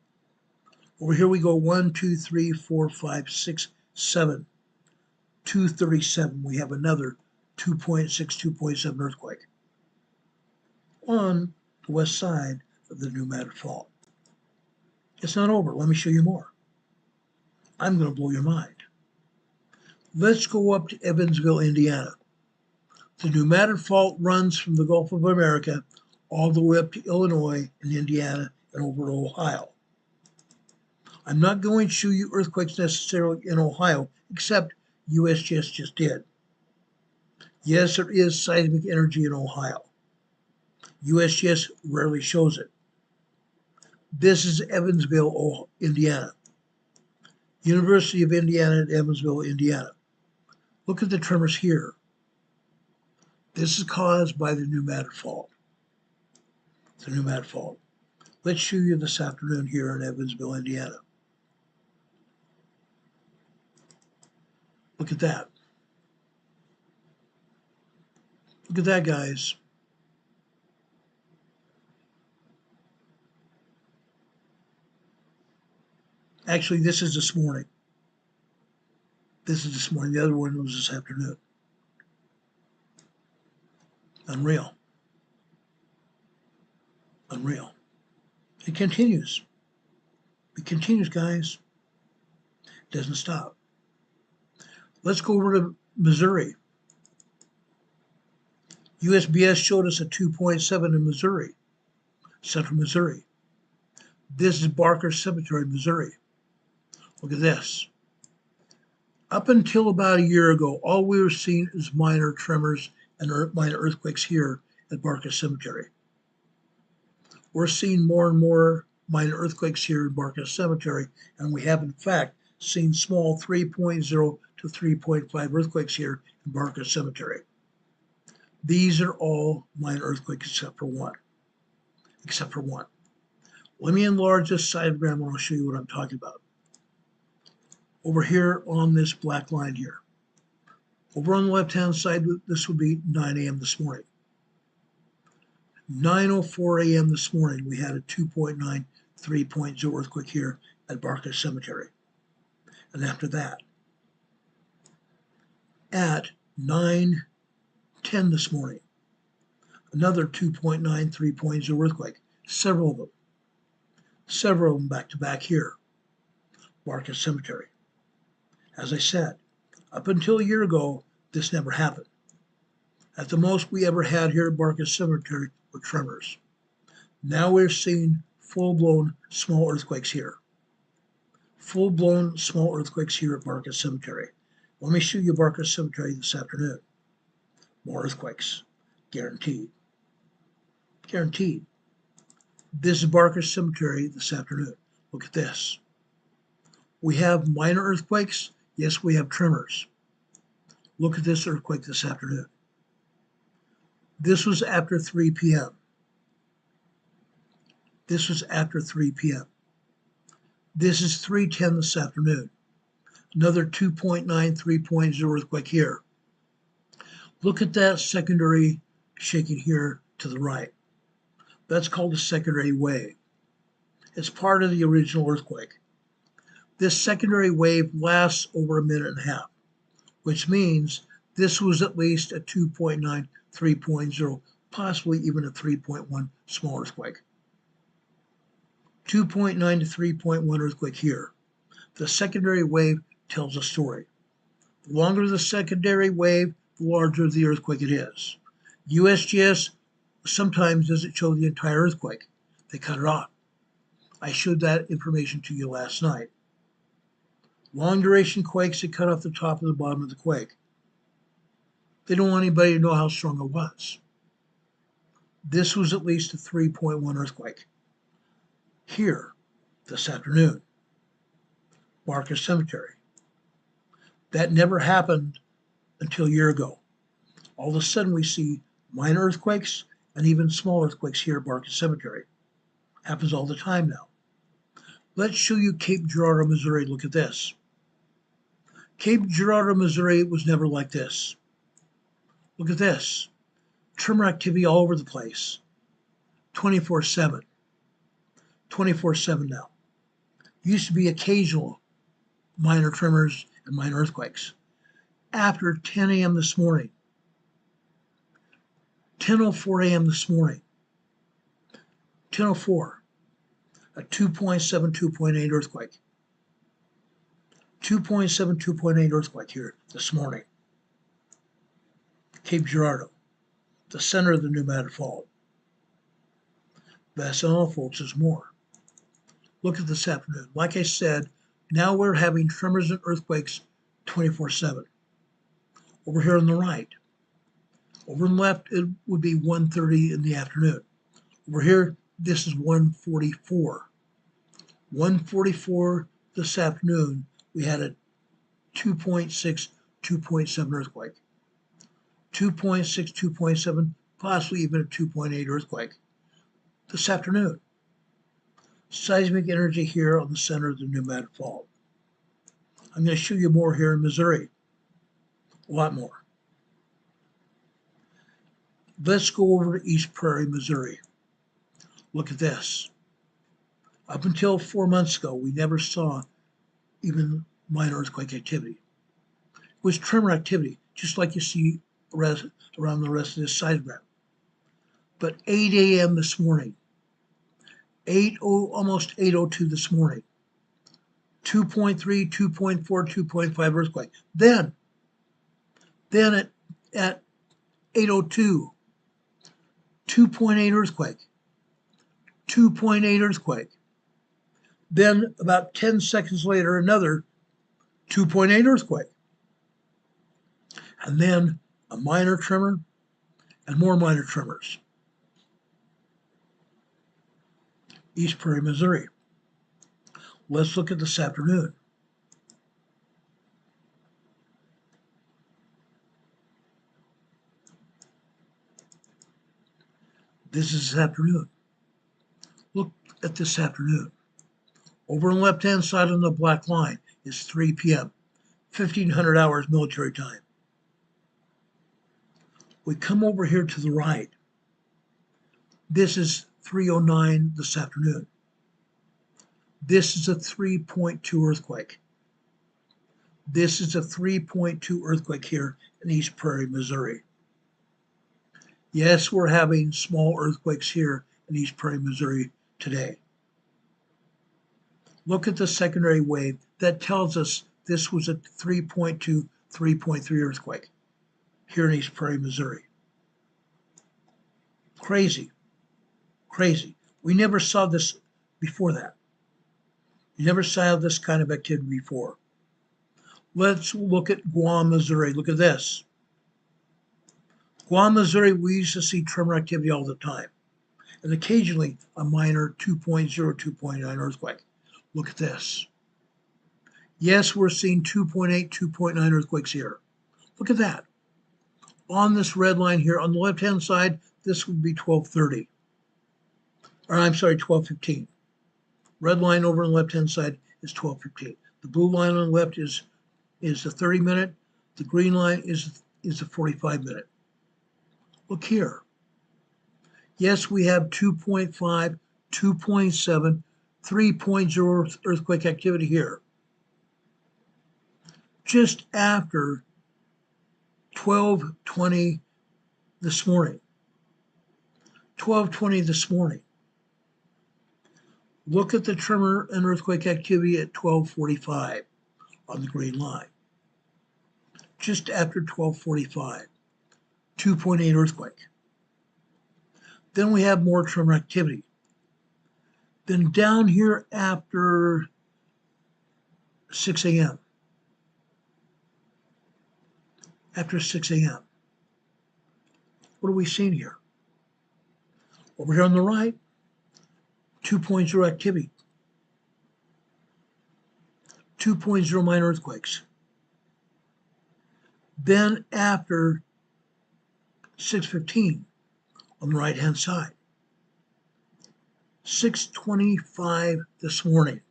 Over here we go 1, 2, 3, 4, 5, 6, 7. 2:37. We have another 2.6, 2.7 earthquake on the west side of the New Matter Fault. It's not over. Let me show you more. I'm going to blow your mind. Let's go up to Evansville, Indiana. The New Matter Fault runs from the Gulf of America all the way up to Illinois and Indiana and over to Ohio. I'm not going to show you earthquakes necessarily in Ohio, except USGS just did. Yes, there is seismic energy in Ohio. USGS rarely shows it. This is Evansville, Indiana. University of Indiana at Evansville, Indiana. Look at the tremors here. This is caused by the New Matter Fault. The New Matter Fault. Let's show you this afternoon here in Evansville, Indiana. Look at that. Look at that, guys. Actually, this is this morning. This is this morning. The other one was this afternoon. Unreal. Unreal. It continues. It continues, guys. It doesn't stop. Let's go over to Missouri. USBS showed us a 2.7 in Missouri, central Missouri. This is Barker Cemetery, Missouri. Look at this. Up until about a year ago, all we were seeing is minor tremors and minor earthquakes here at Barker Cemetery. We're seeing more and more minor earthquakes here in Barker Cemetery, and we have in fact seen small 3.0 to 3.5 earthquakes here in Barker Cemetery. These are all minor earthquakes except for one. Except for one. Let me enlarge this diagram and I'll show you what I'm talking about. Over here on this black line here. Over on the left-hand side, this would be 9 a.m. this morning. 9:04 a.m. this morning, we had a 2.9, 3.0 earthquake here at Barker Cemetery. And after that, at 9:10 this morning, another 2.9, 3.0 earthquake. Several of them back to back here, Barker Cemetery. As I said, up until a year ago, this never happened. At the most we ever had here at Barker Cemetery were tremors. Now we're seeing full-blown small earthquakes here. Full-blown small earthquakes here at Barker Cemetery. Let me show you Barker Cemetery this afternoon. More earthquakes, guaranteed. Guaranteed. This is Barker Cemetery this afternoon. Look at this. We have minor earthquakes. Yes, we have tremors. Look at this earthquake this afternoon. This was after 3 p.m. This was after 3 p.m. This is 3:10 this afternoon. Another 2.9, 3.0 earthquake here. Look at that secondary shaking here to the right. That's called a secondary wave. It's part of the original earthquake. This secondary wave lasts over a minute and a half, which means this was at least a 2.9, 3.0, possibly even a 3.1 small earthquake. 2.9 to 3.1 earthquake here. The secondary wave tells a story. The longer the secondary wave, the larger the earthquake it is. USGS sometimes doesn't show the entire earthquake. They cut it off. I showed that information to you last night. Long duration quakes, they cut off the top and the bottom of the quake. They don't want anybody to know how strong it was. This was at least a 3.1 earthquake. Here, this afternoon, Barker Cemetery. That never happened until a year ago. All of a sudden we see minor earthquakes and even small earthquakes here at Barker Cemetery. Happens all the time now. Let's show you Cape Girardeau, Missouri. Look at this. Cape Girardeau, Missouri was never like this. Look at this. Tremor activity all over the place. 24/7. 24/7 now. Used to be occasional minor tremors and minor earthquakes. After 10 a.m. this morning, 10:04 a.m. this morning, 10:04, a 2.7, 2.8 earthquake. 2.7, 2.8 earthquake here this morning. Cape Girardeau, the center of the pneumatic fault. That's all, folks, is more. Look at this afternoon. Like I said, now we're having tremors and earthquakes 24/7. Over here on the right. Over on the left, it would be 1:30 in the afternoon. Over here, this is 1:44. 1:44 this afternoon, we had a 2.6, 2.7 earthquake. 2.6, 2.7, possibly even a 2.8 earthquake this afternoon. Seismic energy here on the center of the pneumatic fault. I'm going to show you more here in Missouri. A lot more. Let's go over to East Prairie, Missouri. Look at this. Up until 4 months ago, we never saw even minor earthquake activity. It was tremor activity, just like you see around the rest of this seismograph. But 8 a.m. this morning, almost 8:02 this morning, 2.3, 2.4, 2.5 earthquake. Then at 8:02, 2.8 earthquake, 2.8 earthquake. Then about 10 seconds later, another 2.8 earthquake. And then a minor tremor and more minor tremors. East Prairie, Missouri. Let's look at this afternoon. This is this afternoon. Look at this afternoon. Over on the left-hand side on the black line is 3 p.m., 1500 hours military time. We come over here to the right. This is 3:09 this afternoon. This is a 3.2 earthquake. This is a 3.2 earthquake here in East Prairie, Missouri. Yes, we're having small earthquakes here in East Prairie, Missouri today. Look at the secondary wave. That tells us this was a 3.2, 3.3 earthquake here in East Prairie, Missouri. Crazy, crazy. We never saw this before that. You never saw this kind of activity before. Let's look at Guam, Missouri. Look at this. Guam, Missouri, we used to see tremor activity all the time, and occasionally a minor 2.0, 2.9 earthquake. Look at this. Yes, we're seeing 2.8, 2.9 earthquakes here. Look at that. On this red line here, on the left-hand side, this would be 12:30. Or I'm sorry, 12:15. Red line over on the left-hand side is 12:15. The blue line on the left is the 30-minute. The green line is the 45-minute. Look here. Yes, we have 2.5, 2.7, 3.0 earthquake activity here. Just after 12:20 this morning. 12:20 this morning. Look at the tremor and earthquake activity at 12:45 on the green line. Just after 12:45, 2.8 earthquake. Then we have more tremor activity. Then down here after 6 a.m. After 6 a.m. What are we seeing here? Over here on the right, 2.0 activity. 2.0 minor earthquakes. Then after 6:15 on the right-hand side, 6:25 this morning,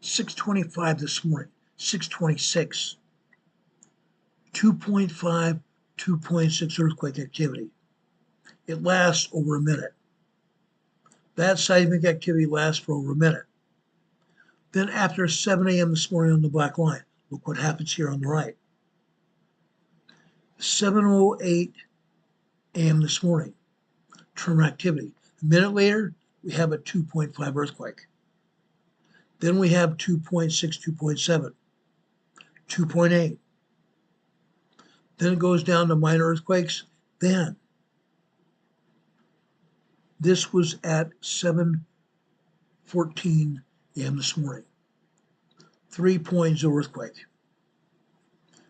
6:25 this morning, 6:26, 2.5, 2.6 earthquake activity. It lasts over a minute. That seismic activity lasts for over a minute. Then after 7 a.m. this morning on the black line, look what happens here on the right. 7:08 a.m. this morning, tremor activity. A minute later, we have a 2.5 earthquake. Then we have 2.6, 2.7, 2.8. Then it goes down to minor earthquakes. Then this was at 7:14 a.m. this morning. 3.0 earthquake.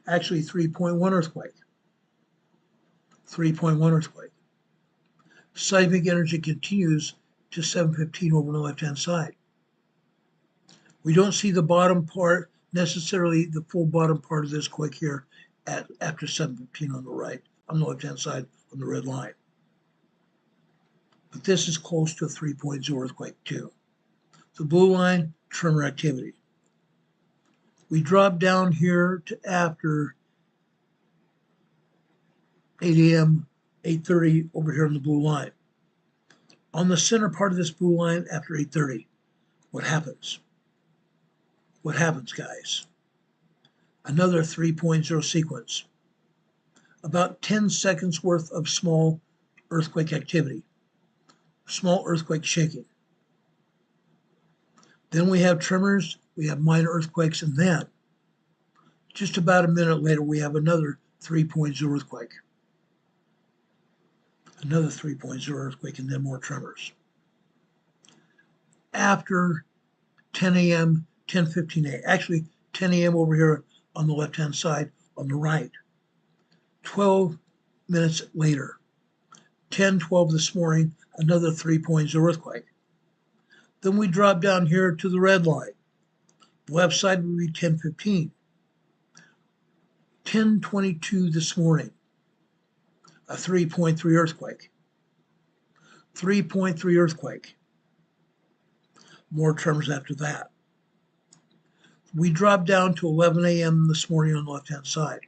Actually, 3.1 earthquake. 3.1 earthquake. Seismic energy continues to 7:15 over on the left-hand side. We don't see the bottom part, necessarily the full bottom part of this quake here after 7:15 on the right, on the left-hand side on the red line. But this is close to a 3.0 earthquake too. The blue line, tremor activity. We drop down here to after 8 a.m., 8:30 over here on the blue line. On the center part of this blue line after 8:30, what happens? What happens, guys? Another 3.0 sequence. About 10 seconds worth of small earthquake activity, small earthquake shaking. Then we have tremors, we have minor earthquakes, and then just about a minute later, we have another 3.0 earthquake. Another 3.0 earthquake, and then more tremors. After 10 a.m., 10:15 a.m., actually 10 a.m. over here on the left-hand side, on the right. 12 minutes later, 10:12 this morning, another 3.0 earthquake. Then we drop down here to the red line. The left side would be 10:15. 10:22 this morning, a 3.3 earthquake. 3.3 earthquake. More tremors after that. We drop down to 11 a.m. this morning on the left-hand side.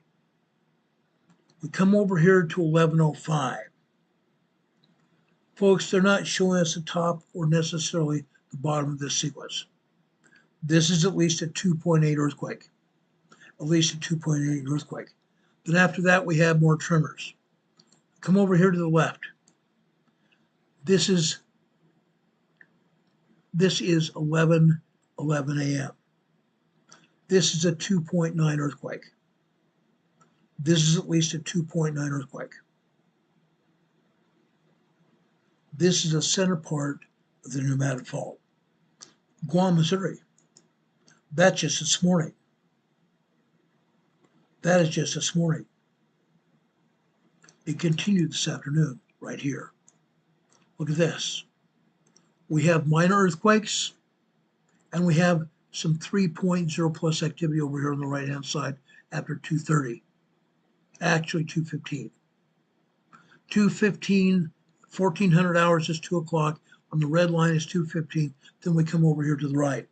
We come over here to 11:05. Folks, they're not showing us the top or necessarily the bottom of this sequence. This is at least a 2.8 earthquake. At least a 2.8 earthquake. Then after that, we have more tremors. Come over here to the left. This is 11:11 a.m. This is a 2.9 earthquake. This is at least a 2.9 earthquake. This is the center part of the pneumatic fault. Guam, Missouri. That's just this morning. That is just this morning. It continued this afternoon right here. Look at this. We have minor earthquakes, and we have some 3.0 plus activity over here on the right-hand side after 2:30. Actually, 2:15. 2:15, 1400 hours is 2 o'clock. On the red line is 2:15. Then we come over here to the right.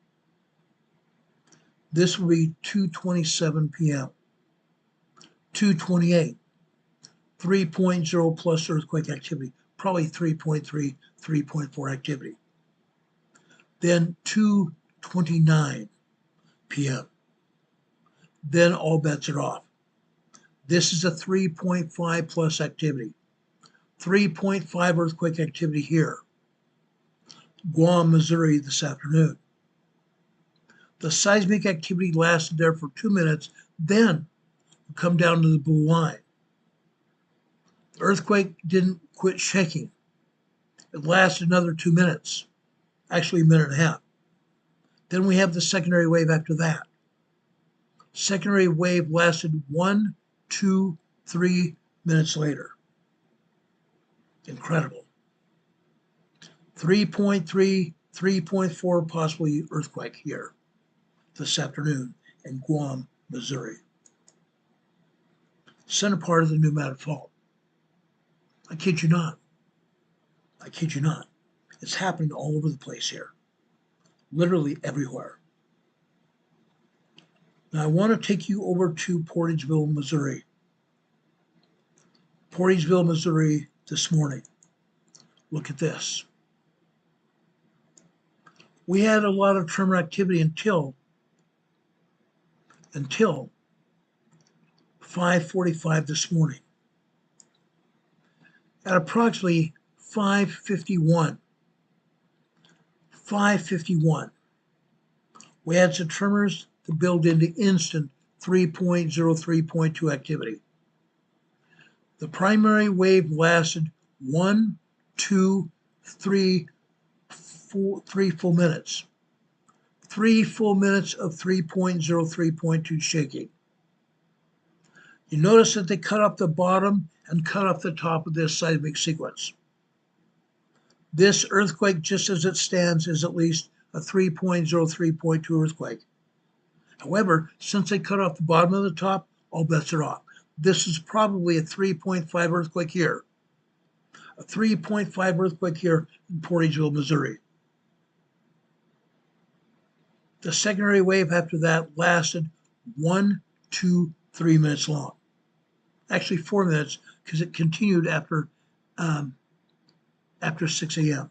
This will be 2:27 p.m. 2:28. 3.0 plus earthquake activity. Probably 3.3, 3.4 activity. Then 2:29 p.m. Then all bets are off. This is a 3.5 plus activity. 3.5 earthquake activity here. Guam, Missouri this afternoon. The seismic activity lasted there for 2 minutes, then come down to the blue line. The earthquake didn't quit shaking. It lasted another 2 minutes, actually a minute and a half. Then we have the secondary wave after that. Secondary wave lasted 1, 2, 3 minutes later. Incredible. 3.3, 3.4 possibly earthquake here this afternoon in Guam, Missouri. Center part of the pneumatic fault. I kid you not. I kid you not. It's happening all over the place here. Literally everywhere. Now I want to take you over to Portageville, Missouri. Portageville, Missouri this morning. Look at this. We had a lot of tremor activity until 5:45 this morning. At approximately 5:51, we had some tremors that build into instant 3.0, 3.2 activity. The primary wave lasted 1, 2, 3 full minutes. 3 full minutes of 3.0, 3.2 shaking. You notice that they cut off the bottom and cut off the top of this seismic sequence. This earthquake, just as it stands, is at least a 3.0, 3.2 earthquake. However, since they cut off the bottom and the top, all bets are off. This is probably a 3.5 earthquake here. A 3.5 earthquake here in Portageville, Missouri. The secondary wave after that lasted 1, 2, 3 minutes long. Actually 4 minutes, because it continued after 6 a.m.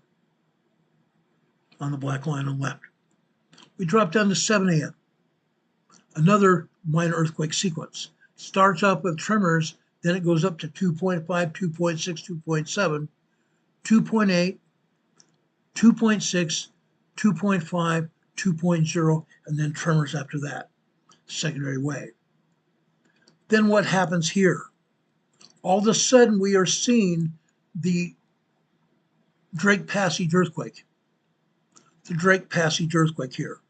on the black line on the left. We dropped down to 7 a.m. Another minor earthquake sequence. Starts up with tremors, then it goes up to 2.5, 2.6, 2.7, 2.8, 2.6, 2.5, 2.0, and then tremors after that. Secondary wave. Then what happens here? All of a sudden, we are seeing the Drake Passage earthquake. The Drake Passage earthquake here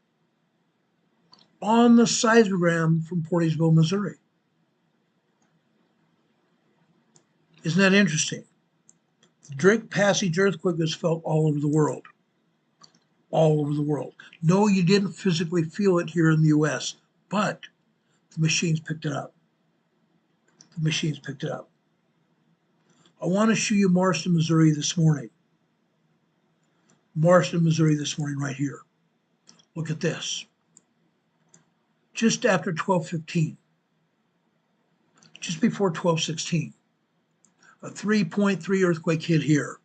on the seismogram from Portisville, Missouri. Isn't that interesting? The Drake Passage earthquake was felt all over the world. All over the world. No, you didn't physically feel it here in the US, but the machines picked it up. The machines picked it up. I want to show you Marston, Missouri this morning. Marston, Missouri this morning right here. Look at this. Just after 12:15, just before 12:16, a 3.3 earthquake hit here.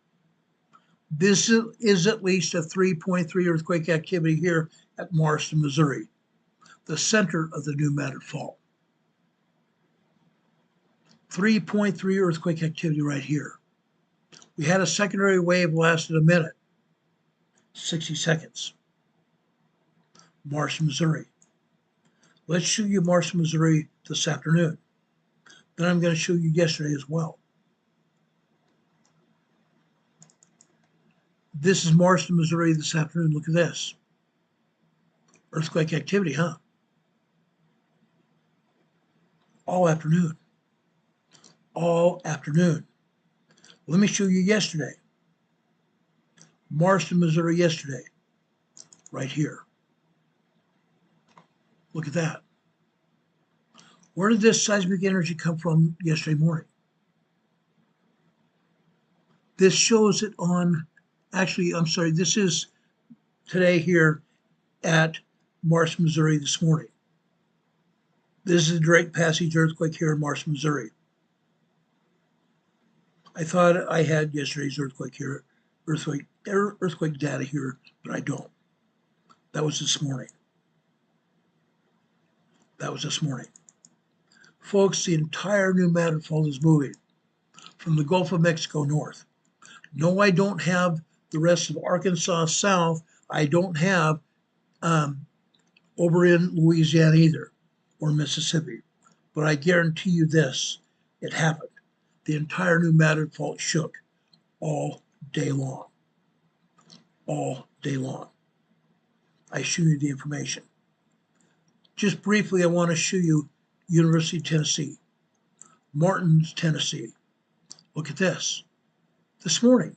This is at least a 3.3 earthquake activity here at Marston, Missouri, the center of the New Madrid Fault. 3.3 earthquake activity right here. We had a secondary wave lasted a minute, 60 seconds. Marston, Missouri. Let's show you Marston, Missouri this afternoon. Then I'm going to show you yesterday as well. This is Marston, Missouri this afternoon. Look at this. Earthquake activity, huh? All afternoon. All afternoon. Let me show you yesterday. Marston, Missouri yesterday. Right here. Look at that. Where did this seismic energy come from yesterday morning? This shows it on, actually, I'm sorry, this is today here at Marston, Missouri this morning. This is a Drake Passage earthquake here in Marston, Missouri. I thought I had yesterday's earthquake here, earthquake data here, but I don't. That was this morning. That was this morning. Folks, the entire New Madrid Fault is moving from the Gulf of Mexico north. No, I don't have the rest of Arkansas south. I don't have over in Louisiana either, or Mississippi. But I guarantee you this, it happened. The entire New Madrid Fault shook all day long. All day long. I show you the information. Just briefly, I want to show you University of Tennessee, Martin's, Tennessee. Look at this. This morning,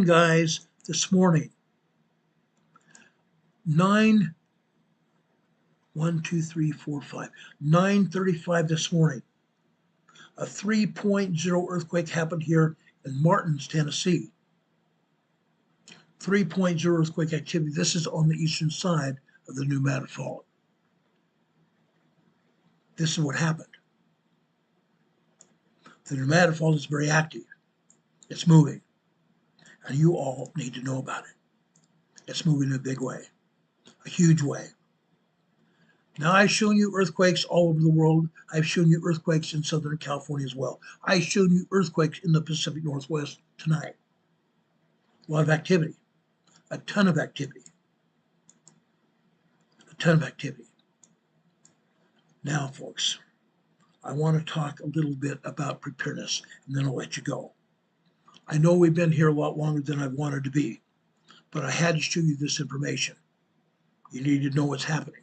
guys, this morning, 9:35 this morning, a 3.0 earthquake happened here in Martin's, Tennessee. 3.0 earthquake activity. This is on the eastern side of the New Madrid Fault. This is what happened. The New Madrid Fault is very active. It's moving. And you all need to know about it. It's moving in a big way, a huge way. Now, I've shown you earthquakes all over the world. I've shown you earthquakes in Southern California as well. I've shown you earthquakes in the Pacific Northwest tonight. A lot of activity, a ton of activity, a ton of activity. Now, folks, I want to talk a little bit about preparedness, and then I'll let you go. I know we've been here a lot longer than I wanted to be, but I had to show you this information. You need to know what's happening.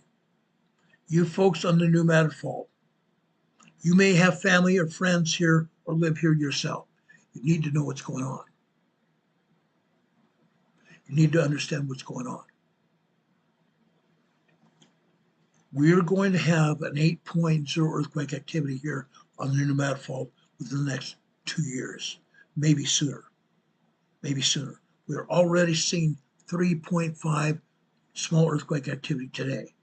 You folks on the New Madrid Fault, you may have family or friends here or live here yourself. You need to know what's going on. You need to understand what's going on. We're going to have an 8.0 earthquake activity here on the New Madrid Fault within the next 2 years, maybe sooner. Maybe sooner. We're already seeing 3.5 small earthquake activity today.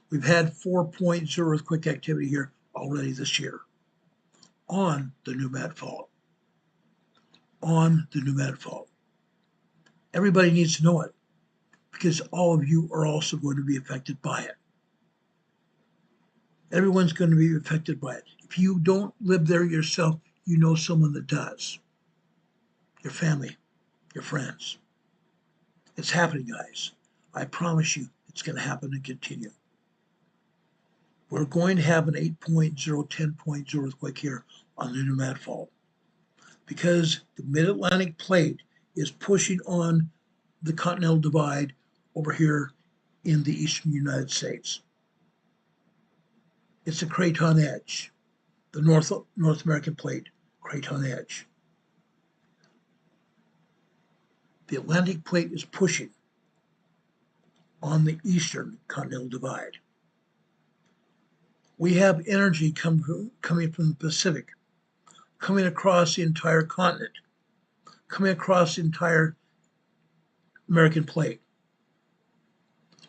We've had 4.0 earthquake activity here already this year on the New Madrid Fault. On the New Madrid Fault. Everybody needs to know it because all of you are also going to be affected by it. Everyone's going to be affected by it. If you don't live there yourself, you know someone that does. Your family, your friends. It's happening, guys. I promise you it's going to happen and continue. We're going to have an 8.0, 10.0 earthquake here on the Nomad Fault because the mid-Atlantic plate is pushing on the continental divide over here in the eastern United States. It's the Craton Edge, the North American plate, Craton Edge. The Atlantic plate is pushing on the eastern continental divide. We have energy coming from the Pacific, coming across the entire continent, coming across the entire American plate,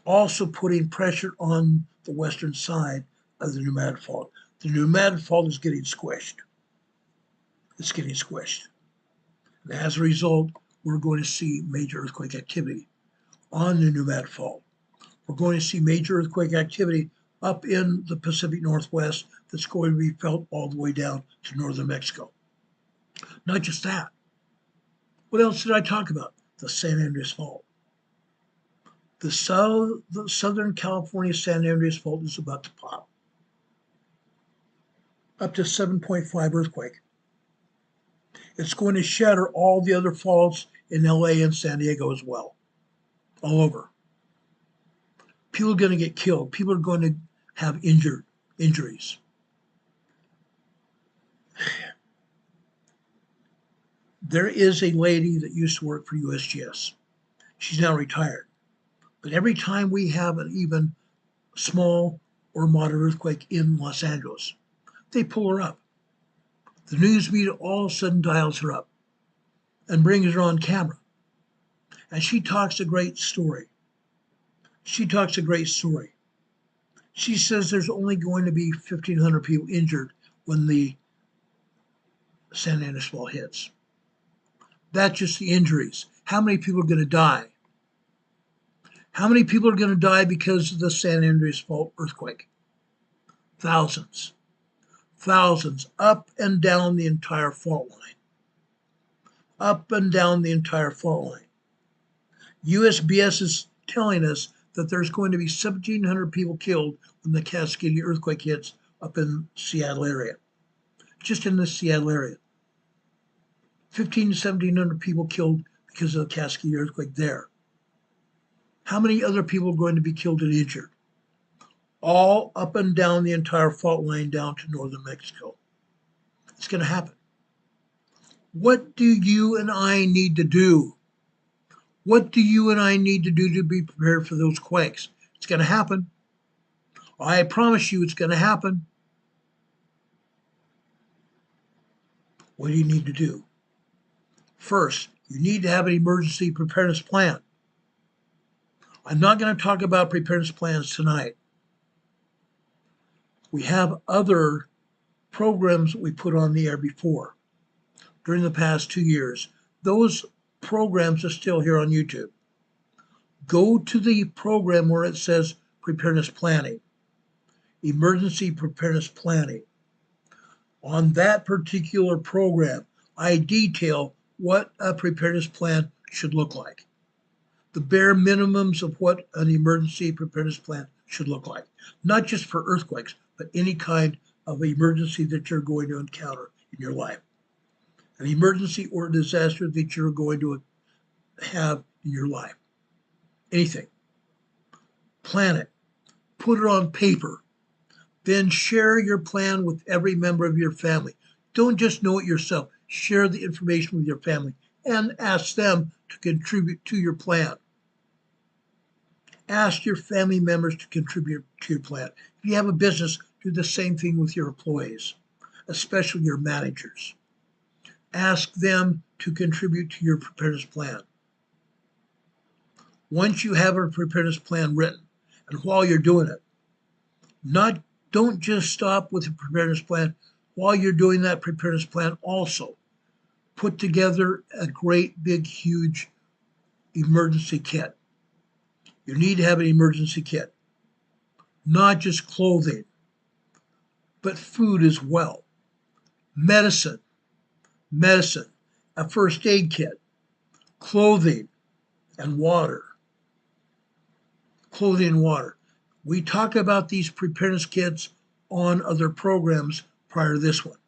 also putting pressure on the western side of the Nomad Fault. The Nomad Fault is getting squished. It's getting squished. And as a result, we're going to see major earthquake activity on the Nomad Fault. We're going to see major earthquake activity up in the Pacific Northwest that's going to be felt all the way down to northern Mexico. Not just that. What else did I talk about? The San Andreas Fault. The Southern California San Andreas Fault is about to pop. Up to 7.5 earthquake. It's going to shatter all the other faults in LA and San Diego as well. All over. People are going to get killed. People are going to have injuries. There is a lady that used to work for USGS. She's now retired. But every time we have an even small or moderate earthquake in Los Angeles, they pull her up. The news media all of a sudden dials her up and brings her on camera. And she talks a great story. She says there's only going to be 1,500 people injured when the San Andreas Fault hits. That's just the injuries. How many people are going to die? How many people are going to die because of the San Andreas Fault earthquake? Thousands. Thousands up and down the entire fault line. Up and down the entire fault line. USBS is telling us that there's going to be 1,700 people killed when the Cascadia earthquake hits up in Seattle area. Just in the Seattle area. 1,500 to 1,700 people killed because of the Cascadia earthquake there. How many other people are going to be killed and injured? All up and down the entire fault line down to northern Mexico. It's going to happen. What do you and I need to do? What do you and I need to do to be prepared for those quakes? It's going to happen. I promise you it's going to happen. What do you need to do? First, you need to have an emergency preparedness plan. I'm not going to talk about preparedness plans tonight. We have other programs we put on the air before during the past 2 years. Those programs are still here on YouTube. Go to the program where it says preparedness planning, emergency preparedness planning. On that particular program, I detail what a preparedness plan should look like. The bare minimums of what an emergency preparedness plan should look like. Not just for earthquakes, but any kind of emergency that you're going to encounter in your life. An emergency or disaster that you're going to have in your life. Anything. Plan it. Put it on paper. Then share your plan with every member of your family. Don't just know it yourself. Share the information with your family and ask them to contribute to your plan. Ask your family members to contribute to your plan. If you have a business, do the same thing with your employees, especially your managers. Ask them to contribute to your preparedness plan. Once you have a preparedness plan written, and while you're doing it, don't just stop with the preparedness plan. While you're doing that preparedness plan, also put together a great, big, huge emergency kit. You need to have an emergency kit, not just clothing, but food as well. Medicine, a first aid kit, clothing, and water. We talk about these preparedness kits on other programs prior to this one.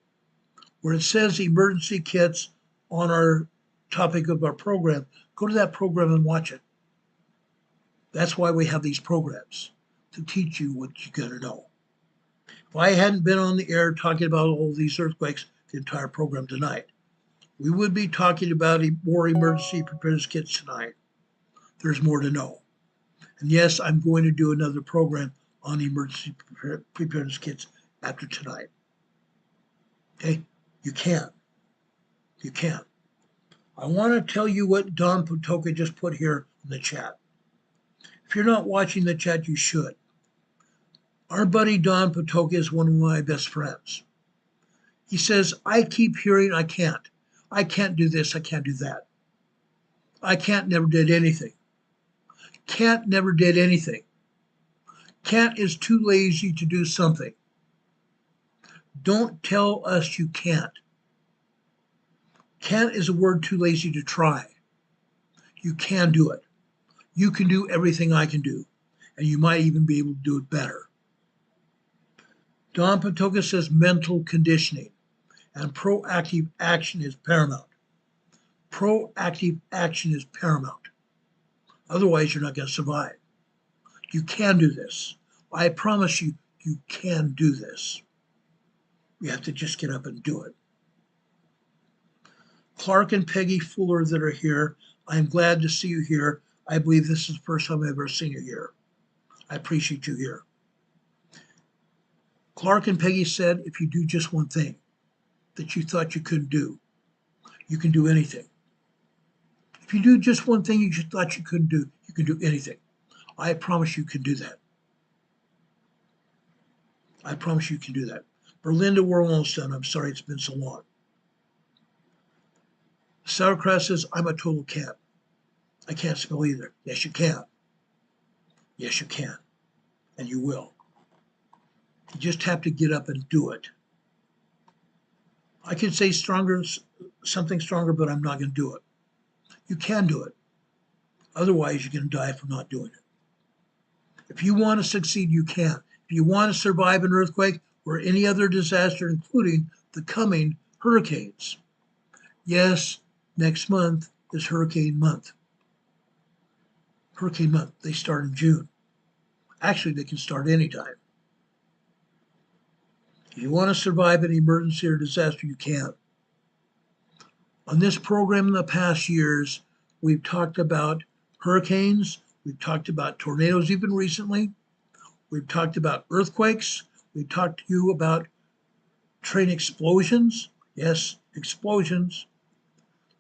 Where it says emergency kits on our topic of our program, go to that program and watch it. That's why we have these programs, to teach you what you gotta know. If I hadn't been on the air talking about all these earthquakes the entire program tonight, we would be talking about more emergency preparedness kits tonight. There's more to know. And yes, I'm going to do another program on emergency preparedness kits after tonight. Okay? You can't. I want to tell you what Don Potoka just put here in the chat. If you're not watching the chat, you should. Our buddy Don Potoka is one of my best friends. He says, I keep hearing I can't. I can't do this, I can't do that. I can't never did anything. Can't never did anything. Can't is too lazy to do something. Don't tell us you can't. Can't is a word too lazy to try. You can do it. You can do everything I can do, and you might even be able to do it better. Don Potoka says mental conditioning and proactive action is paramount. Proactive action is paramount. Otherwise, you're not going to survive. You can do this. I promise you, you can do this. You have to just get up and do it. Clark and Peggy Fuller that are here, I'm glad to see you here. I believe this is the first time I've ever seen you here. I appreciate you here. Clark and Peggy said, if you do just one thing that you thought you couldn't do, you can do anything. If you do just one thing you thought you couldn't do, you can do anything. I promise you can do that. I promise you can do that. Berlinda, we're almost done. I'm sorry it's been so long. Sauerkraut says, I'm a total can't. I can't spell either. Yes, you can. Yes, you can. And you will. You just have to get up and do it. I could say something stronger, but I'm not going to do it. You can do it. Otherwise, you're going to die from not doing it. If you want to succeed, you can. If you want to survive an earthquake or any other disaster, including the coming hurricanes. Yes, next month is Hurricane Month. Hurricane Month. They start in June. Actually, they can start anytime. If you want to survive an emergency or disaster, you can. On this program in the past years, we've talked about hurricanes. We've talked about tornadoes even recently. We've talked about earthquakes. We've talked to you about train explosions. Yes, explosions.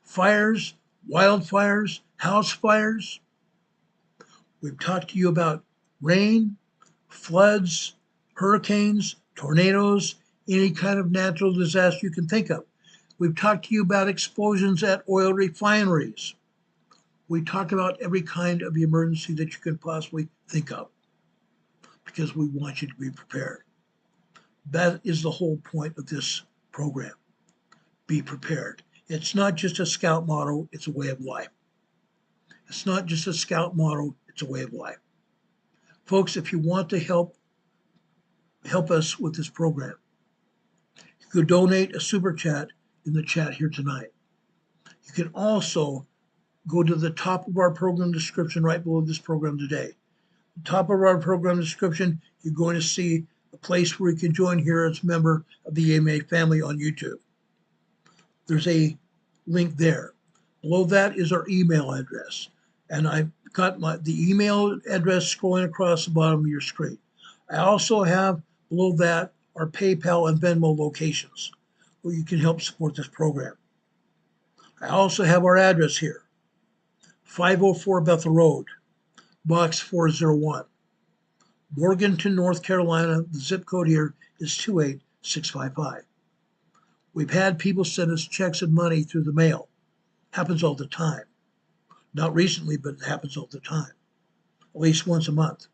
Fires, wildfires, house fires. We've talked to you about rain, floods, hurricanes, tornadoes, any kind of natural disaster you can think of. We've talked to you about explosions at oil refineries. We talk about every kind of emergency that you can possibly think of because we want you to be prepared. That is the whole point of this program. Be prepared. It's not just a scout motto, it's a way of life. It's not just a scout motto, it's a way of life. Folks, if you want to help us with this program, you could donate a super chat in the chat here tonight. You can also go to the top of our program description right below this program today. The top of our program description, you're going to see a place where you can join here as a member of the EMA family on YouTube. There's a link there. Below that is our email address. And I've got the email address scrolling across the bottom of your screen. I also have below that our PayPal and Venmo locations where you can help support this program. I also have our address here, 504 Bethel Road, Box 401, Morganton, North Carolina. The zip code here is 28655. We've had people send us checks and money through the mail. Happens all the time. Not recently, but it happens all the time. At least once a month.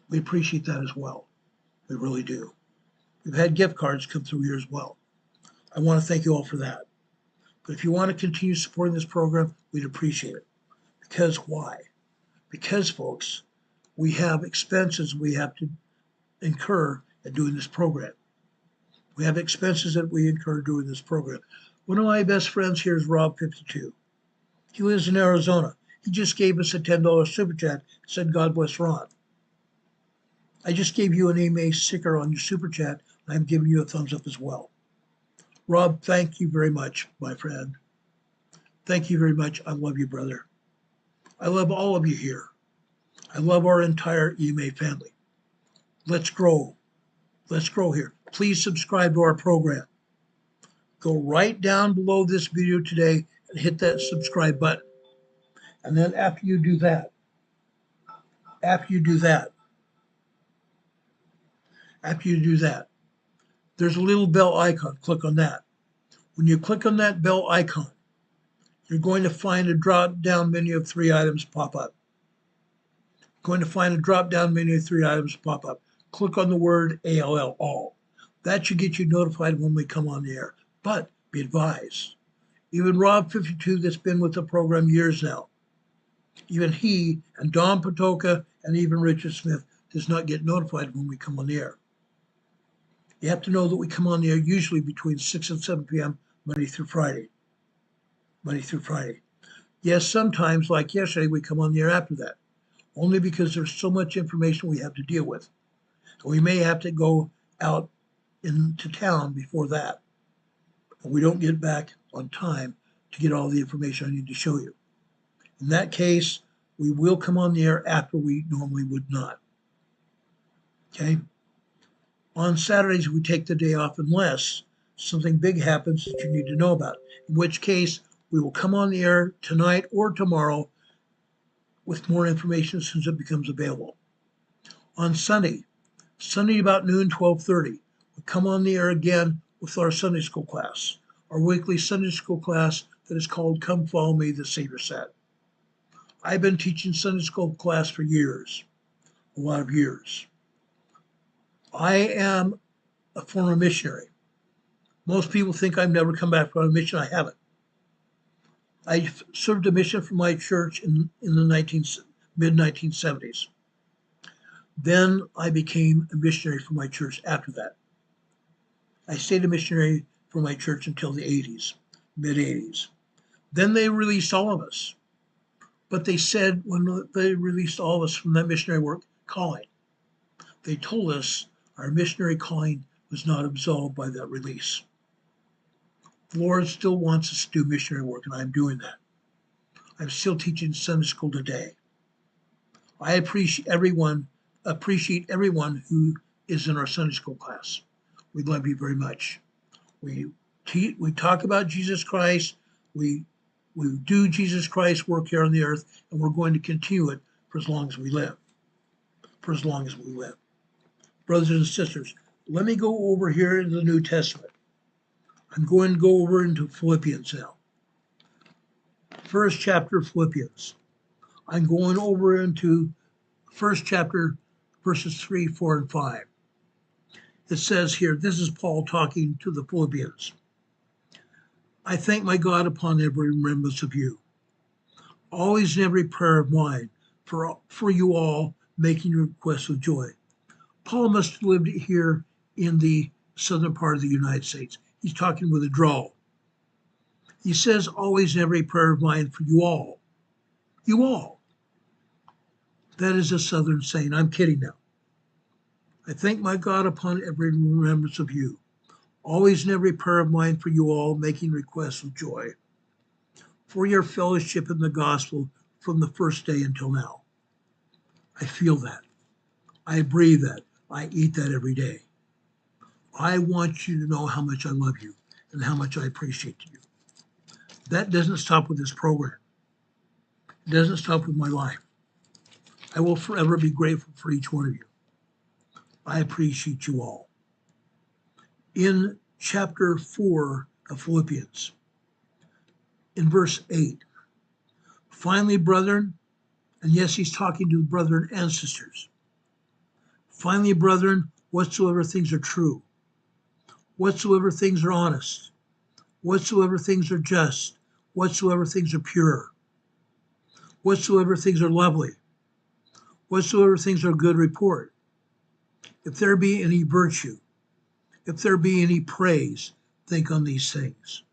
We appreciate that as well. We really do. We've had gift cards come through here as well. I want to thank you all for that. But if you want to continue supporting this program, we'd appreciate it. Because why? Because, folks, we have expenses we have to incur at doing this program. We have expenses that we incur doing this program. One of my best friends here is Rob52. He lives in Arizona. He just gave us a $10 super chat, said, God bless Ron. I just gave you an EMA sticker on your super chat. I'm giving you a thumbs up as well. Rob, thank you very much, my friend. Thank you very much. I love you, brother. I love all of you here. I love our entire EMA family. Let's grow. Let's grow here. Please subscribe to our program. Go right down below this video today and hit that subscribe button. And then after you do that, there's a little bell icon. Click on that. When you click on that bell icon, you're going to find a drop-down menu of 3 items pop up. Click on the word ALL, all. That should get you notified when we come on the air. But be advised, even Rob52 that's been with the program years now, even he and Don Patoka and even Richard Smith does not get notified when we come on the air. You have to know that we come on the air usually between 6 and 7 p.m. Monday through Friday. Yes, sometimes, like yesterday, we come on the air after that, only because there's so much information we have to deal with. And we may have to go out into town before that. And we don't get back on time to get all the information I need to show you. In that case, we will come on the air after we normally would not. Okay? On Saturdays, we take the day off unless something big happens that you need to know about, in which case we will come on the air tonight or tomorrow with more information as soon as it becomes available. On Sunday about noon, 12:30, we'll come on the air again with our Sunday school class, our weekly Sunday school class that is called Come Follow Me, the Savior Said. I've been teaching Sunday school class for years, a lot of years. I am a former missionary. Most people think I've never come back from a mission. I haven't. I served a mission for my church in the mid-1970s. Then I became a missionary for my church after that. I stayed a missionary for my church until the 80s, mid-80s. Then they released all of us. But they said when they released all of us from that missionary work calling, they told us our missionary calling was not absolved by that release. The Lord still wants us to do missionary work, and I'm doing that. I'm still teaching Sunday school today. I appreciate everyone who is in our Sunday school class. We love you very much. We talk about Jesus Christ. We do Jesus Christ work here on the earth, and we're going to continue it for as long as we live. Brothers and sisters, let me go over here in the New Testament. I'm going to go over into Philippians now. First chapter of Philippians. I'm going over into first chapter, verses 3, 4, and 5. It says here, this is Paul talking to the Philippians. I thank my God upon every remembrance of you, always in every prayer of mine, for you all, making requests with joy. Paul must have lived here in the southern part of the United States. He's talking with a drawl. He says, always in every prayer of mine for you all. You all. That is a southern saying. I'm kidding now. I thank my God upon every remembrance of you, always in every prayer of mine for you all, making requests with joy, for your fellowship in the gospel from the first day until now. I feel that. I breathe that. I eat that every day. I want you to know how much I love you and how much I appreciate you. That doesn't stop with this program. It doesn't stop with my life. I will forever be grateful for each one of you. I appreciate you all. In chapter 4 of Philippians, in verse 8, finally, brethren, and yes, he's talking to brethren and sisters. Finally, brethren, whatsoever things are true, whatsoever things are honest, whatsoever things are just, whatsoever things are pure, whatsoever things are lovely, whatsoever things are good report, if there be any virtue, if there be any praise, think on these things.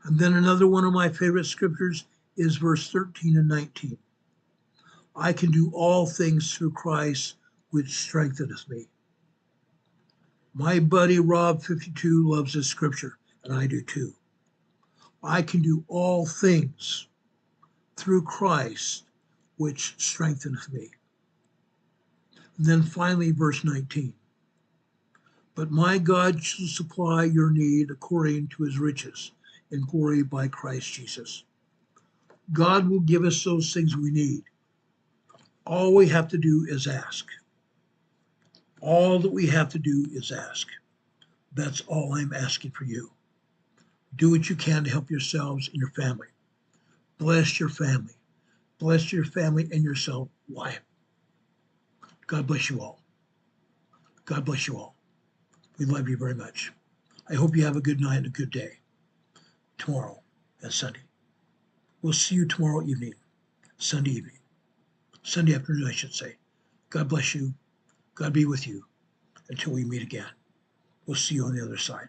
And then another one of my favorite scriptures is verse 13 and 19. I can do all things through Christ, which strengtheneth me. My buddy Rob 52 loves this scripture, and I do too. I can do all things through Christ, which strengtheneth me. And then finally, verse 19. But my God shall supply your need according to his riches in glory by Christ Jesus. God will give us those things we need. All we have to do is ask. All that we have to do is ask. That's all I'm asking for you. Do what you can to help yourselves and your family. Bless your family. Bless your family and yourself. Why? God bless you all. God bless you all. We love you very much. I hope you have a good night and a good day. Tomorrow and Sunday. We'll see you tomorrow evening, Sunday evening, Sunday afternoon, I should say. God bless you. God be with you until we meet again. We'll see you on the other side.